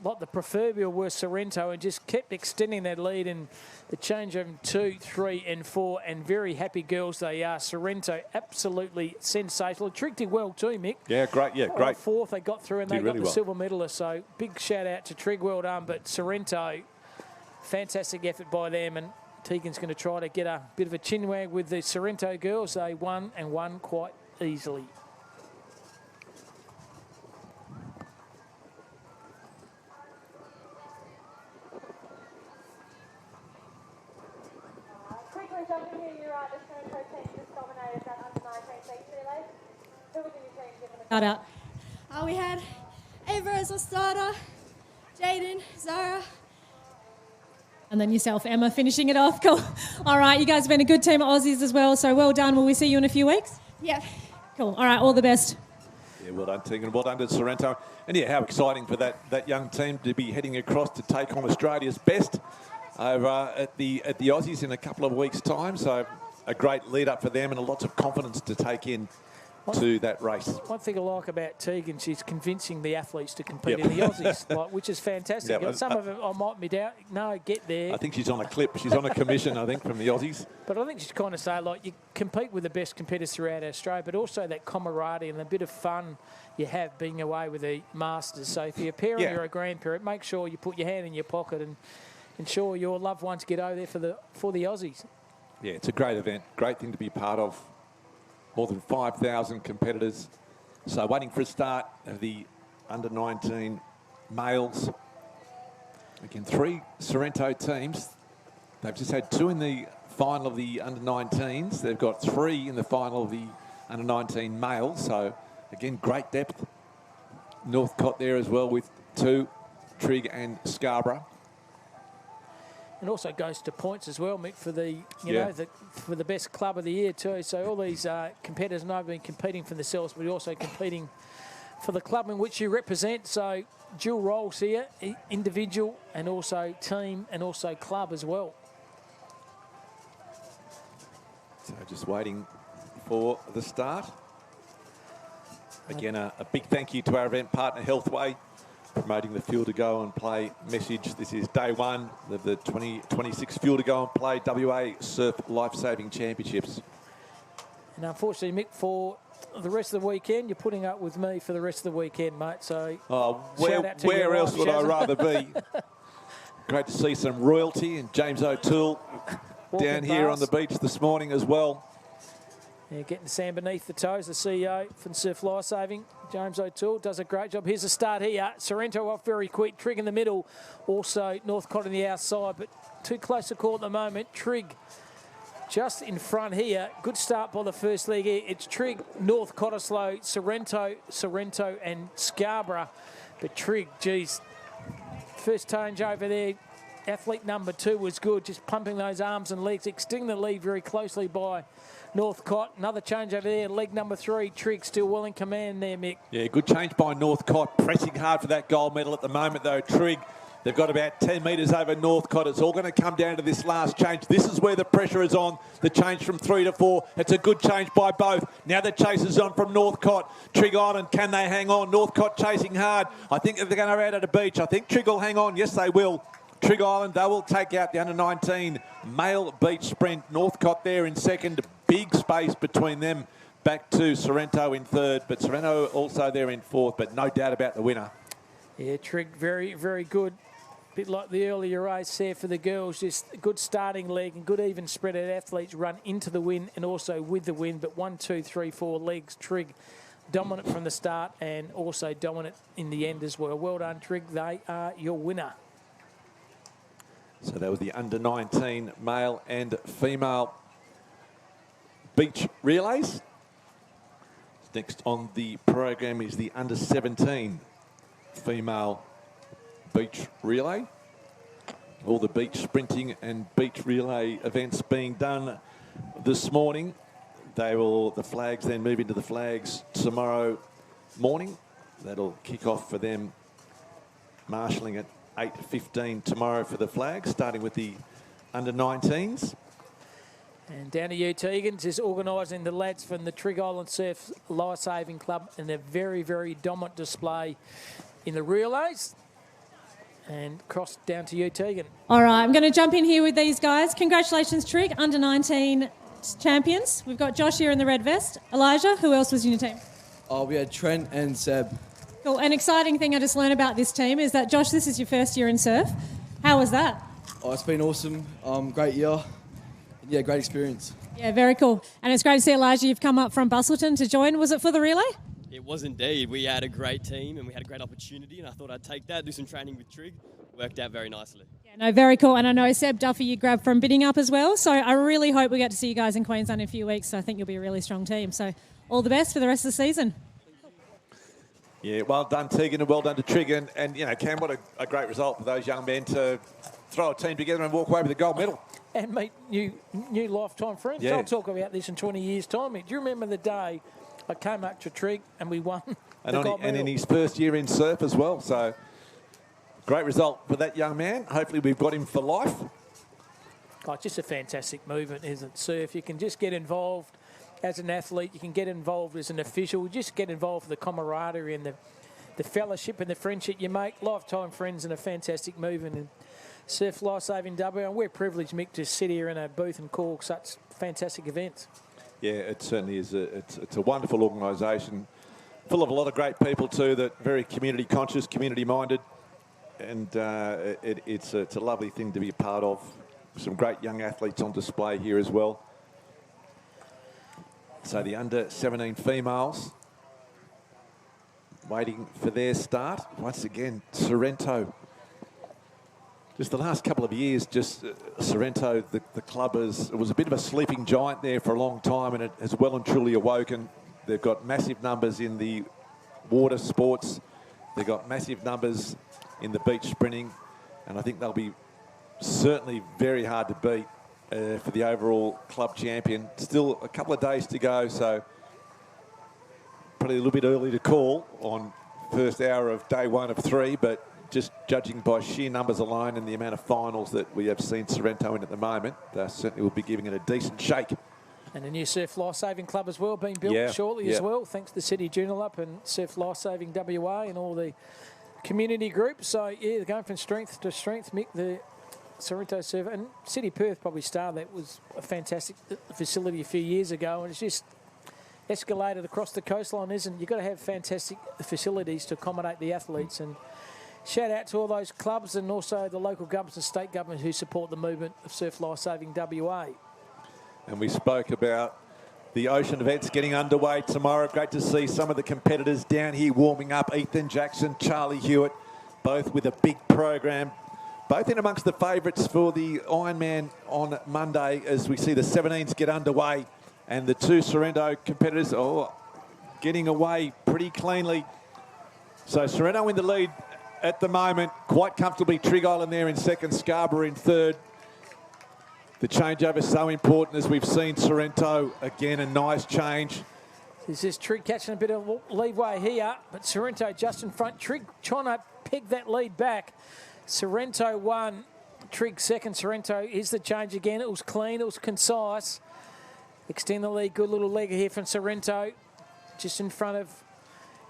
like the proverbial were Sorrento, and just kept extending that lead in the change of 2, 3 and 4, and very happy girls they are. Sorrento absolutely sensational. Trig did well too, Mick. Yeah, great. Yeah, great. Fourth, they got through and they got the silver medalist. So big shout out to Trig, well done. But Sorrento, fantastic effort by them, and Tegan's going to try to get a bit of a chin wag with the Sorrento girls. They won and won quite easily. Quickly jumping here, you're right, the Sorrento team just dominated that under-19 beach relay. Who was in your team given the Cut out. We had Ava as a starter, Jaden, Zara. And then yourself, Emma, finishing it off. Cool. All right, you guys have been a good team of Aussies as well, so well done. Will we see you in a few weeks? Yep. Cool. All right, all the best. Yeah, well done, Tegan. Well done to Sorrento. And yeah, how exciting for that young team to be heading across to take on Australia's best over at the Aussies in a couple of weeks' time. So a great lead up for them and lots of confidence to take in to that race. One thing I like about Tegan, she's convincing the athletes to compete in the Aussies, which is fantastic. Yep. Some of it I might be doubt. No, get there. I think she's on a clip. She's on a commission, I think, from the Aussies. But I think she's kind of saying, like, you compete with the best competitors throughout Australia, but also that camaraderie and the bit of fun you have being away with the Masters. So if you're a parent or a grandparent, make sure you put your hand in your pocket and ensure your loved ones get over there for the Aussies. Yeah, it's a great event. Great thing to be part of. More than 5,000 competitors. So waiting for a start of the under-19 males. Again, 3 Sorrento teams. They've just had 2 in the final of the under-19s. They've got 3 in the final of the under-19 males. So, again, great depth. Northcote there as well with 2, Trig and Scarborough. And also goes to points as well, Mick, for the for the best club of the year too. So all these competitors not only competing for themselves, but also competing for the club in which you represent. So dual roles here, individual and also team and also club as well. So just waiting for the start. Again, a big thank you to our event partner, Healthway, promoting the Fuel to Go and Play message. This is day 1 of the 2026 Fuel to Go and Play WA Surf Lifesaving Championships. And unfortunately, Mick, for the rest of the weekend, you're putting up with me for the rest of the weekend, mate. So where else would I rather be? Great to see some royalty and James O'Toole down here on the beach this morning as well. Yeah, getting the sand beneath the toes. The CEO from Surf Lifesaving, James O'Toole, does a great job. Here's a start here. Sorrento off very quick. Trig in the middle. Also Northcote on the outside, but too close to call at the moment. Trig just in front here. Good start by the first leg here. It's Trig, Northcote slow, Sorrento and Scarborough. But Trig, geez, first change over there. Athlete number 2 was good, just pumping those arms and legs, extending the lead very closely by Northcote. Another change over there, leg number 3, Trig still well in command there, Mick. Yeah, good change by Northcote, pressing hard for that gold medal at the moment though. Trig, they've got about 10 metres over Northcote. It's all going to come down to this last change. This is where the pressure is on, the change from 3 to 4. It's a good change by both. Now the chase is on from Northcote. Trig Island, can they hang on? Northcote chasing hard. I think they're going to out at a beach. I think Trig will hang on. Yes, they will. Trig Island, they will take out the under-19 male beach sprint. Northcott there in second. Big space between them. Back to Sorrento in third, but Sorrento also there in fourth, but no doubt about the winner. Yeah, Trig, very, very good. Bit like the earlier race there for the girls, just a good starting leg and good even spread of athletes run into the win and also with the win. But 1, 2, 3, 4 legs, Trig dominant from the start and also dominant in the end as well. Well done, Trig. They are your winner. So that was the under-19 male and female beach relays. Next on the program is the under-17 female beach relay. All the beach sprinting and beach relay events being done this morning. The flags then move into the flags tomorrow morning. That'll kick off for them, marshalling at 8:15 tomorrow for the flags, starting with the under-19s. And down to you, Tegans, is organising the lads from the Trig Island Surf Lifesaving Club in a very, very dominant display in the relays. And cross down to you, Tegan. All right, I'm going to jump in here with these guys. Congratulations, Trig, under-19 champions. We've got Josh here in the red vest. Elijah, who else was in your team? Oh, we had Trent and Seb. Cool. An exciting thing I just learned about this team is that, Josh, this is your first year in surf. How was that? Oh, it's been awesome. Great year. Yeah, great experience. Yeah, very cool. And it's great to see, Elijah, you've come up from Bustleton to join. Was it for the relay? It was indeed. We had a great team and we had a great opportunity, and I thought I'd take that, do some training with Trig. Worked out very nicely. Yeah, no, very cool. And I know Seb Duffy you grabbed from Bidding Up as well. So I really hope we get to see you guys in Queensland in a few weeks. So I think you'll be a really strong team. So all the best for the rest of the season. Yeah, well done, Tegan, and well done to Trig. And you know, Cam, what a great result for those young men to throw a team together and walk away with a gold medal. And meet new lifetime friends. Yeah. I'll talk about this in 20 years' time. Do you remember the day I came up to Trig and we won the gold medal? And in his first year in surf as well. So great result for that young man. Hopefully we've got him for life. Oh, it's just a fantastic movement, isn't it? Surf, you can just get involved as an athlete. You can get involved as an official. Just get involved with the camaraderie and the fellowship and the friendship you make. Lifetime friends and a fantastic movement. And Surf Lifesaving W, and we're privileged, Mick, to sit here in a booth and call such fantastic events. Yeah, it certainly is. It's a wonderful organisation, full of a lot of great people too, that very community conscious, community minded, and it's a lovely thing to be a part of. Some great young athletes on display here as well. So the under-17 females waiting for their start. Once again, Sorrento. Just the last couple of years, Sorrento, the club it was a bit of a sleeping giant there for a long time, and it has well and truly awoken. They've got massive numbers in the water sports. They've got massive numbers in the beach sprinting, and I think they'll be certainly very hard to beat for the overall club champion. Still a couple of days to go, so probably a little bit early to call on first hour of day one of 3, but just judging by sheer numbers alone and the amount of finals that we have seen Sorrento in at the moment, they certainly will be giving it a decent shake. And a new Surf Lifesaving Club as well being built shortly as well, thanks to City Joondalup and Surf Lifesaving WA and all the community groups. So, yeah, they're going from strength to strength. Mick, the Sorrento Surf, and City Perth probably started that. Was a fantastic facility a few years ago, and it's just escalated across the coastline, isn't it? You've got to have fantastic facilities to accommodate the athletes, and shout out to all those clubs and also the local governments and state government who support the movement of Surf Lifesaving WA. And we spoke about the ocean events getting underway tomorrow. Great to see some of the competitors down here warming up. Ethan Jackson, Charlie Hewitt, both with a big program. Both in amongst the favourites for the Ironman on Monday as we see the 17s get underway. And the two Sorrento competitors getting away pretty cleanly. So Sorrento in the lead at the moment, quite comfortably. Trig Island there in second, Scarborough in third. The changeover is so important as we've seen Sorrento. Again, a nice change. This is Trig catching a bit of leeway here, but Sorrento just in front. Trig trying to peg that lead back. Sorrento 1, Trig second. Sorrento is the change again. It was clean, it was concise. Extend the lead, good little leg here from Sorrento. Just in front of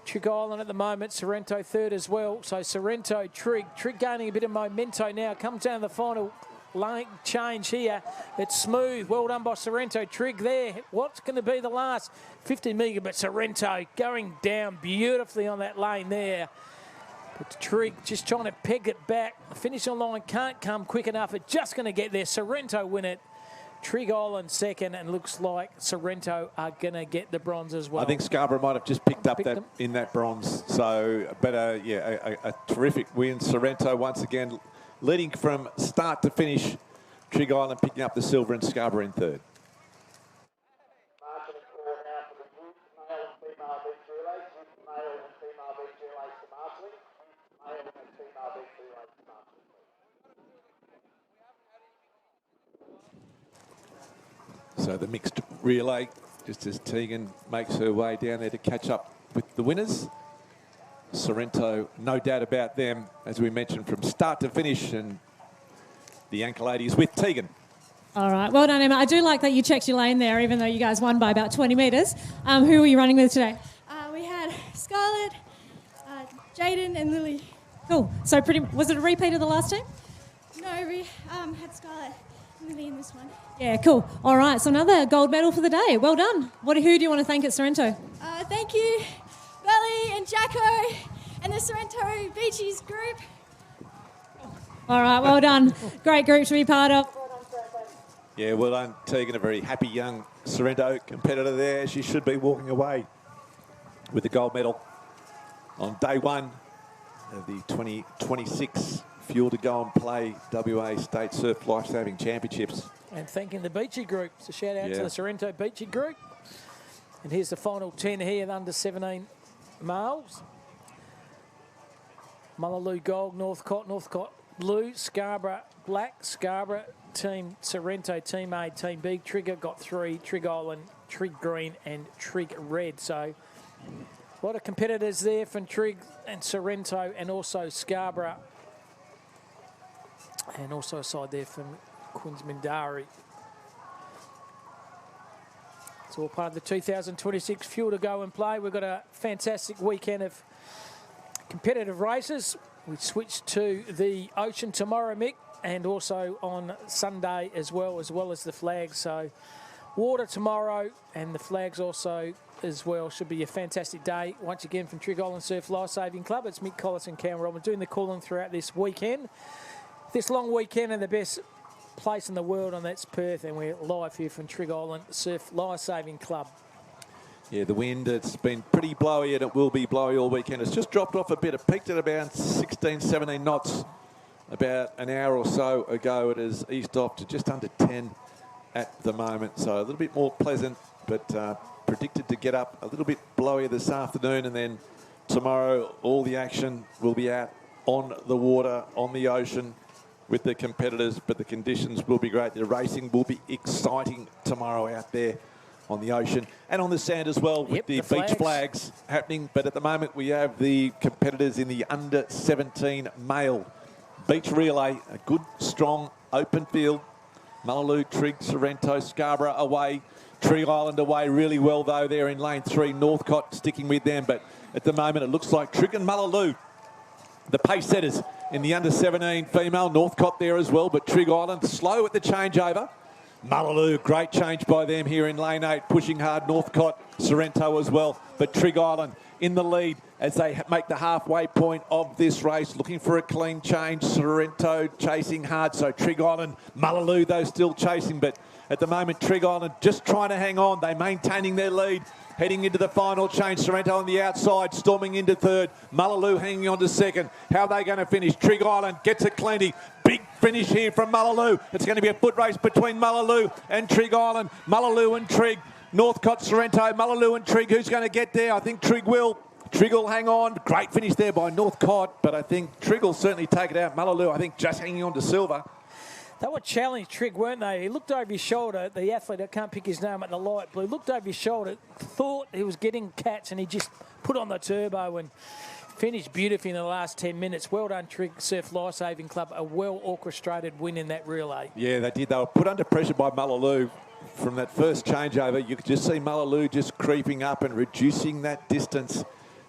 Trig Island at the moment, Sorrento third as well. So Sorrento, Trig gaining a bit of memento now. Comes down to the final lane change here. It's smooth. Well done by Sorrento. Trig there. What's going to be the last 50 metre? But Sorrento going down beautifully on that lane there. But Trig just trying to peg it back. The finishing line can't come quick enough. It's just going to get there. Sorrento win it. Trig Island second, and looks like Sorrento are going to get the bronze as well. I think Scarborough might have just picked up that in that bronze. So, but a terrific win. Sorrento once again leading from start to finish. Trig Island picking up the silver and Scarborough in third. So the mixed relay, just as Tegan makes her way down there to catch up with the winners. Sorrento, no doubt about them, as we mentioned, from start to finish. And the Anchor Ladies with Tegan. All right, well done, Emma. I do like that you checked your lane there, even though you guys won by about 20 metres. Who were you running with today? We had Scarlett, Jaden and Lily. Cool. So was it a repeat of the last team? No, we had Scarlett and Lily in this one. Yeah, cool. All right, so another gold medal for the day. Well done. Who do you want to thank at Sorrento? Thank you, Belly and Jacko and the Sorrento Beachies group. All right, well done. Great group to be part of. Yeah, well done, Tegan. A very happy young Sorrento competitor there. She should be walking away with the gold medal on day one of the 2026 Fuel to Go and Play WA State Surf Lifesaving Championships. And thanking the Beachy group. So shout out to the Sorrento Beachy group. And here's the final 10 here, the under 17 males. Mullaloo gold, Northcott blue, Scarborough black, Scarborough team Sorrento, team A, team B. Trigger got 3, Trig Island, Trig green and Trig red. So a lot of competitors there from Trig and Sorrento and also Scarborough. And also a side there from Queensmindari. It's all part of the 2026 Fuel to Go and Play. We've got a fantastic weekend of competitive races. We switch to the ocean tomorrow, Mick, and also on Sunday as well as the flags. So water tomorrow and the flags also as well. Should be a fantastic day. Once again from Trig Island Surf Lifesaving Club, it's Mick Collis and Cam Robin doing the calling throughout this weekend. This long weekend and the best place in the world, and that's Perth, and we're live here from Trig Island Surf Lifesaving Club. Yeah, the wind, it's been pretty blowy and it will be blowy all weekend. It's just dropped off a bit. It peaked at about 16, 17 knots about an hour or so ago. It is east off to just under 10 at the moment. So a little bit more pleasant, but predicted to get up a little bit blowy this afternoon. And then tomorrow, all the action will be out on the water, on the ocean, with the competitors, but the conditions will be great. The racing will be exciting tomorrow out there on the ocean and on the sand as well, with the beach flags happening. But at the moment, we have the competitors in the under 17 male beach relay. A good, strong, open field. Mullaloo, Trig, Sorrento, Scarborough away. Trig Island away really well, though. They're in lane 3. Northcott sticking with them. But at the moment, it looks like Trig and Mullaloo, the pace setters in the under 17 female. Northcott there as well, but Trig Island slow at the changeover. Mullaloo, great change by them here in lane 8, pushing hard. Northcott, Sorrento as well, but Trig Island in the lead as they make the halfway point of this race, looking for a clean change. Sorrento chasing hard, so Trig Island, Mullaloo though still chasing, but at the moment Trig Island just trying to hang on. They're maintaining their lead. Heading into the final change, Sorrento on the outside, storming into third. Mullaloo hanging on to second. How are they going to finish? Trig Island gets it cleanly. Big finish here from Mullaloo. It's going to be a foot race between Mullaloo and Trig Island. Mullaloo and Trig. Northcott, Sorrento, Mullaloo and Trig. Who's going to get there? I think Trig will. Trig will hang on. Great finish there by Northcott, but I think Trig will certainly take it out. Mullaloo, I think, just hanging on to silver. They were challenged, Trig, weren't they? He looked over his shoulder. The athlete, I can't pick his name at the light blue, looked over his shoulder, thought he was getting catch, and he just put on the turbo and finished beautifully in the last 10 minutes. Well done, Trig Surf Lifesaving Club. A well-orchestrated win in that relay. Yeah, they did. They were put under pressure by Mullaloo from that first changeover. You could just see Mullaloo just creeping up and reducing that distance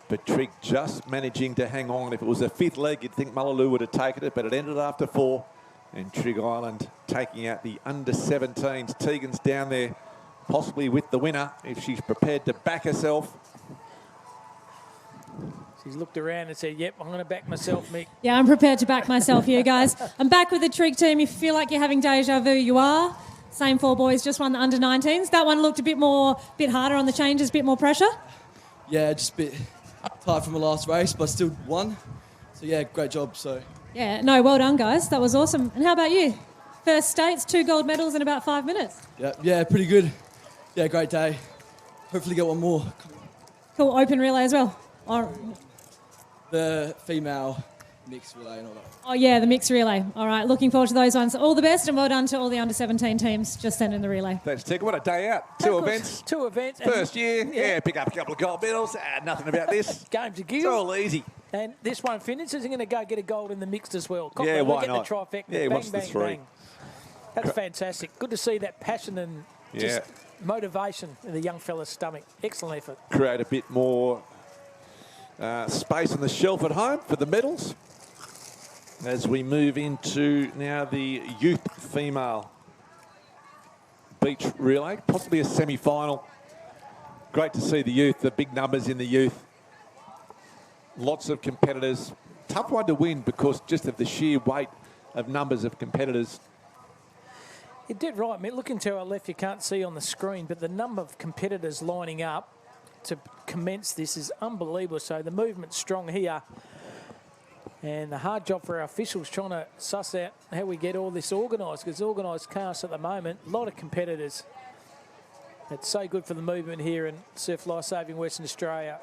But Trigg just managing to hang on. If it was a fifth leg, you'd think Mullaloo would have taken it, but it ended after 4. And Trigg Island taking out the under-17s. Tegan's down there, possibly with the winner, if she's prepared to back herself. She's looked around and said, yep, I'm going to back myself, Mick. Yeah, I'm prepared to back myself here, guys. I'm back with the Trigg team. If you feel like you're having deja vu, you are. Same 4 boys just won the under-19s. That one looked a bit harder on the changes, a bit more pressure. Yeah, just a bit tired from the last race, but still won. So, yeah, great job. So. Yeah, no, well done, guys. That was awesome. And how about you? First states, 2 gold medals in about 5 minutes. Yeah, pretty good. Yeah, great day. Hopefully get one more. Cool, open relay as well. The female mixed relay and all that. Oh, yeah, the mixed relay. All right, looking forward to those ones. All the best and well done to all the under-17 teams just sent in the relay. Thanks, Tig. What a day out. 2 events. 2 events. First year, yeah, pick up a couple of gold medals. Nothing about this. Game to give. It's all easy. And this one finishes. He's going to go get a gold in the mixed as well. Yeah, why get not? The trifecta. Yeah, he bang, wants the bang, 3. bang. That's fantastic. Good to see that passion and just motivation in the young fella's stomach. Excellent effort. Create a bit more space on the shelf at home for the medals. As we move into now the youth female beach relay, possibly a semi-final. Great to see the youth, the big numbers in the youth. Lots of competitors. Tough one to win because just of the sheer weight of numbers of competitors. You did right, mate. Looking to our left, you can't see on the screen, but the number of competitors lining up to commence this is unbelievable. So the movement's strong here. And the hard job for our officials trying to suss out how we get all this organised, because organised chaos at the moment, a lot of competitors. It's so good for the movement here in Surf Life Saving Western Australia.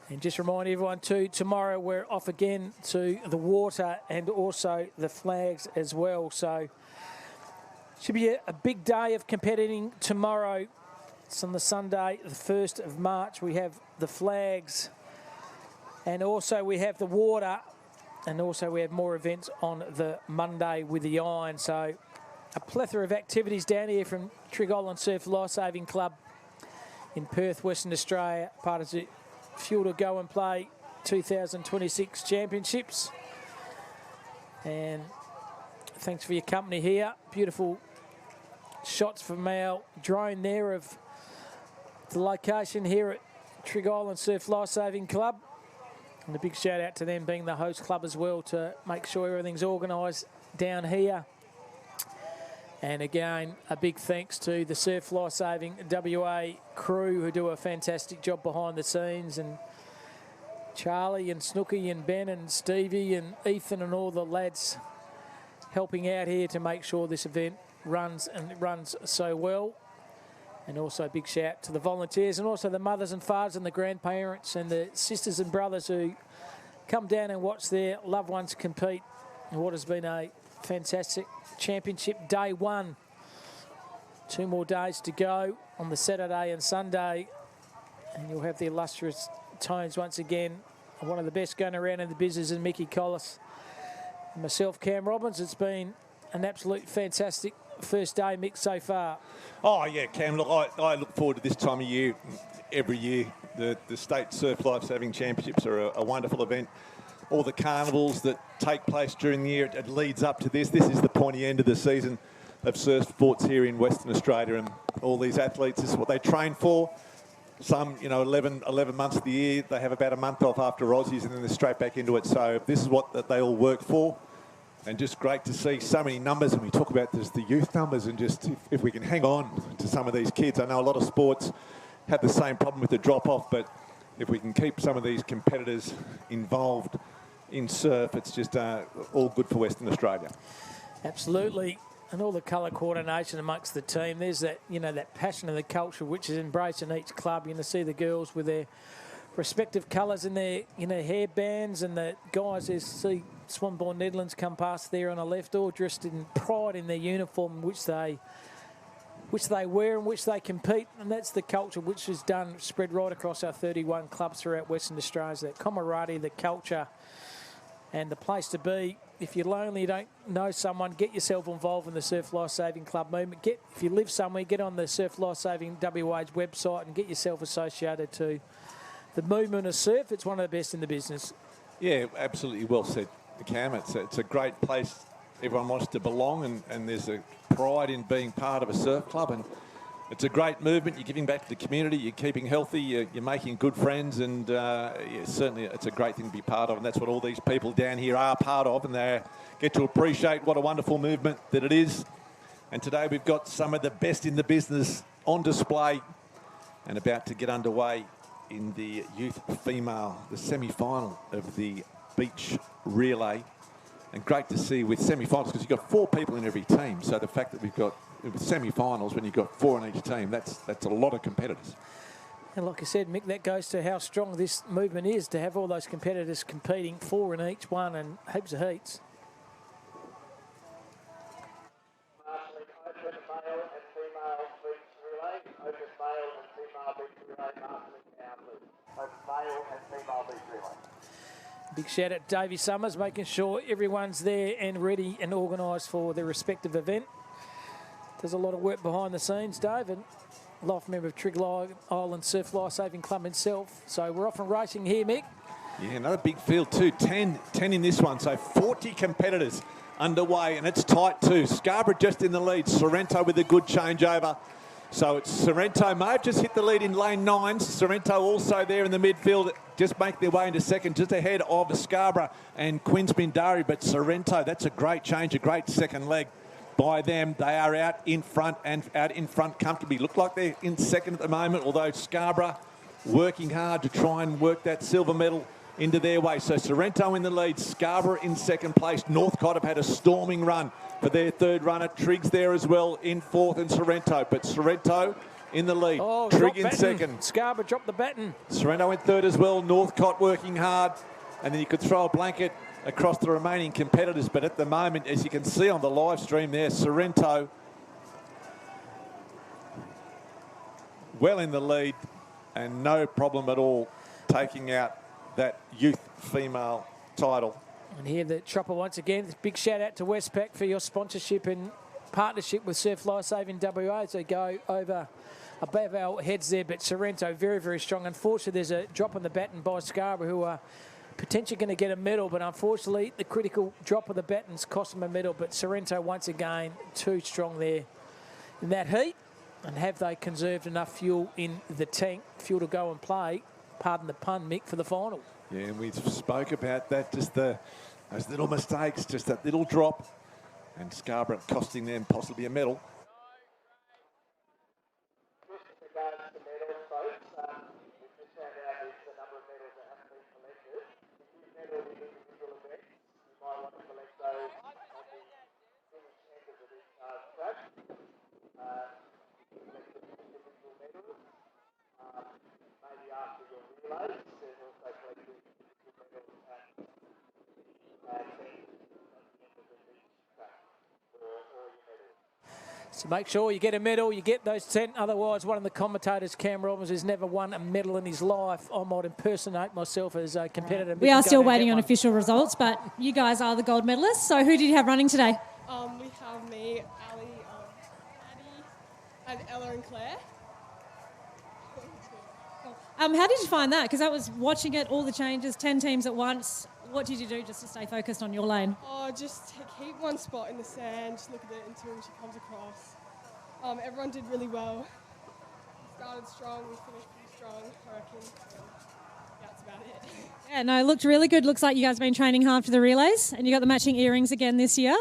And just remind everyone too, tomorrow we're off again to the water and also the flags as well. So should be a big day of competing tomorrow. It's on the Sunday, the 1st of March. We have the flags and also we have the water and also we have more events on the Monday with the iron. So a plethora of activities down here from Trigg Island Surf Lifesaving Club in Perth, Western Australia, part of the Fuel to Go and Play 2026 Championships. And thanks for your company here. Beautiful shots from our drone there of the location here at Trigg Island Surf Lifesaving Club. And a big shout out to them being the host club as well to make sure everything's organised down here. And again, a big thanks to the Surf Lifesaving WA crew who do a fantastic job behind the scenes, and Charlie and Snooky and Ben and Stevie and Ethan and all the lads helping out here to make sure this event runs and it runs so well. And also a big shout to the volunteers and also the mothers and fathers and the grandparents and the sisters and brothers who come down and watch their loved ones compete in what has been a fantastic championship day 1. 2 more days to go on the Saturday and Sunday, and you'll have the illustrious tones once again. One of the best going around in the business is Mickey Collis. And myself, Cam Robbins. It's been an absolute fantastic first day mix so far. Oh, yeah, Cam, look, I look forward to this time of year every year. The State Surf Lifesaving Championships are a wonderful event. All the carnivals that take place during the year, it leads up to this. This is the pointy end of the season of surf sports here in Western Australia, and all these athletes, this is what they train for. Some, 11 months of the year, they have about a month off after Aussies and then they're straight back into it. So this is what they all work for. And just great to see so many numbers, and we talk about this, the youth numbers, and just if we can hang on to some of these kids. I know a lot of sports have the same problem with the drop-off, but if we can keep some of these competitors involved in surf, it's just all good for Western Australia. Absolutely. And all the colour coordination amongst the team. There's that, that passion of the culture which is embraced in each club. You see the girls with their respective colours in their, hair bands, and the guys, there's see Swanbourne Netherlands come past there on the left, all dressed in pride in their uniform, which they wear and which they compete, and that's the culture which is spread right across our 31 clubs throughout Western Australia. That camaraderie, the culture, and the place to be if you're lonely, you don't know someone, get yourself involved in the Surf Life Saving Club movement. If you live somewhere, get on the Surf Life Saving WA's website and get yourself associated to the movement of surf. It's one of the best in the business. Yeah, absolutely well said, Cam. It's a great place. Everyone wants to belong, and there's a pride in being part of a surf club, and it's a great movement. You're giving back to the community, you're keeping healthy, you're making good friends, and yeah, certainly it's a great thing to be part of, and that's what all these people down here are part of, and they get to appreciate what a wonderful movement that it is. And today we've got some of the best in the business on display and about to get underway in the youth female, the semi-final of the beach relay. And great to see with semi-finals, because you've got 4 people in every team. So the fact that we've got with semi-finals, when you've got 4 in each team, that's a lot of competitors. And like I said, Mick, that goes to how strong this movement is, to have all those competitors competing, 4 in each one, and heaps of heats. Big shout out to Davey Summers, making sure everyone's there and ready and organised for their respective event. There's a lot of work behind the scenes, Dave, and life member of Trigg Island Surf Life Saving Club himself. So we're off and racing here, Mick. Yeah, another big field too. 10 in this one, so 40 competitors underway, and it's tight too. Scarborough just in the lead. Sorrento with a good changeover. So it's Sorrento may have just hit the lead in lane 9. Sorrento also there in the midfield, just make their way into second, just ahead of Scarborough and Queensbindari. But Sorrento, that's a great change, a great second leg by them. They are out in front and out in front comfortably. Look like they're in second at the moment, although Scarborough working hard to try and work that silver medal into their way. So Sorrento in the lead, Scarborough in second place. Northcott have had a storming run for their third runner. Triggs there as well in fourth, and Sorrento. But Sorrento in the lead. Oh, Trigg in second. Scarborough dropped the baton. Sorrento in third as well. Northcott working hard. And then you could throw a blanket across the remaining competitors. But at the moment, as you can see on the live stream there, Sorrento well in the lead and no problem at all taking out that youth female title. And here the chopper once again. Big shout out to Westpac for your sponsorship and partnership with Surf Life Saving WA as they go over above our heads there. But Sorrento very, very strong. Unfortunately, there's a drop on the baton by Scarborough, who are potentially going to get a medal, but unfortunately the critical drop of the baton's cost them a medal. But Sorrento once again too strong there in that heat. And have they conserved enough fuel in the tank, fuel to go and play, pardon the pun, Mick, for the final? Yeah, and we spoke about that, just those little mistakes, just that little drop, and Scarborough costing them possibly a medal. So make sure you get a medal, you get those 10. Otherwise, one of the commentators, Cam Robbins, has never won a medal in his life. I might impersonate myself as a competitor. We are still waiting on official results, but you guys are the gold medalists. So who did you have running today? We have me, Ali, Addie, and Ella and Claire. How did you find that? Because I was watching it, all the changes, 10 teams at once. What did you do just to stay focused on your lane? Just keep one spot in the sand, just look at it until she comes across. Everyone did really well. We started strong, we finished pretty strong, I reckon. That's about it. Yeah, no, it looked really good. Looks like you guys have been training hard for the relays, and you got the matching earrings again this year.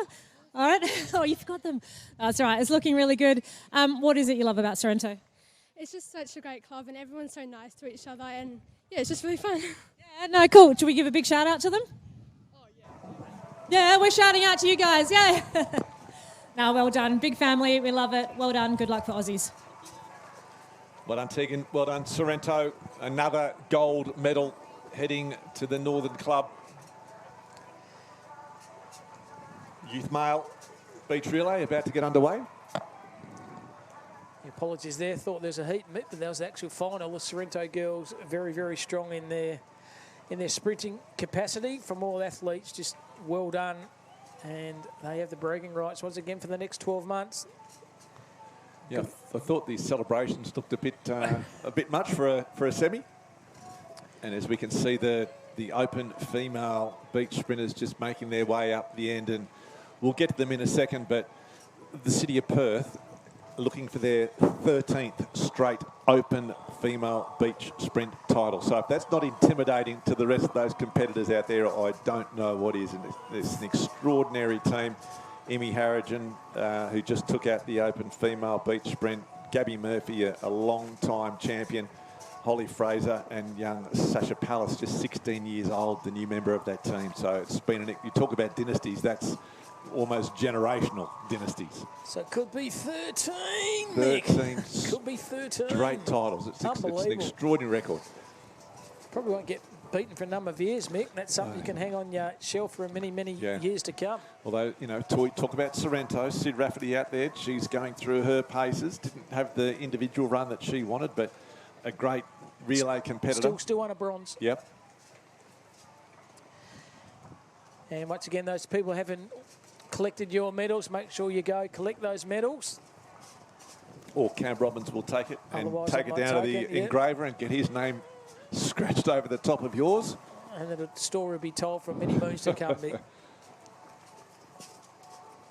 All right. Oh, you forgot them. That's all right. It's looking really good. What is it you love about Sorrento? It's just such a great club, and everyone's so nice to each other, and yeah, it's just really fun. Yeah, no, cool. Should we give a big shout out to them? Oh, yeah. Yeah, we're shouting out to you guys. Yeah. No, well done. Big family. We love it. Well done. Good luck for Aussies. Well done, Tegan. Well done, Sorrento. Another gold medal heading to the Northern Club. Youth male beach relay about to get underway. Apologies there. Thought there's a heat, but that was the actual final. The Sorrento girls very, very strong in their sprinting capacity from all athletes. Just well done and they have the bragging rights once again for the next 12 months. Yeah, I thought these celebrations looked a bit much for a semi. And as we can see, the open female beach sprinters just making their way up the end, and we'll get to them in a second. But the City of Perth looking for their 13th straight open female beach sprint title. So if that's not intimidating to the rest of those competitors out there, I don't know what is. And it's an extraordinary team. Emmy Harrigan, who just took out the open female beach sprint. Gabby Murphy, a long-time champion. Holly Fraser and young Sasha Pallas, just 16 years old, the new member of that team. So it's been, you talk about dynasties, that's almost generational dynasties. So it could be 13, 13. Nick. Could be 13. Great titles. It's an extraordinary record. Probably won't get beaten for a number of years, Mick. That's something you can hang on your shelf for many, many years to come. Although, you know, talk about Sorrento, Sid Rafferty out there. She's going through her paces. Didn't have the individual run that she wanted, but a great relay competitor. Still won a bronze. Yep. And once again, those people haven't collected your medals, make sure you go collect those medals. Or Cam Robbins will take it and Otherwise take it down to the engraver and get his name scratched over the top of yours. And then the story will be told for many moons to come, Mick.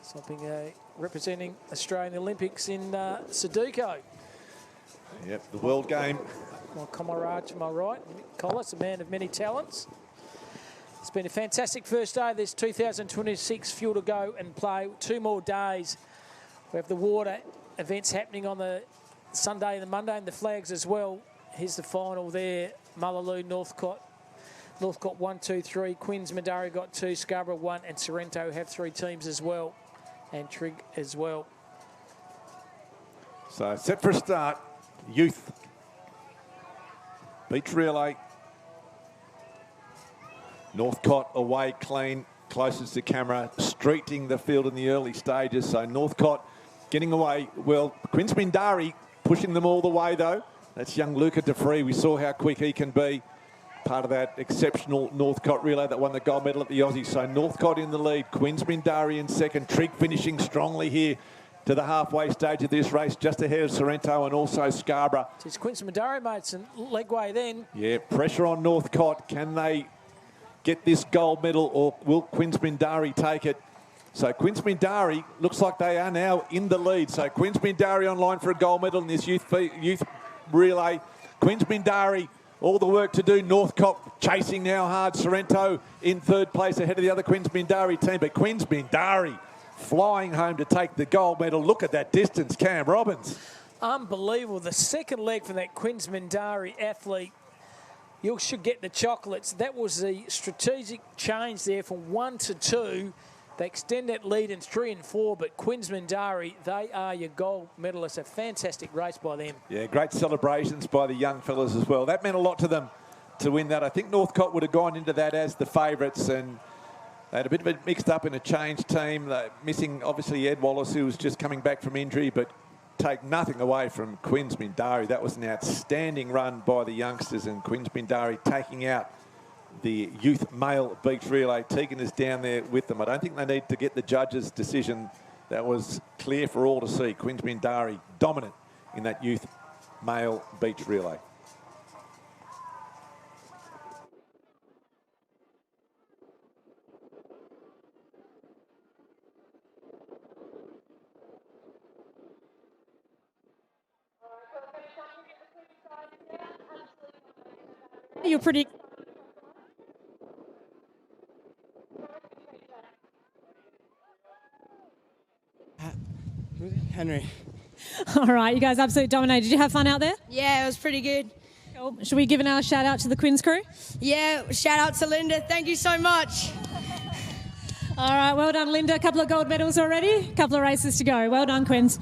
Something representing Australian Olympics in Sudoku. Yep, the world game. My comrade to my right, Mick Collis, a man of many talents. It's been a fantastic first day. There's 2026 fuel to go and play. 2 more days. We have the water events happening on the Sunday and the Monday, and the flags as well. Here's the final there. Mullaloo, Northcote 1, 2, 3. Quins Mandari got 2, Scarborough 1, and Sorrento have 3 teams as well, and Trigg as well. So set for a start. Youth. Beach relay. Northcote away clean, closest to camera, streeting the field in the early stages. So Northcote getting away well. Quins Mindari pushing them all the way though. That's young Luca DeFree. We saw how quick he can be. Part of that exceptional Northcote relay that won the gold medal at the Aussie. So Northcote in the lead. Quins Mindari in second. Trigg finishing strongly here to the halfway stage of this race, just ahead of Sorrento and also Scarborough. It's Quins Mindari made some legway then. Yeah, pressure on Northcote. Can they get this gold medal, or will Quins Mindari take it? So Quins Mindari looks like they are now in the lead. So Quins Mindari online for a gold medal in this youth relay. Quins Mindari, all the work to do. Northcote chasing now hard. Sorrento in third place ahead of the other Quins Mindari team. But Quins Mindari flying home to take the gold medal. Look at that distance, Cam Robbins. Unbelievable. The second leg from that Quins Mindari athlete. You should get the chocolates. That was the strategic change there from 1 to 2. They extend that lead in 3 and 4, but Quins Mindari, they are your gold medalists. A fantastic race by them. Yeah, great celebrations by the young fellas as well. That meant a lot to them to win that. I think Northcote would have gone into that as the favourites, and they had a bit of it mixed up in a change team. They're missing, obviously, Ed Wallace, who was just coming back from injury, but take nothing away from Quins Mindari. That was an outstanding run by the youngsters, and Quins Mindari taking out the youth male beach relay. Tegan is down there with them. I don't think they need to get the judge's decision. That was clear for all to see. Quins Mindari dominant in that youth male beach relay. You're pretty... Henry. All right, you guys absolutely dominated. Did you have fun out there? Yeah, it was pretty good. Cool. Should we give an shout out to the Quins crew? Yeah, shout out to Linda. Thank you so much. All right, well done, Linda. A couple of gold medals already. A couple of races to go. Well done, Quins.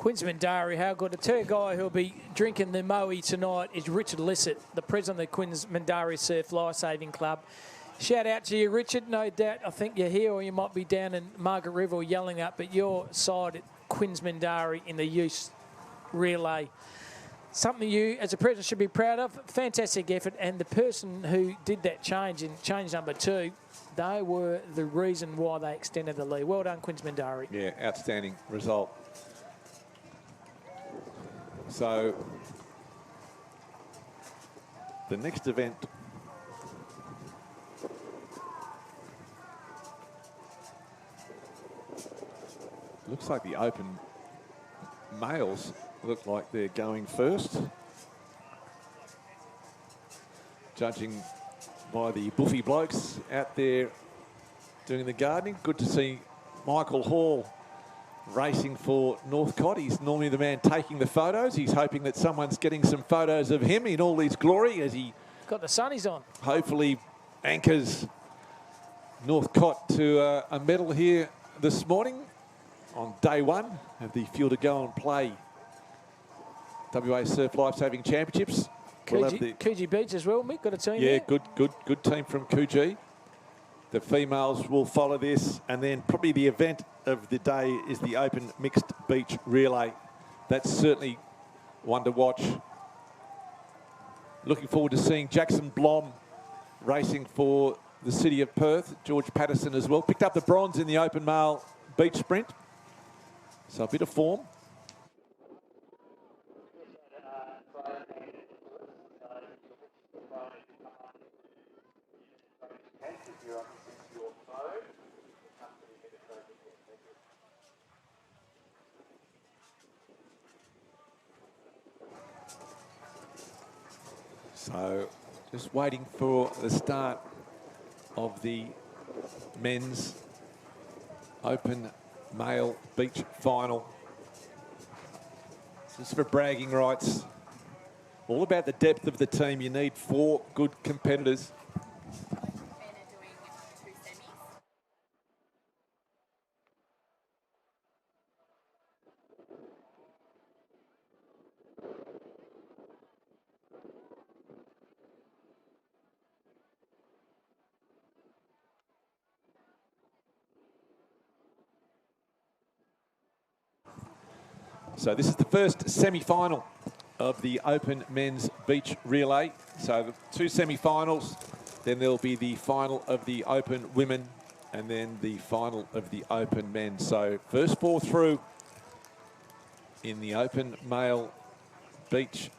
Queensmandari, how good. I tell you, a guy who'll be drinking the moe tonight is Richard Lissett, the president of the Queensmandari Surf Lifesaving Club. Shout out to you, Richard. No doubt, I think you're here or you might be down in Margaret River yelling up at your side at Queensmandari in the youth relay. Something you, as a president, should be proud of. Fantastic effort. And the person who did that change in change number 2, they were the reason why they extended the lead. Well done, Queensmandari. Yeah, outstanding result. So the next event looks like the Open males look like they're going first. Judging by the buffy blokes out there doing the gardening. Good to see Michael Hall racing for Northcott. He's normally the man taking the photos. He's hoping that someone's getting some photos of him in all his glory as he got the sunnies on. Hopefully anchors Northcott to a medal here this morning on day 1 of the Fuel to Go and Play WA Surf Lifesaving Championships. Coogee Beach as well, Mick. Got a team Yeah, there? good team from Coogee. The females will follow this, and then probably the event of the day is the Open Mixed Beach Relay. That's certainly one to watch. Looking forward to seeing Jackson Blom racing for the City of Perth. George Patterson as well. Picked up the bronze in the Open Male Beach Sprint. So a bit of form. So just waiting for the start of the men's Open Male Beach Final. This is for bragging rights. All about the depth of the team. You need 4 good competitors. So this is the first semi-final of the Open Men's Beach Relay. So the 2 semi-finals, then there'll be the final of the Open Women, and then the final of the Open Men. So first 4 through in the Open Male Beach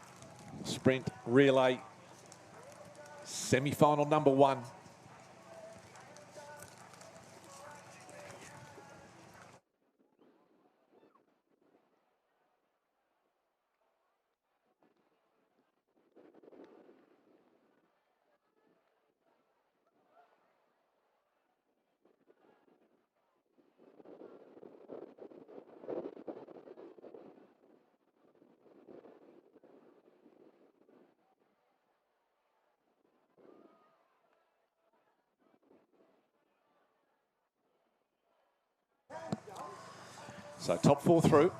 Sprint Relay. Semi-final number 1. So top 4 through.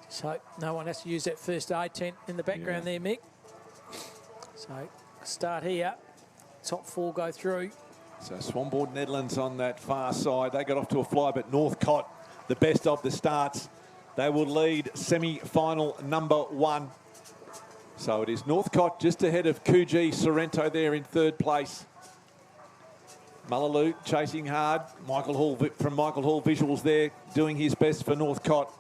So no one has to use that first aid tent in the background there, Mick. So start here. Top 4 go through. So Swanboard Netherlands on that far side. They got off to a fly, but Northcott, the best of the starts. They will lead semi-final number 1. So it is Northcott just ahead of Coogee Sorrento there in 3rd place. Mullaloo chasing hard. Michael Hall from Michael Hall Visuals there doing his best for Northcott.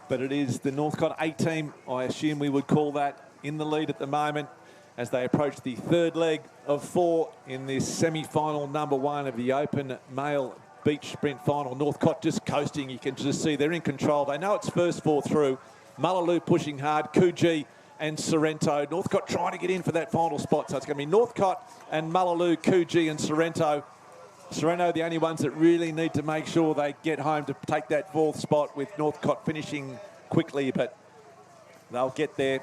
But it is the Northcott A team, I assume we would call that, in the lead at the moment as they approach the 3rd leg of 4 in this semi-final number 1 of the Open Male Beach Sprint Final. Northcott just coasting. You can just see they're in control. They know it's first 4 through. Mullaloo pushing hard. Coogee and Sorrento. Northcott trying to get in for that final spot. So it's going to be Northcott and Mullaloo, Coogee and Sorrento. Sorrento, the only ones that really need to make sure they get home to take that 4th spot, with Northcott finishing quickly, but they'll get there.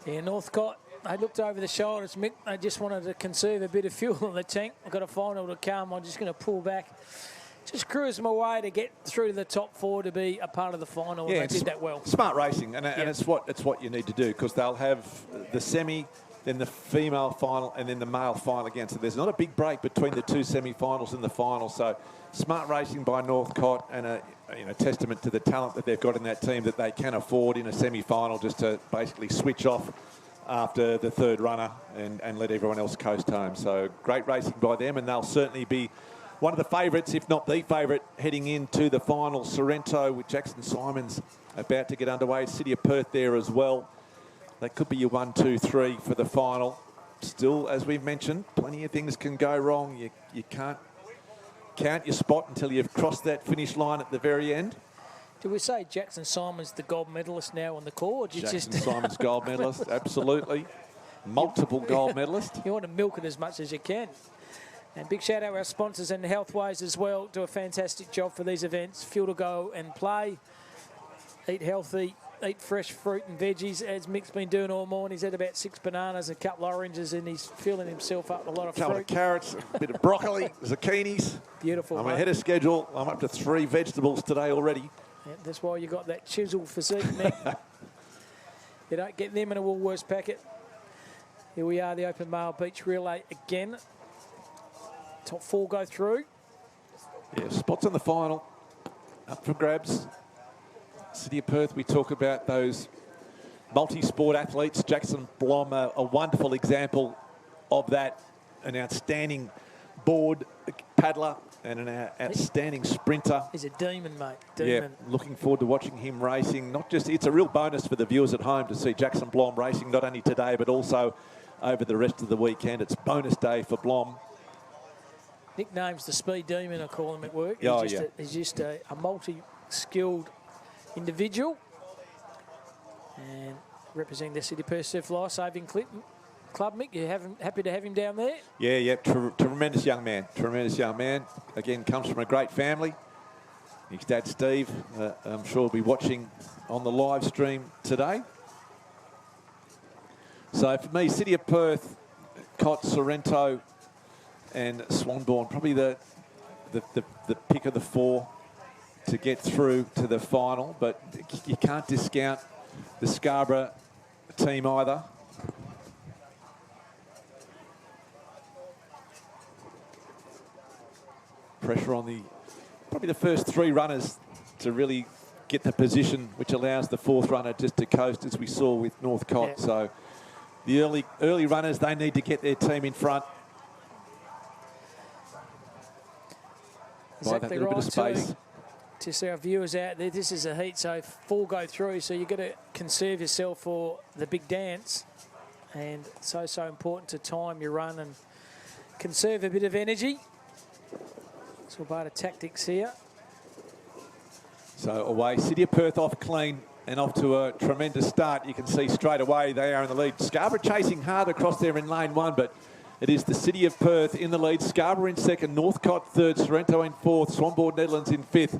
Yeah, Northcott, they looked over the shoulders, Mick. They just wanted to conserve a bit of fuel in the tank. I've got a final to come. I'm just going to pull back. just cruise them away to get through to the top 4 to be a part of the final, and they did that well. Smart racing, and it's what you need to do, because they'll have the semi, then the female final, and then the male final again. So there's not a big break between the 2 semi-finals and the final. So smart racing by Northcott, and a testament to the talent that they've got in that team, that they can afford in a semi-final just to basically switch off after the 3rd runner and let everyone else coast home. So great racing by them, and they'll certainly be one of the favourites, if not the favourite, heading into the final. Sorrento with Jackson Simons about to get underway. City of Perth there as well. That could be your 1, 2, 3 for the final. Still, as we've mentioned, plenty of things can go wrong. You can't count your spot until you've crossed that finish line at the very end. Do we say Jackson Simons the gold medalist now on the call? Or do you Jackson just Simons gold medalist, absolutely. Multiple gold medalist. You want to milk it as much as you can. And big shout out to our sponsors and Healthways as well. Do a fantastic job for these events. Fuel to go and play. Eat healthy. Eat fresh fruit and veggies, as Mick's been doing all morning. He's had about 6 bananas, a couple of oranges, and he's filling himself up with a lot of fruit. A couple of carrots, a bit of broccoli, zucchinis. Beautiful. I'm ahead of schedule. I'm up to 3 vegetables today already. Yeah, that's why you got that chiseled physique, Mick. You don't get them in a Woolworths packet. Here we are, the Open Male Beach Relay again. Top 4 go through. Yeah, spots in the final. Up for grabs. City of Perth, we talk about those multi-sport athletes. Jackson Blom, a wonderful example of that. An outstanding board paddler and an outstanding sprinter. He's a demon, mate. Demon. Yeah, looking forward to watching him racing. It's a real bonus for the viewers at home to see Jackson Blom racing, not only today, but also over the rest of the weekend. It's bonus day for Blom. Nickname's the Speed Demon, I call him at work. Oh, He's just a multi-skilled individual, and representing the City of Perth Surf Lifesaving Club, Mick, you're happy to have him down there? Yeah, tremendous young man. Tremendous young man. Again, comes from a great family. His dad, Steve, I'm sure will be watching on the live stream today. So for me, City of Perth, Cott, Sorrento, and Swanbourne, probably the pick of the 4 to get through to the final, but you can't discount the Scarborough team either. Pressure on probably the first 3 runners to really get the position, which allows the 4th runner just to coast, as we saw with Northcott. Yeah. So the early runners, they need to get their team in front. Exactly, by that little bit of space. Just our viewers out there, this is a heat, so 4 go through, so you've got to conserve yourself for the big dance. And so important to time your run and conserve a bit of energy. It's all part of tactics here. So away, City of Perth off clean and off to a tremendous start. You can see straight away they are in the lead. Scarborough chasing hard across there in lane 1, but it is the City of Perth in the lead. Scarborough in 2nd, Northcott 3rd, Sorrento in 4th, Swanbourne Netherlands in 5th.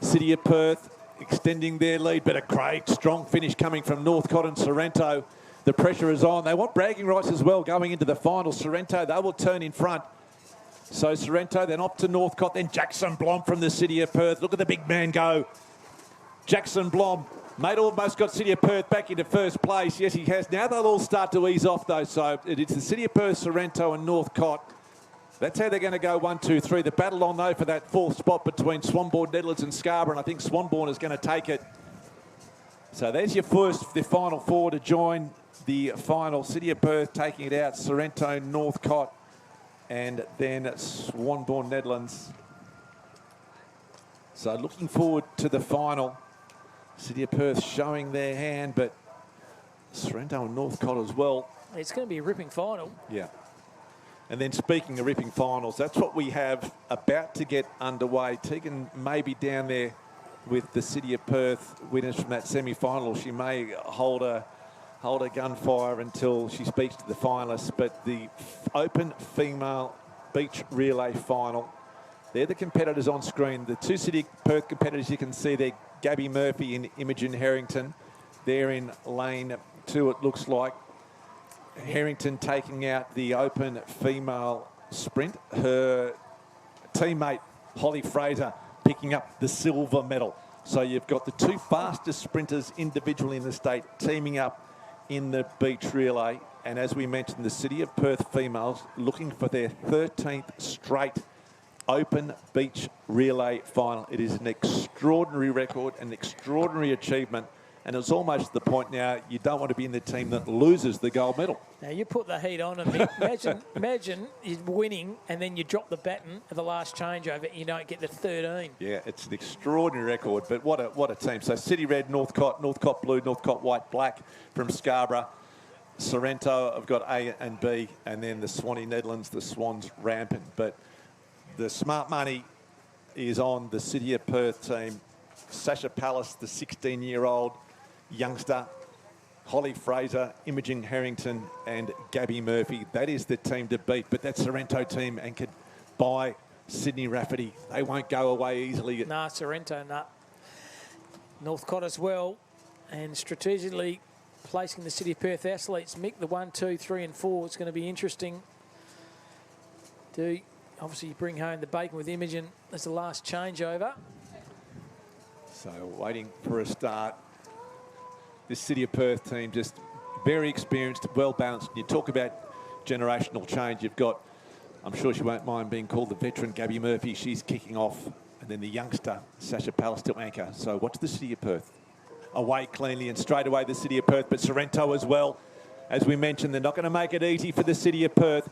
City of Perth extending their lead, but a great strong finish coming from Northcott and Sorrento. The pressure is on. They want bragging rights as well going into the final. Sorrento, they will turn in front. So Sorrento, then up to Northcott, then Jackson Blom from the City of Perth. Look at the big man go. Jackson Blom, mate, almost got City of Perth back into 1st place. Yes, he has. Now they'll all start to ease off, though. So it's the City of Perth, Sorrento and Northcott. That's how they're going to go 1, 2, 3. The battle on, though, for that 4th spot between Swanbourne, Netherlands and Scarborough, and I think Swanbourne is going to take it. So there's the final 4 to join the final. City of Perth taking it out, Sorrento, Northcott, and then Swanbourne, Netherlands. So looking forward to the final. City of Perth showing their hand, but Sorrento and Northcott as well. It's going to be a ripping final. Yeah. And then speaking of ripping finals, that's what we have about to get underway. Tegan may be down there with the City of Perth winners from that semi-final. She may hold a gunfire until she speaks to the finalists. But the Open Female Beach Relay Final, they're the competitors on screen. The 2 City of Perth competitors you can see there, Gabby Murphy and Imogen Harrington. They're in lane 2, it looks like. Harrington taking out the Open Female Sprint. Her teammate Holly Fraser picking up the silver medal. So you've got the two fastest sprinters individually in the state teaming up in the beach relay. And as we mentioned, the City of Perth females looking for their 13th straight open beach relay final. It is an extraordinary record, an extraordinary achievement. And it's almost the point now you don't want to be in the team that loses the gold medal. Now, you put the heat on and imagine you're winning and then you drop the baton at the last changeover and you don't get the 13. Yeah, it's an extraordinary record, but what a team. So City Red, Northcott Blue, Northcott White, Black from Scarborough. Sorrento have got A and B, and then the Swanee Netherlands, the Swans rampant. But the smart money is on the City of Perth team. Sasha Palace, the 16-year-old youngster, Holly Fraser, Imogen Harrington and Gabby Murphy. That is the team to beat, but that Sorrento team and could buy Sydney Rafferty. They won't go away easily. Nah, Sorrento, nah. Northcott as well, and strategically placing the City of Perth athletes. Mick, the 1, 2, 3 and 4. It's going to be interesting. Obviously bring home the bacon with Imogen as the last changeover. So waiting for a start. This City of Perth team just very experienced, well balanced. You talk about generational change. You've got, I'm sure she won't mind being called the veteran Gabby Murphy. She's kicking off. And then the youngster, Sasha Palace to anchor. So watch the City of Perth. Away cleanly and straight away the City of Perth, but Sorrento as well. As we mentioned, they're not going to make it easy for the City of Perth.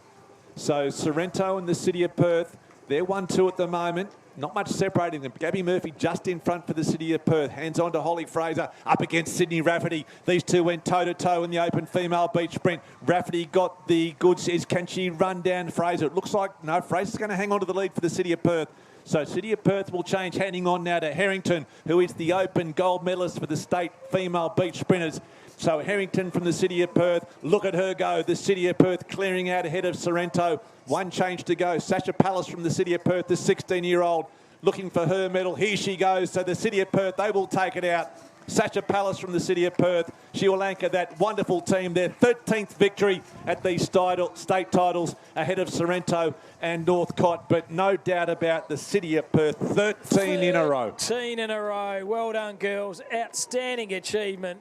So Sorrento and the City of Perth, they're 1-2 at the moment. Not much separating them. Gabby Murphy just in front for the City of Perth. Hands on to Holly Fraser up against Sydney Rafferty. These two went toe-to-toe in the open female beach sprint. Rafferty got the goods. Can she run down Fraser? It looks like, no, Fraser's going to hang on to the lead for the City of Perth. So City of Perth will change, handing on now to Harrington, who is the open gold medalist for the state female beach sprinters. So Harrington from the City of Perth, look at her go. The City of Perth clearing out ahead of Sorrento. One change to go. Sasha Palace from the City of Perth, the 16-year-old, looking for her medal. Here she goes. So the City of Perth, they will take it out. Sasha Palace from the City of Perth. She will anchor that wonderful team. Their 13th victory at these state titles ahead of Sorrento and Northcott. But no doubt about the City of Perth, 13 in a row. 13 in a row. Well done, girls. Outstanding achievement.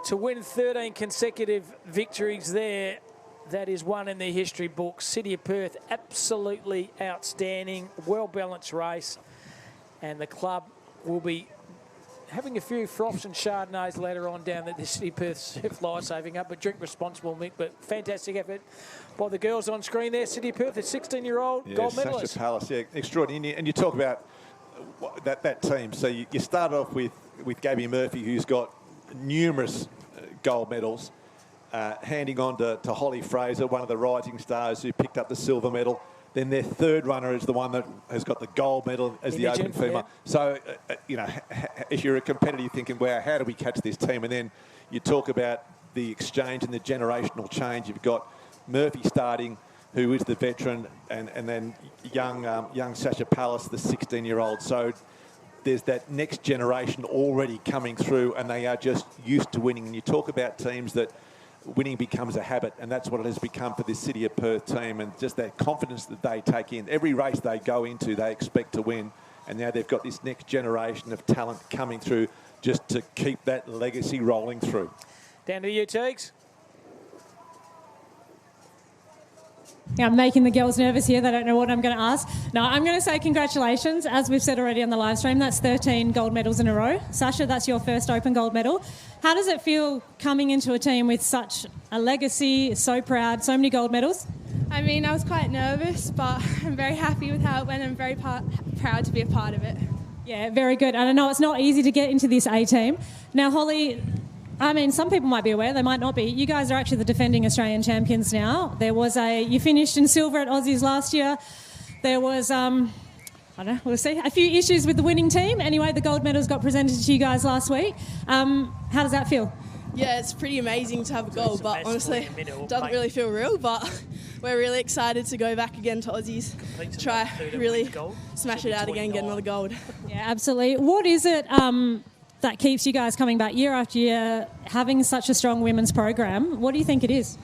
To win 13 consecutive victories there, that is one in the history books. City of Perth, absolutely outstanding, well-balanced race. And the club will be having a few froths and Chardonnays later on down at the City of Perth fly saving up, but drink responsible, Mick. But fantastic effort by the girls on screen there. City of Perth, a 16-year-old gold medalist. Sasha Palace, yeah, extraordinary. And you talk about that team. So you start off with Gabby Murphy, who's got numerous gold medals, handing on to Holly Fraser, one of the rising stars who picked up the silver medal. Then their third runner is the one that has got the gold medal as the open female. Yeah. So, you know, if you're a competitor, you're thinking, wow, how do we catch this team? And then you talk about the exchange and the generational change. You've got Murphy starting, who is the veteran, and then young Sasha Palace, the 16-year-old. So there's that next generation already coming through, and they are just used to winning. And you talk about teams that winning becomes a habit, and that's what it has become for this City of Perth team, and just that confidence that they take in. Every race they go into, they expect to win, and now they've got this next generation of talent coming through just to keep that legacy rolling through. Down to you, Teagues. Yeah, I'm making the girls nervous here. They don't know what I'm going to ask. No, I'm going to say congratulations. As we've said already on the live stream, that's 13 gold medals in a row. Sasha, that's your first open gold medal. How does it feel coming into a team with such a legacy, so proud, so many gold medals? I mean, I was quite nervous, but I'm very happy with how it went and very proud to be a part of it. Yeah, very good. And I know it's not easy to get into this A team. Now, Holly, I mean, some people might be aware, they might not be. You guys are actually the defending Australian champions now. There was you finished in silver at Aussies last year. There was, I don't know, we'll see, a few issues with the winning team. Anyway, the gold medals got presented to you guys last week. How does that feel? Yeah, it's pretty amazing to have a goal, but honestly, it doesn't really feel real, but we're really excited to go back again to Aussies, try really smash it out again, get another gold. Yeah, absolutely. What is it that keeps you guys coming back year after year, having such a strong women's program? What do you think it is?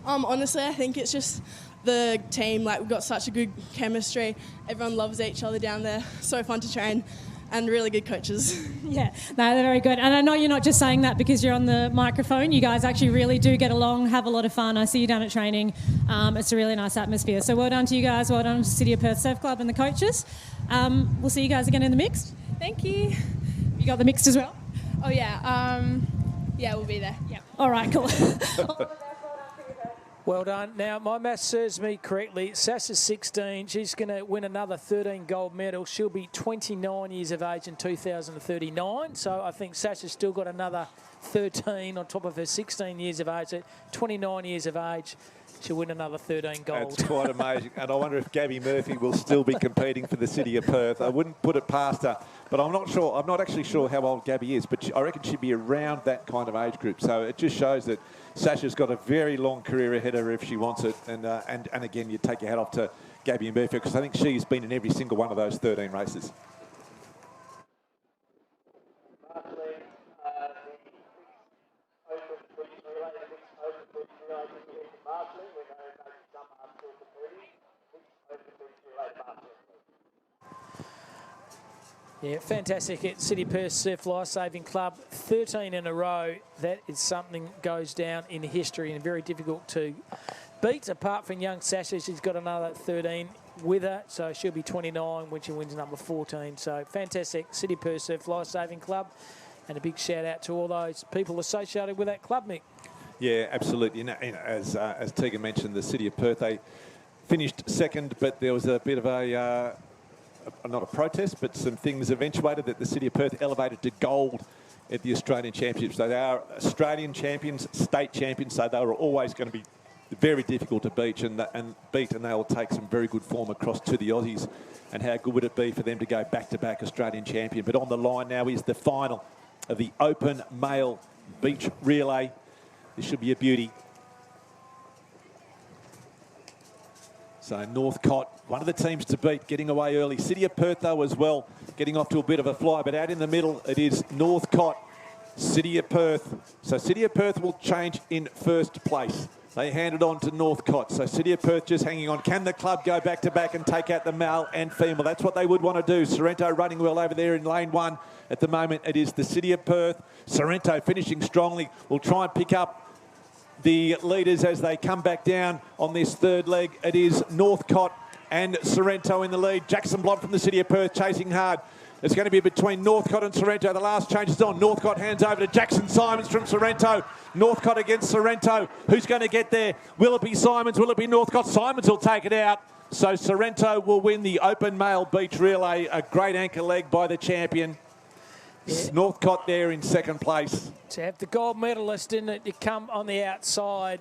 Honestly, I think it's just the team. Like, we've got such a good chemistry. Everyone loves each other down there. So fun to train, and really good coaches. Yeah, no, they're very good. And I know you're not just saying that because you're on the microphone. You guys actually really do get along, have a lot of fun. I see you down at training. It's a really nice atmosphere. So well done to you guys. Well done to City of Perth Surf Club and the coaches. We'll see you guys again in the mixed. Thank you. You got the mixed as well? Oh, yeah. Yeah, we'll be there. Yeah. All right, cool. Well done. Now, my maths serves me correctly. Sasha's 16. She's going to win another 13 gold medals. She'll be 29 years of age in 2039. So I think Sasha's still got another 13 on top of her 16 years of age. At 29 years of age, she'll win another 13 gold. That's quite amazing. And I wonder if Gabby Murphy will still be competing for the City of Perth. I wouldn't put it past her. But I'm not sure. I'm not actually sure how old Gabby is, but I reckon she'd be around that kind of age group. So it just shows that Sasha's got a very long career ahead of her if she wants it. And again, you take your hat off to Gabby Murphy because I think she's been in every single one of those 13 races. Yeah, fantastic at City Perth Surf Lifesaving Club. 13 in a row. That is something goes down in history and very difficult to beat. Apart from young Sasha, she's got another 13 with her, so she'll be 29 when she wins number 14. So fantastic City Perth Surf Lifesaving Club, and a big shout out to all those people associated with that club, Mick. Yeah, absolutely. As Tegan mentioned, the City of Perth, they finished second, but there was a bit of a not a protest, but some things eventuated that the City of Perth elevated to gold at the Australian Championships. So they are Australian champions, state champions, so they were always going to be very difficult to beat, and they will take some very good form across to the Aussies. And how good would it be for them to go back-to-back Australian champion? But on the line now is the final of the Open Male Beach Relay. This should be a beauty. So Northcott, one of the teams to beat, getting away early. City of Perth, though, as well, getting off to a bit of a fly. But out in the middle, it is Northcott, City of Perth. So City of Perth will change in first place. They hand it on to Northcott. So City of Perth just hanging on. Can the club go back-to-back and take out the male and female? That's what they would want to do. Sorrento running well over there in lane one. At the moment, it is the City of Perth. Sorrento finishing strongly. Will try and pick up the leaders as they come back down on this third leg. It is Northcott and Sorrento in the lead. Jackson Blott from the City of Perth chasing hard. It's going to be between Northcott and Sorrento. The last change is on. Northcott hands over to Jackson Simons from Sorrento. Northcott against Sorrento. Who's going to get there? Will it be Simons? Will it be Northcott? Simons will take it out. So Sorrento will win the Open Male Beach Relay. A great anchor leg by the champion. Yeah. Northcott there in second place. To have the gold medalist in it to come on the outside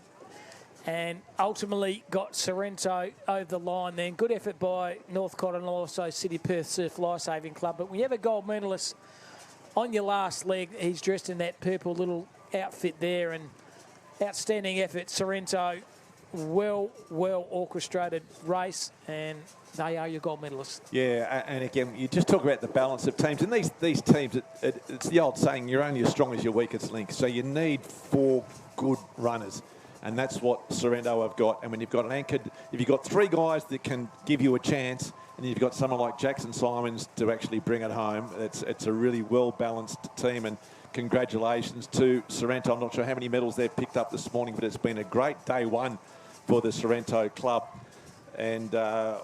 and ultimately got Sorrento over the line then. Good effort by Northcott and also City Perth Surf Lifesaving Club. But when you have a gold medalist on your last leg, he's dressed in that purple little outfit there, and outstanding effort. Sorrento, well orchestrated race, and they are your gold medalists. Yeah, and again, you just talk about the balance of teams. And these teams, it's the old saying, you're only as strong as your weakest link. So you need 4 good runners. And that's what Sorrento have got. And when you've got an anchored, if you've got 3 guys that can give you a chance, and you've got someone like Jackson Simons to actually bring it home, it's a really well-balanced team. And congratulations to Sorrento. I'm not sure how many medals they've picked up this morning, but it's been a great day one for the Sorrento club. And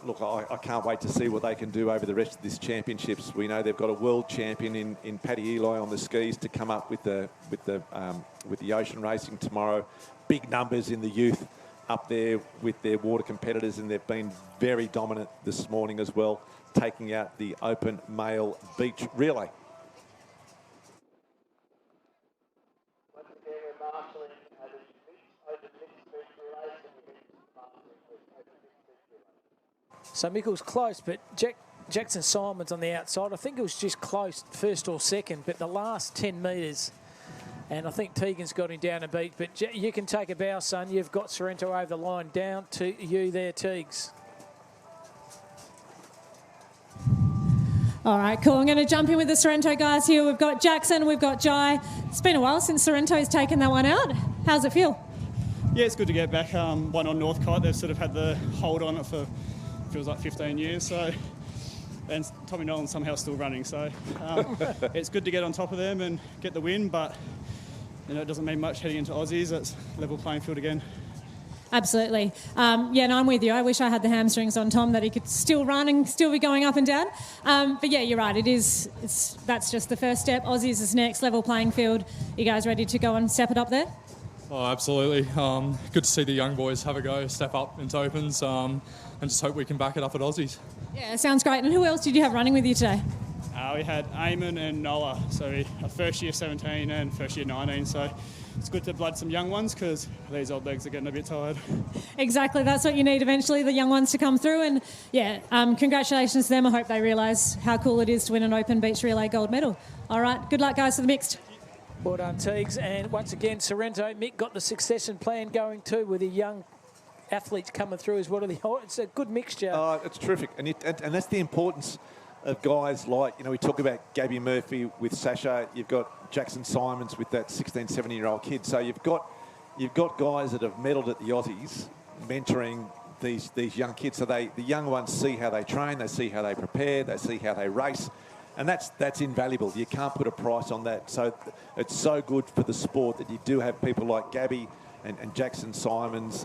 look, I can't wait to see what they can do over the rest of this championships. We know they've got a world champion in Paddy Eli on the skis to come up with the ocean racing tomorrow. Big numbers in the youth up there with their water competitors, and they've been very dominant this morning as well, taking out the Open Male Beach Relay. So Mickle's close, but Jackson Simons on the outside. I think it was just close, first or second, but the last 10 metres, and I think Tegan's got him down a beat. But you can take a bow, son. You've got Sorrento over the line. Down to you there, Teagues. All right, cool. I'm going to jump in with the Sorrento guys here. We've got Jackson, we've got Jai. It's been a while since Sorrento's taken that one out. How's it feel? Yeah, it's good to get back one on Northcote. They've sort of had the hold on it for, feels like 15 years. So, and Tommy Nolan's somehow still running. So it's good to get on top of them and get the win. But, it doesn't mean much heading into Aussies. It's level playing field again. Absolutely. Yeah, no, I'm with you. I wish I had the hamstrings on Tom that he could still run and still be going up and down. But yeah, you're right. That's just the first step. Aussies is next, level playing field. You guys ready to go and step it up there? Oh, absolutely. Good to see the young boys have a go, step up into Opens, and just hope we can back it up at Aussies. Yeah, sounds great. And who else did you have running with you today? We had Eamon and Noah, so first year 17 and first year 19. So it's good to blood some young ones because these old legs are getting a bit tired. Exactly, that's what you need eventually, the young ones to come through. And yeah, congratulations to them. I hope they realise how cool it is to win an Open Beach Relay gold medal. All right, good luck, guys, for the mixed. Well done, Teagues. And once again, Sorrento, Mick got the succession plan going too with the young athletes coming through as well. It's a good mixture. Oh, it's terrific. And that's the importance of guys like, we talk about Gabby Murphy with Sasha. You've got Jackson Simons with that 16, 17-year-old kid. So you've got guys that have medalled at the Aussies mentoring these young kids. So the young ones see how they train, they see how they prepare, they see how they race. And that's invaluable. You can't put a price on that. So it's so good for the sport that you do have people like Gabby and Jackson Simons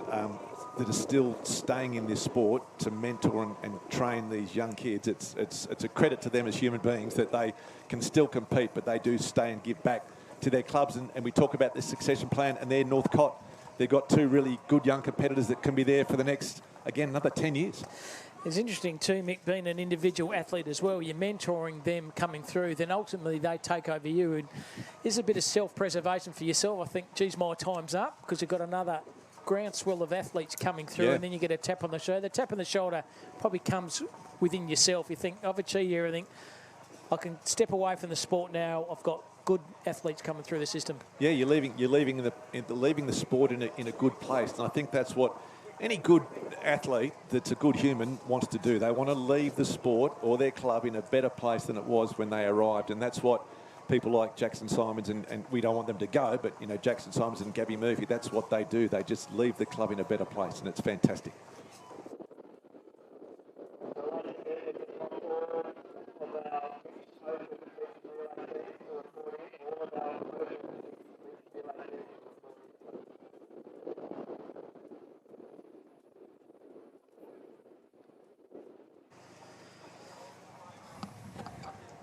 that are still staying in this sport to mentor and train these young kids. It's a credit to them as human beings that they can still compete, but they do stay and give back to their clubs. And we talk about this succession plan, and they're Northcote. They've got two really good young competitors that can be there for the next, again, another 10 years. It's interesting too, Mick, being an individual athlete as well. You're mentoring them coming through, then ultimately they take over you. And there's a bit of self-preservation for yourself. I think, geez, my time's up because you've got another groundswell of athletes coming through, and then you get a tap on the shoulder. The tap on the shoulder probably comes within yourself. You think, I've achieved everything. I can step away from the sport now. I've got good athletes coming through the system. Yeah, you're leaving the sport in a good place, and I think that's what any good athlete that's a good human wants to do. They want to leave the sport or their club in a better place than it was when they arrived, and that's what people like Jackson Simons, and we don't want them to go, but Jackson Simons and Gabby Murphy, that's what they do. They just leave the club in a better place, and it's fantastic.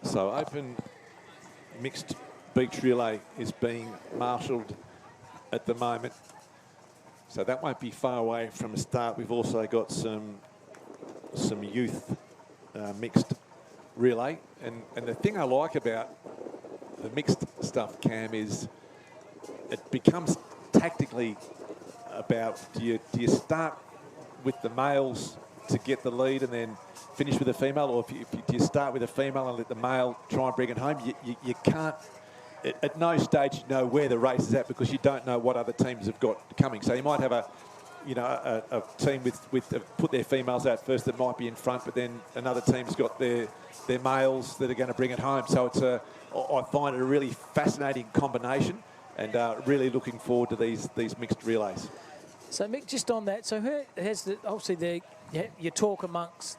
So Open mixed beach relay is being marshalled at the moment. So that won't be far away from a start. We've also got some youth mixed relay. And the thing I like about the mixed stuff, Cam, is it becomes tactically about do you start with the males to get the lead and then finish with a female, or do you start with a female and let the male try and bring it home? You can't, at no stage you know where the race is at because you don't know what other teams have got coming. So you might have a team with put their females out first that might be in front, but then another team's got their males that are going to bring it home. So I find it a really fascinating combination, and really looking forward to these mixed relays. So Mick, just on that, so who has obviously you talk amongst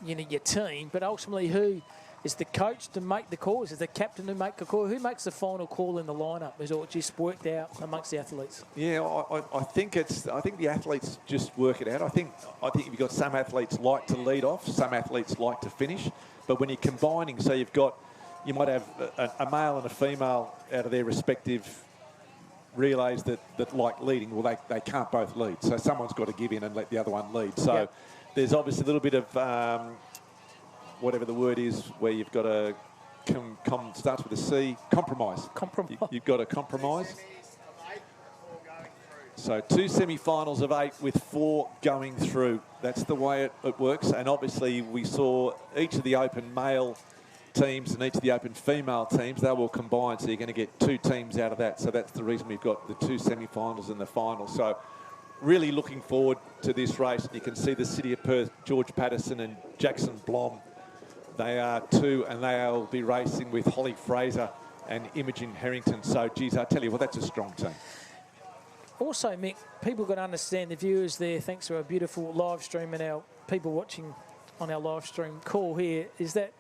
your team, but ultimately who is the coach to make the call? Is it the captain to make the call? Who makes the final call in the lineup? Is it just worked out amongst the athletes? Yeah, I think the athletes just work it out. I think you've got some athletes like to lead off, some athletes like to finish, but when you're combining, so you might have a male and a female out of their respective relays that like leading. Well, they can't both lead, so someone's got to give in and let the other one lead. So there's obviously a little bit of whatever the word is, where you've got to starts with a C, compromise. You've got to compromise. So 2 semi-finals of 8 with 4 going through. That's the way it works. And obviously we saw each of the Open male teams and each of the Open female teams, they will combine, so you're going to get 2 teams out of that. So that's the reason we've got the 2 semi-finals and the final. So really looking forward to this race. You can see the City of Perth, George Patterson and Jackson Blom. They are 2, and they will be racing with Holly Fraser and Imogen Harrington. So, geez, I tell you what, that's a strong team. also, Mick, people got to understand, the viewers there, thanks to our beautiful live stream and our people watching on our live stream call here, is that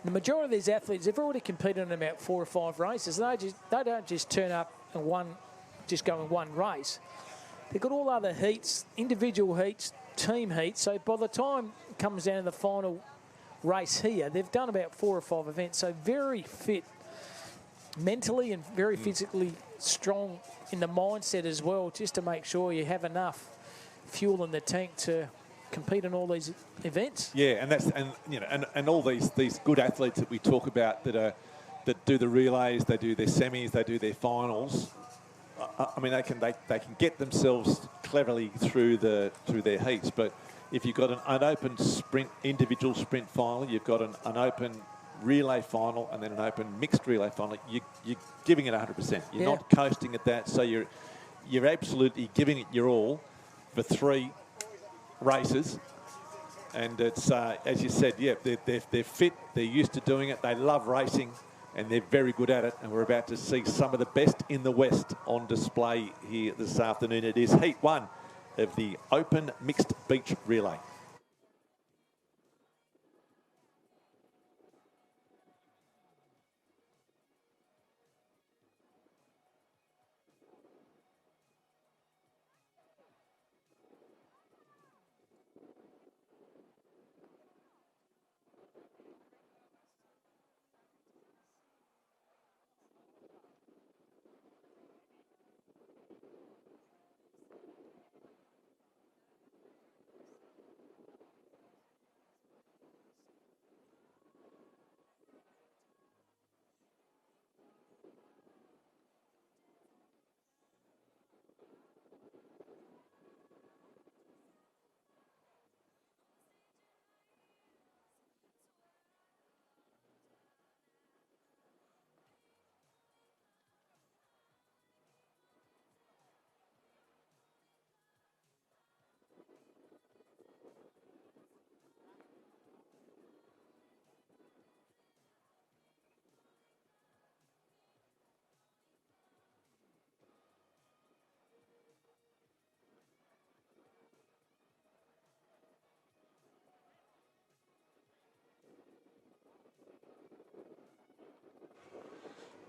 the majority of these athletes have already competed in about 4 or 5 races. They don't just turn up and go in one race. They've got all other heats, individual heats, team heats. So by the time it comes down to the final race here, they've done about 4 or 5 events. So very fit mentally and very physically strong in the mindset as well, just to make sure you have enough fuel in the tank to compete in all these events. Yeah, and all these good athletes that we talk about that do the relays, they do their semis, they do their finals. I mean, they can get themselves cleverly through their heats. But if you've got an open sprint, individual sprint final, you've got an open relay final, and then an open mixed relay final, you're giving it 100%. You're not coasting at that. So you're absolutely giving it your all for 3 races. And it's as you said, yeah, they're fit. They're used to doing it. They love racing, and they're very good at it. And we're about to see some of the best in the West on display here this afternoon. It is Heat 1 of the Open Mixed Beach Relay.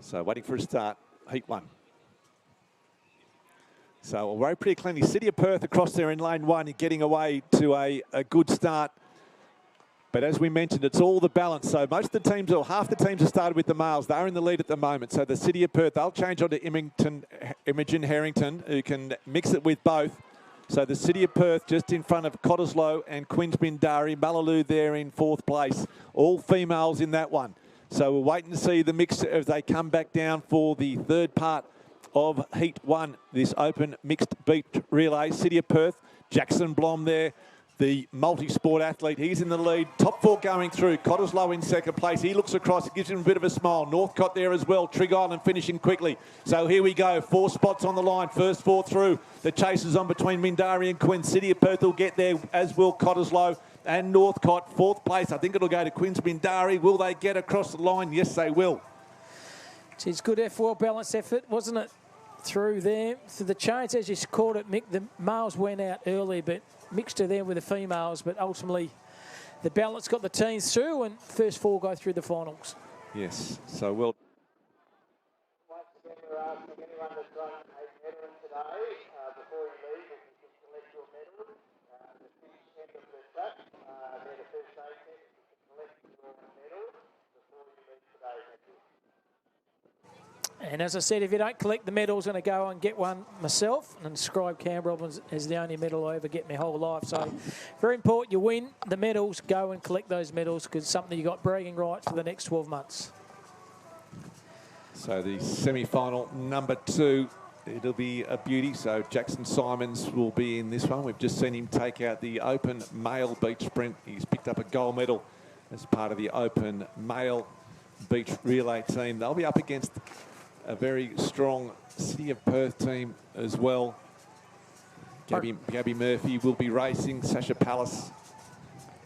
So waiting for a start, Heat 1. So away pretty cleanly. City of Perth across there in lane 1, getting away to a good start. But as we mentioned, it's all the balance. So most of the teams, or half the teams have started with the males. They're in the lead at the moment. So the City of Perth, they'll change on to Imogen Harrington, who can mix it with both. So the City of Perth just in front of Cottesloe and Queensbindari. Malaloo there in 4th place. All females in that one. So we're waiting to see the mix as they come back down for the 3rd part of Heat 1, this open mixed beach relay. City of Perth, Jackson Blom there, the multi-sport athlete. He's in the lead. Top 4 going through. Cottesloe in 2nd place. He looks across. It gives him a bit of a smile. Northcott there as well. Trig Island finishing quickly. So here we go. 4 spots on the line. First 4 through. The chase is on between Mindari and Quinn. City of Perth will get there, as will Cottesloe and Northcott. 4th place. I think it'll go to Queensbindari. Will they get across the line? Yes, they will. It's good effort, well-balanced effort, wasn't it? Through there. So the chains, as you called it, Mick, the males went out early, but mixture there with the females, but ultimately the balance got the teams through, and first 4 go through the finals. Yes, so well. Once again, we're asking anyone that's run a medal today, before you leave, if you can collect your medal, the finish end of the track, they're the first aid test. You can collect your medal before you leave today. Thank you. And as I said, if you don't collect the medals, I'm going to go and get one myself and describe Cam Robbins as the only medal I ever get my whole life. So very important you win the medals, go and collect those medals, because it's something you got bragging rights for the next 12 months. So the semi-final number 2, it'll be a beauty. So Jackson Simons will be in this one. We've just seen him take out the open male beach sprint. He's picked up a gold medal as part of the open male beach relay team. They'll be up against a very strong City of Perth team as well. Gabby Murphy will be racing. Sasha Palace.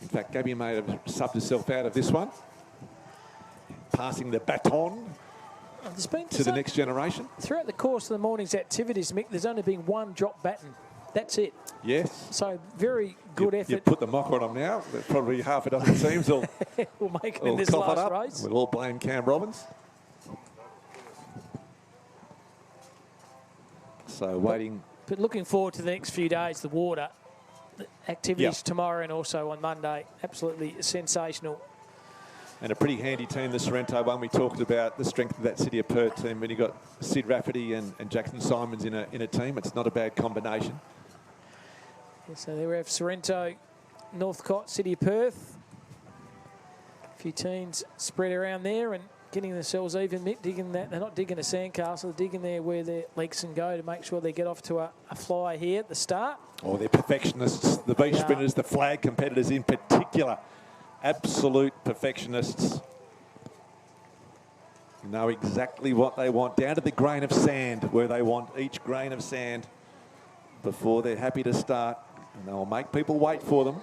In fact, Gabby may have subbed herself out of this one. Passing the baton There's been to the next generation. Throughout the course of the morning's activities, Mick, there's only been one drop baton. That's it. Yes. So very good effort. You put the mock on them now. Probably half a dozen teams will make them in this last race. We'll all blame Cam Robbins. So waiting. But looking forward to the next few days, the water the activities tomorrow and also on Monday. Absolutely sensational. And a pretty handy team, the Sorrento one. We talked about the strength of that City of Perth team. When you got Sid Rafferty and Jackson Simons in a team, it's not a bad combination. Yeah, so there we have Sorrento, Northcote, City of Perth. A few teams spread around there and getting themselves even, Mick, digging that. They're not digging a sandcastle, they're digging there where their legs can go to make sure they get off to a fly here at the start. Oh, they're perfectionists, the beach sprinters, the flag competitors in particular. Absolute perfectionists. Know exactly what they want, down to the grain of sand, where they want each grain of sand before they're happy to start. And they'll make people wait for them.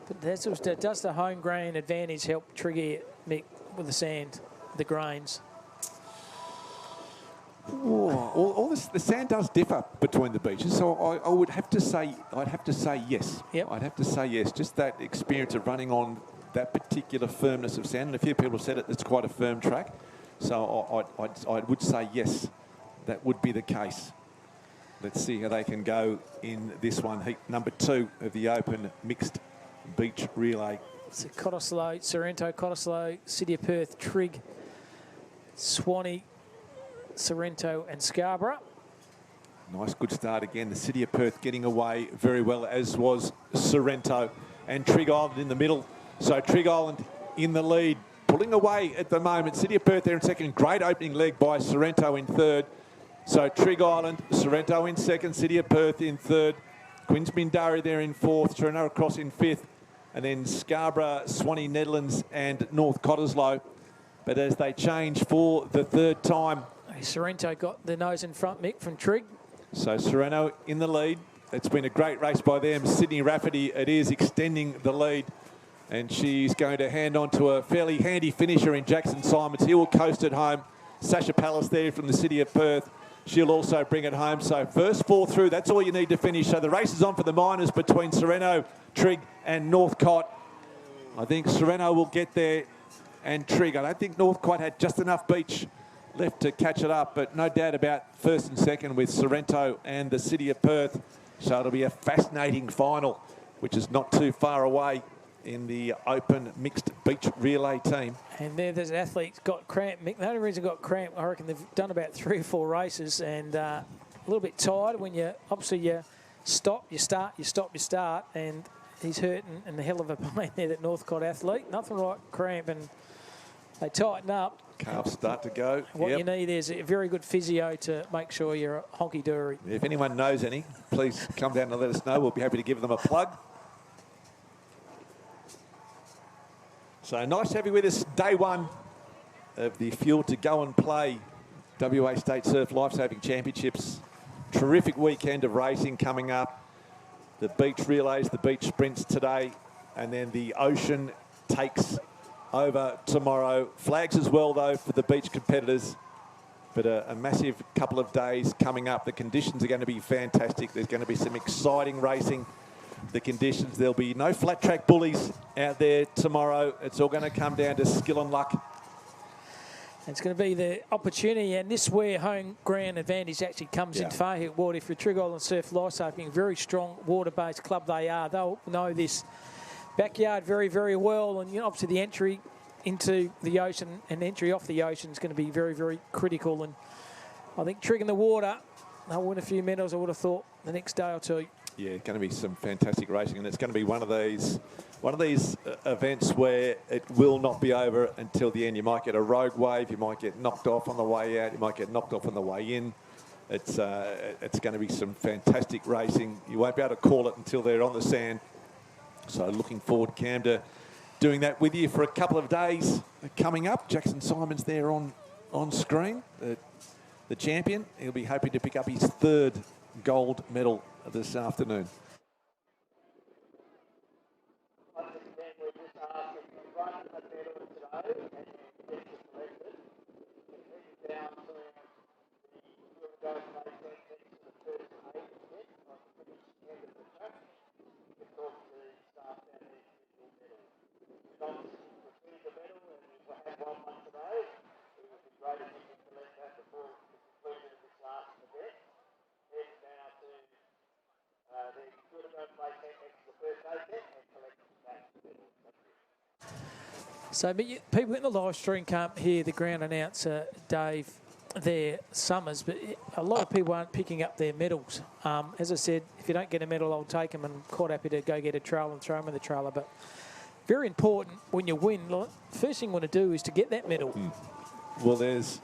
But does the home grain advantage help trigger, Mick, with the sand, the grains? The sand does differ between the beaches, so I would have to say, I'd have to say yes. Yep. I'd have to say yes. Just that experience of running on that particular firmness of sand, and a few people have said it's quite a firm track. So I would say yes, that would be the case. Let's see how they can go in this one, heat number 2 of the Open Mixed Beach Relay. It's Cottesloe, Sorrento, Cottesloe, City of Perth, Trigg, Swanee, Sorrento and Scarborough. Nice good start again. The City of Perth getting away very well, as was Sorrento. And Trigg Island in the middle. So Trigg Island in the lead, pulling away at the moment. City of Perth there in second. Great opening leg by Sorrento in third. So Trigg Island, Sorrento in second, City of Perth in third. Queens Bindari there in fourth, Sorrento across in fifth. And then Scarborough, Swanee, Netherlands and North Cottesloe. But as they change for the third time. Sorrento got the nose in front, Mick, from Trigg. So Sorrento in the lead. It's been a great race by them. Sydney Rafferty, it is extending the lead. And she's going to hand on to a fairly handy finisher in Jackson Simons. He will coast it home. Sasha Palace there from the City of Perth. She'll also bring it home. So first 4 through, that's all you need to finish. So the race is on for the minors between Sorrento, Trigg and Northcote. I think Sorrento will get there and Trigg. I don't think Northcote had just enough beach left to catch it up, but no doubt about first and second with Sorrento and the City of Perth. So it'll be a fascinating final, which is not too far away in the Open Mixed Beach Relay team. And there's an athlete got cramp, Mick. The only reason got cramp, I reckon they've done about 3 or 4 races and a little bit tired when you stop, you start, you stop, you start, and he's hurting and the hell of a pain there, that Northcote athlete. Nothing like cramp, and they tighten up. Calves start to go. What you need is a very good physio to make sure you're a honky-dory. If anyone knows any, please come down and let us know. We'll be happy to give them a plug. So nice to have you with us. Day 1 of the Fuel to Go and Play WA State Surf Lifesaving Championships. Terrific weekend of racing coming up. The beach relays, the beach sprints today, and then the ocean takes over tomorrow. Flags as well, though, for the beach competitors. But a massive couple of days coming up. The conditions are going to be fantastic. There's going to be some exciting racing. The conditions, there'll be no flat track bullies out there tomorrow. It's all going to come down to skill and luck. It's going to be the opportunity, and this where home ground advantage actually comes into Fahey Water. If you're Trigg Island Surf Lifesaving, very strong water-based club they are. They'll know this backyard very, very well, and obviously the entry into the ocean and entry off the ocean is going to be very, very critical. And I think Trigg in the water, they'll win a few medals, I would have thought, the next day or two. Yeah, going to be some fantastic racing, and it's going to be one of these events where it will not be over until the end. You might get a rogue wave, you might get knocked off on the way out, you might get knocked off on the way in. It's going to be some fantastic racing. You won't be able to call it until they're on the sand. So looking forward, Cam, to doing that with you for a couple of days coming up. Jackson Simons there on screen, the champion. He'll be hoping to pick up his 3rd gold medal this afternoon. Run a medal today and get selected. Head down don't play tent next to the first aid tent and collect that medal. So, but people in the live stream can't hear the ground announcer, Dave, there, Summers, but a lot of people aren't picking up their medals. As I said, if you don't get a medal, I'll take them, and I'm quite happy to go get a trailer and throw them in the trailer. But very important when you win, first thing you want to do is to get that medal. Well, there's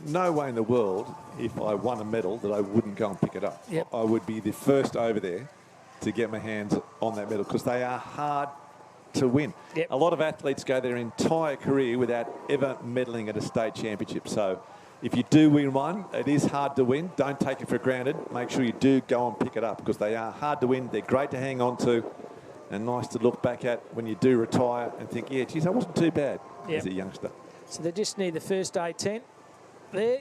no way in the world, if I won a medal, that I wouldn't go and pick it up. Yep. I would be the first over there to get my hands on that medal because they are hard to win. Yep. A lot of athletes go their entire career without ever medaling at a state championship. So if you do win one, it is hard to win. Don't take it for granted. Make sure you do go and pick it up because they are hard to win. They're great to hang on to and nice to look back at when you do retire and think, yeah, geez, I wasn't too bad as a youngster. So they just need the first aid tent there.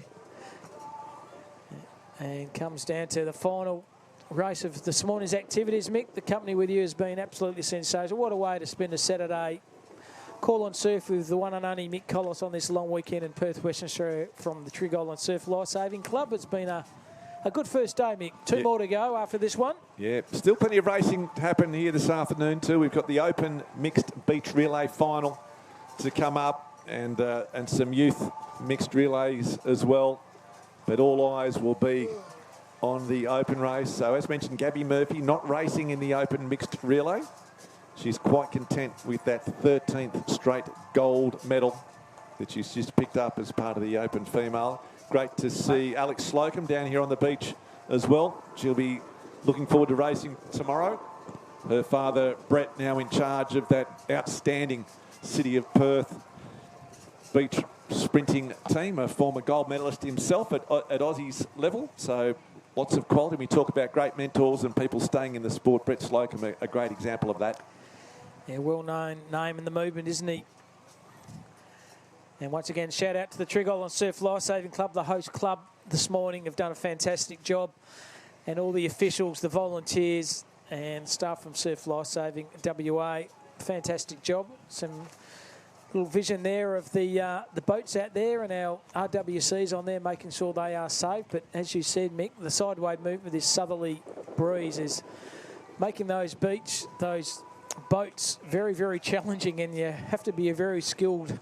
And comes down to the final race of this morning's activities. Mick, the company with you has been absolutely sensational. What a way to spend a Saturday. Call on surf with the one and only Mick Collis on this long weekend in Perth, Western Australia from the Trig Island Surf Lifesaving Club. It's been a good first day, Mick. Two more to go after this one. Yeah, still plenty of racing to happen here this afternoon too. We've got the Open Mixed Beach Relay Final to come up and some youth mixed relays as well. But all eyes will be on the Open race. So as mentioned, Gabby Murphy not racing in the Open Mixed Relay. She's quite content with that 13th straight gold medal that she's just picked up as part of the Open Female. Great to see Alex Slocum down here on the beach as well. She'll be looking forward to racing tomorrow. Her father, Brett, now in charge of that outstanding City of Perth beach sprinting team, a former gold medalist himself at Aussie's level. So lots of quality. We talk about great mentors and people staying in the sport. Brett Slocum, a great example of that. Yeah, well-known name in the movement, isn't he? And once again, shout out to the Trig Island Surf Lifesaving Club, the host club this morning have done a fantastic job. And all the officials, the volunteers and staff from Surf Lifesaving WA, fantastic job. Some little vision there of the boats out there and our RWCs on there making sure they are safe. But as you said, Mick, the sideway movement with this southerly breeze is making those boats very, very challenging, and you have to be a very skilled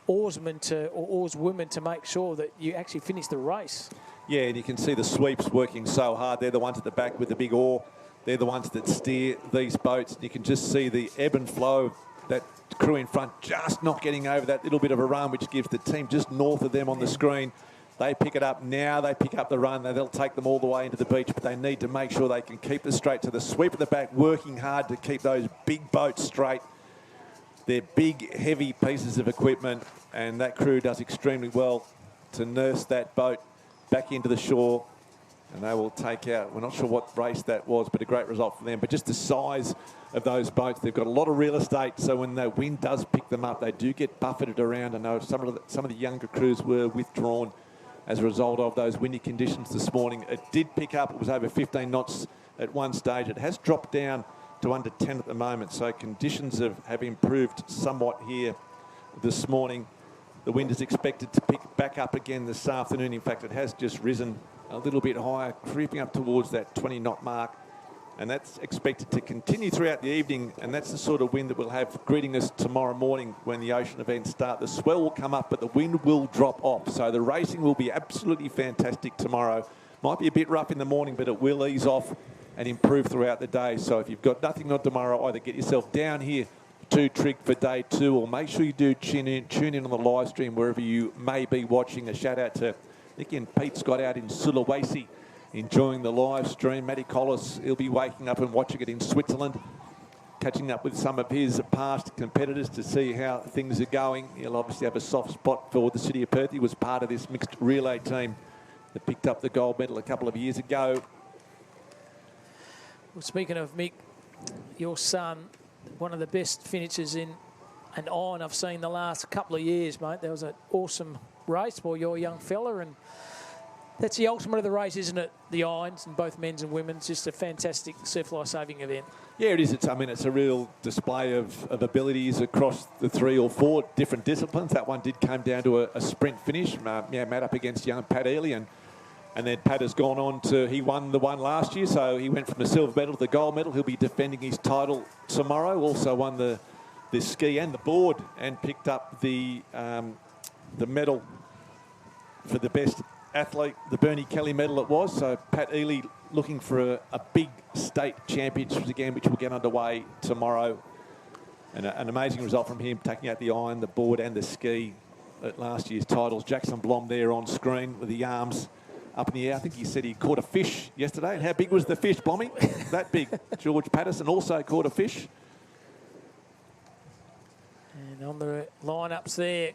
oarsman or oarswoman to make sure that you actually finish the race. Yeah, and you can see the sweeps working so hard. They're the ones at the back with the big oar. They're the ones that steer these boats. You can just see the ebb and flow of that crew in front just not getting over that little bit of a run, which gives the team just north of them on the screen. They pick it up now. They pick up the run. They'll take them all the way into the beach, but they need to make sure they can keep it straight. To the sweep at the back, working hard to keep those big boats straight. They're big, heavy pieces of equipment, and that crew does extremely well to nurse that boat back into the shore, and they will take out, we're not sure what race that was, but a great result for them. But just the size of those boats, they've got a lot of real estate, so when the wind does pick them up, they do get buffeted around. I know some of the younger crews were withdrawn as a result of those windy conditions this morning. It did pick up. It was over 15 knots at one stage. It has dropped down to under 10 at the moment, so conditions have improved somewhat here this morning. The wind is expected to pick back up again this afternoon. In fact, it has just risen a little bit higher, creeping up towards that 20-knot mark. And that's expected to continue throughout the evening, and that's the sort of wind that we'll have greeting us tomorrow morning when the ocean events start. The swell will come up, but the wind will drop off. So the racing will be absolutely fantastic tomorrow. Might be a bit rough in the morning, but it will ease off and improve throughout the day. So if you've got nothing on tomorrow, either get yourself down here to Trig for day 2, or make sure you do tune in on the live stream wherever you may be watching. A shout out to Nicky and Pete Scott out in Sulawesi, enjoying the live stream. Matty Collis, he'll be waking up and watching it in Switzerland, catching up with some of his past competitors to see how things are going. He'll obviously have a soft spot for the City of Perth. He was part of this mixed relay team that picked up the gold medal a couple of years ago. Well, speaking of Mick, your son, one of the best finishers in an iron I've seen the last couple of years, mate. That was an awesome race for your young fella, and that's the ultimate of the race, isn't it? The irons, and both men's and women's, just a fantastic surf life-saving event. Yeah, it is. It's a real display of abilities across the 3 or 4 different disciplines. That one did come down to a sprint finish. Matt up against young Pat Ely, and And then Pat has gone on to, he won the one last year, so he went from the silver medal to the gold medal. He'll be defending his title tomorrow. Also won the ski and the board and picked up the medal for the best athlete, the Bernie Kelly medal it was. So Pat Ely looking for a big state championships again, which will get underway tomorrow. And an amazing result from him, taking out the iron, the board and the ski at last year's titles. Jackson Blom there on screen with the arms up in the air. I think he said he caught a fish yesterday. And how big was the fish, Blommy? That big. George Patterson also caught a fish. And on the lineups there.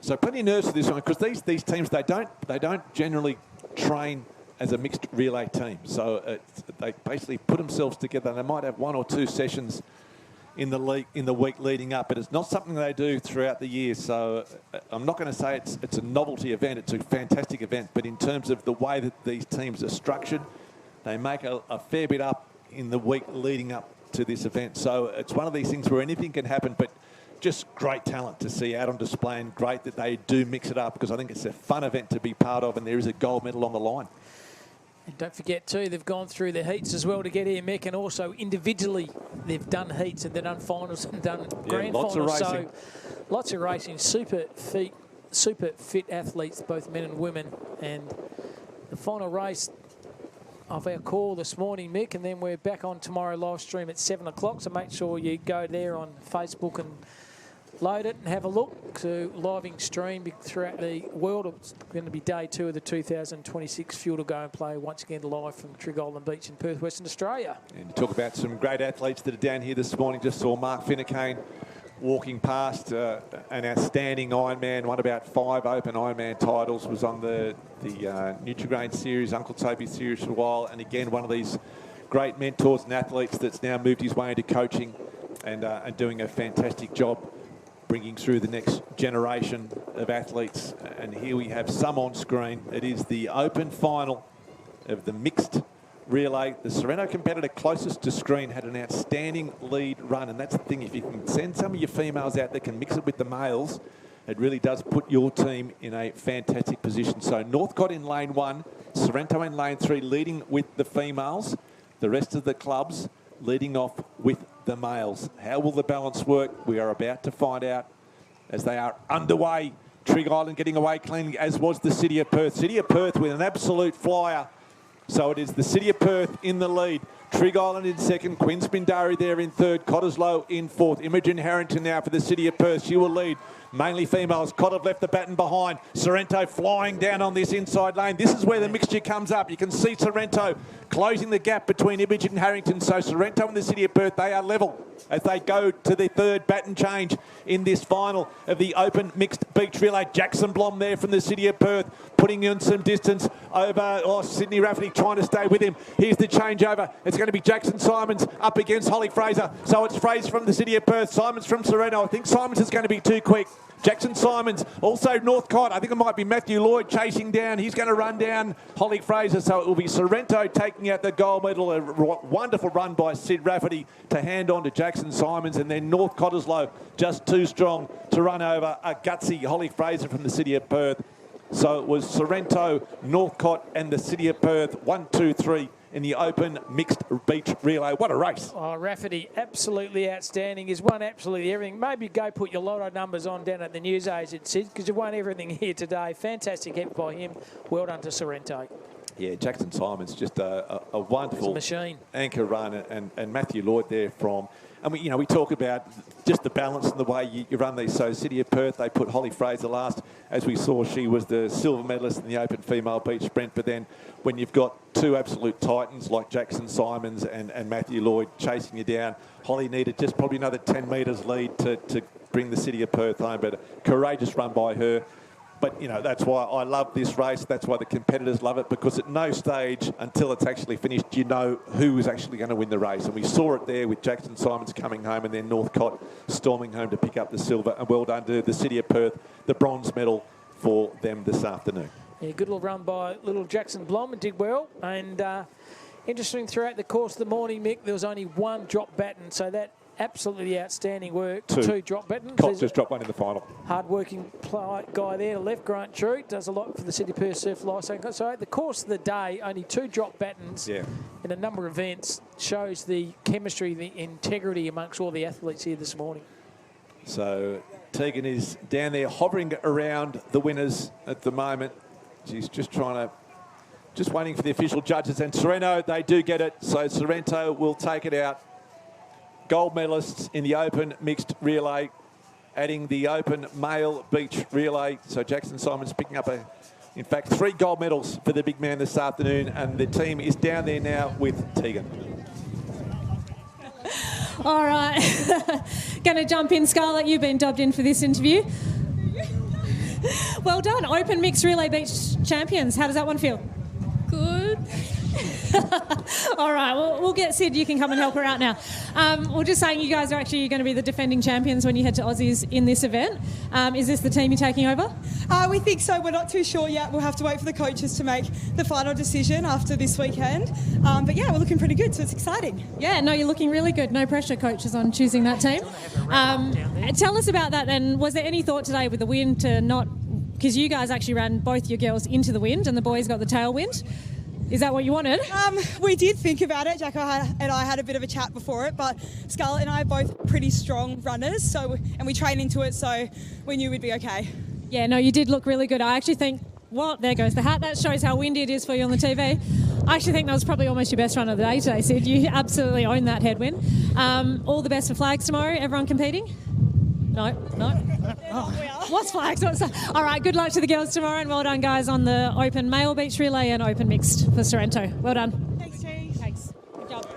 So plenty of nerves for this one, because these teams, they don't generally train as a mixed relay team. So they basically put themselves together. They might have 1 or 2 sessions in the week leading up, but it's not something they do throughout the year. So I'm not going to say it's a novelty event. It's a fantastic event, but in terms of the way that these teams are structured, they make a fair bit up in the week leading up to this event. So it's one of these things where anything can happen, but just great talent to see out on display, and great that they do mix it up, because I think it's a fun event to be part of, and there is a gold medal on the line. And don't forget too, they've gone through the heats as well to get here, Mick, and also individually they've done heats and they've done finals and done grand lots finals. of racing. So lots of racing, super fit athletes, both men and women. And the final race of our call this morning, Mick, and then we're back on tomorrow live stream at 7 o'clock. So make sure you go there on Facebook and load it and have a look to living stream throughout the world. It's going to be day 2 of the 2026 Fuel to Go and Play, once again live from Trigg Island Beach in Perth, Western Australia. And you talk about some great athletes that are down here this morning. Just saw Mark Finnecane walking past, an outstanding Ironman, won about 5 open Ironman titles, was on the Nutrigrain series, Uncle Toby series for a while, and again one of these great mentors and athletes that's now moved his way into coaching and doing a fantastic job bringing through the next generation of athletes. And here we have some on screen. It is the open final of the mixed relay. The Sorrento competitor closest to screen had an outstanding lead run, and that's the thing, if you can send some of your females out that can mix it with the males, it really does put your team in a fantastic position. So Northcott in lane 1, Sorrento in lane 3, leading with the females. The rest of the clubs leading off with the males. How will the balance work? We are about to find out as they are underway. Trigg Island getting away cleanly, as was the City of Perth. City of Perth with an absolute flyer. So it is the City of Perth in the lead. Trigg Island in second, Quinn Spindari there in third, Cottesloe in fourth. Imogen Harrington now for the City of Perth. She will lead. Mainly females. Cotter left the baton behind. Sorrento flying down on this inside lane. This is where the mixture comes up. You can see Sorrento closing the gap between Imogen and Harrington. So Sorrento and the City of Perth, they are level as they go to the third baton change in this final of the open mixed beach relay. Jackson Blom there from the City of Perth, putting in some distance over Sydney Rafferty trying to stay with him. Here's the changeover. It's going to be Jackson Simons up against Holly Fraser. So it's Fraser from the City of Perth, Simons from Sorrento. I think Simons is going to be too quick. Jackson Simons, also Northcott. I think it might be Matthew Lloyd chasing down. He's going to run down Holly Fraser. So it will be Sorrento taking out the gold medal. A wonderful run by Sid Rafferty to hand on to Jackson Simons. And then North Cottesloe just too strong to run over a gutsy Holly Fraser from the City of Perth. So it was Sorrento, Northcott and the City of Perth. 1, 2, 3 in the open mixed beach relay. What a race. Oh, Rafferty, absolutely outstanding. He's won absolutely everything. Maybe go put your lotto numbers on down at the news agency, because you've won everything here today. Fantastic effort by him. Well done to Sorrento. Yeah, Jackson Simons, just a wonderful machine. Anchor run, and Matthew Lloyd there from... And we talk about just the balance and the way you run these. So City of Perth, they put Holly Fraser last. As we saw, she was the silver medalist in the open female beach sprint. But then when you've got two absolute titans like Jackson Simons and Matthew Lloyd chasing you down, Holly needed just probably another 10 metres lead to bring the City of Perth home. But a courageous run by her. But, that's why I love this race. That's why the competitors love it, because at no stage until it's actually finished, you know who is actually going to win the race. And we saw it there with Jackson Simons coming home and then Northcott storming home to pick up the silver. And well done to the City of Perth, the bronze medal for them this afternoon. Yeah, good little run by little Jackson Blom, and did well. And interesting, throughout the course of the morning, Mick, there was only one drop baton, so that absolutely outstanding work. Two. Two drop buttons. Cox just dropped one in the final. Hard-working guy there to left, Grant Drew, does a lot for the City Perth Surf Lifesaving. So at the course of the day, only 2 drop battens in a number of events shows the chemistry, the integrity amongst all the athletes here this morning. So Tegan is down there hovering around the winners at the moment. She's just waiting for the official judges. And Sorrento, they do get it. So Sorrento will take it out. Gold medalists in the open mixed relay, adding the open male beach relay. So Jackson Simons picking up in fact, 3 gold medals for the big man this afternoon. And the team is down there now with Tegan. All right. Going to jump in. Scarlett, you've been dubbed in for this interview. Well done. Open mixed relay beach champions. How does that one feel? Good. All right, we'll get Sid. You can come and help her out now. We're just saying you guys are actually going to be the defending champions when you head to Aussies in this event. Is this the team you're taking over? We think so. We're not too sure yet. We'll have to wait for the coaches to make the final decision after this weekend. But yeah, we're looking pretty good, so it's exciting. Yeah, no, you're looking really good. No pressure, coaches, on choosing that team. Tell us about that then. Was there any thought today with the wind to not... Because you guys actually ran both your girls into the wind and the boys got the tailwind. Is that what you wanted? We did think about it. Jacko and I had a bit of a chat before it, but Scarlett and I are both pretty strong runners, and we train into it, so we knew we'd be okay. Yeah, no, you did look really good. I actually think, well, there goes the hat. That shows how windy it is for you on the TV. I actually think that was probably almost your best run of the day today, Sid. You absolutely owned that headwind. All the best for flags tomorrow. Everyone competing? No. Oh. What's flags? All right, good luck to the girls tomorrow, and well done, guys, on the open male beach relay and open mixed for Sorrento. Well done. Thanks, T. Thanks. Good job.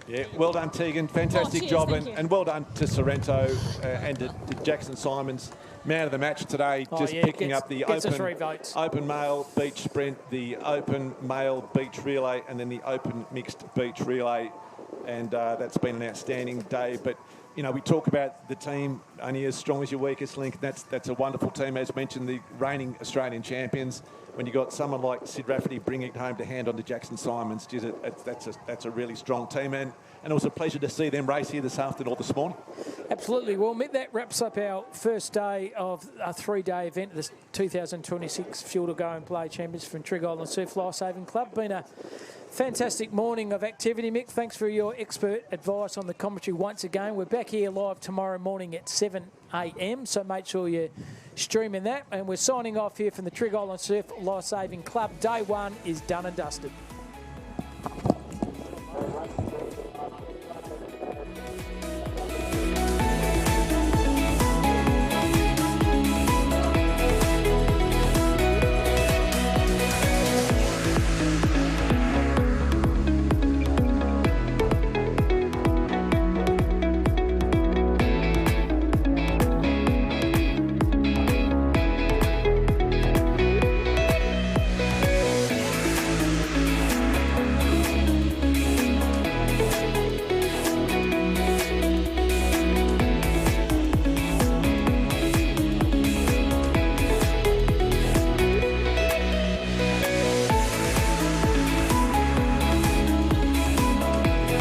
Yeah, well done, Tegan. Fantastic job, and well done to Sorrento and to Jackson Simons. Man of the match today, picking up the open male beach sprint, the open male beach relay, and then the open mixed beach relay. And that's been an outstanding day. But, you know, we talk about the team only as strong as your weakest link. That's a wonderful team. As mentioned, the reigning Australian champions. When you got someone like Sid Rafferty bringing it home to hand on to Jackson Simons, that's a really strong team. And it was a pleasure to see them race here this afternoon or this morning. Absolutely. Well, Mick, that wraps up our first day of a 3-day event, the 2026 Fuel to Go and Play Champions from Trigg Island Surf Lifesaving Club. Been a fantastic morning of activity, Mick. Thanks for your expert advice on the commentary once again. We're back here live tomorrow morning at 7 a.m, so make sure you're streaming that. And we're signing off here from the Trigg Island Surf Lifesaving Club. Day 1 is done and dusted.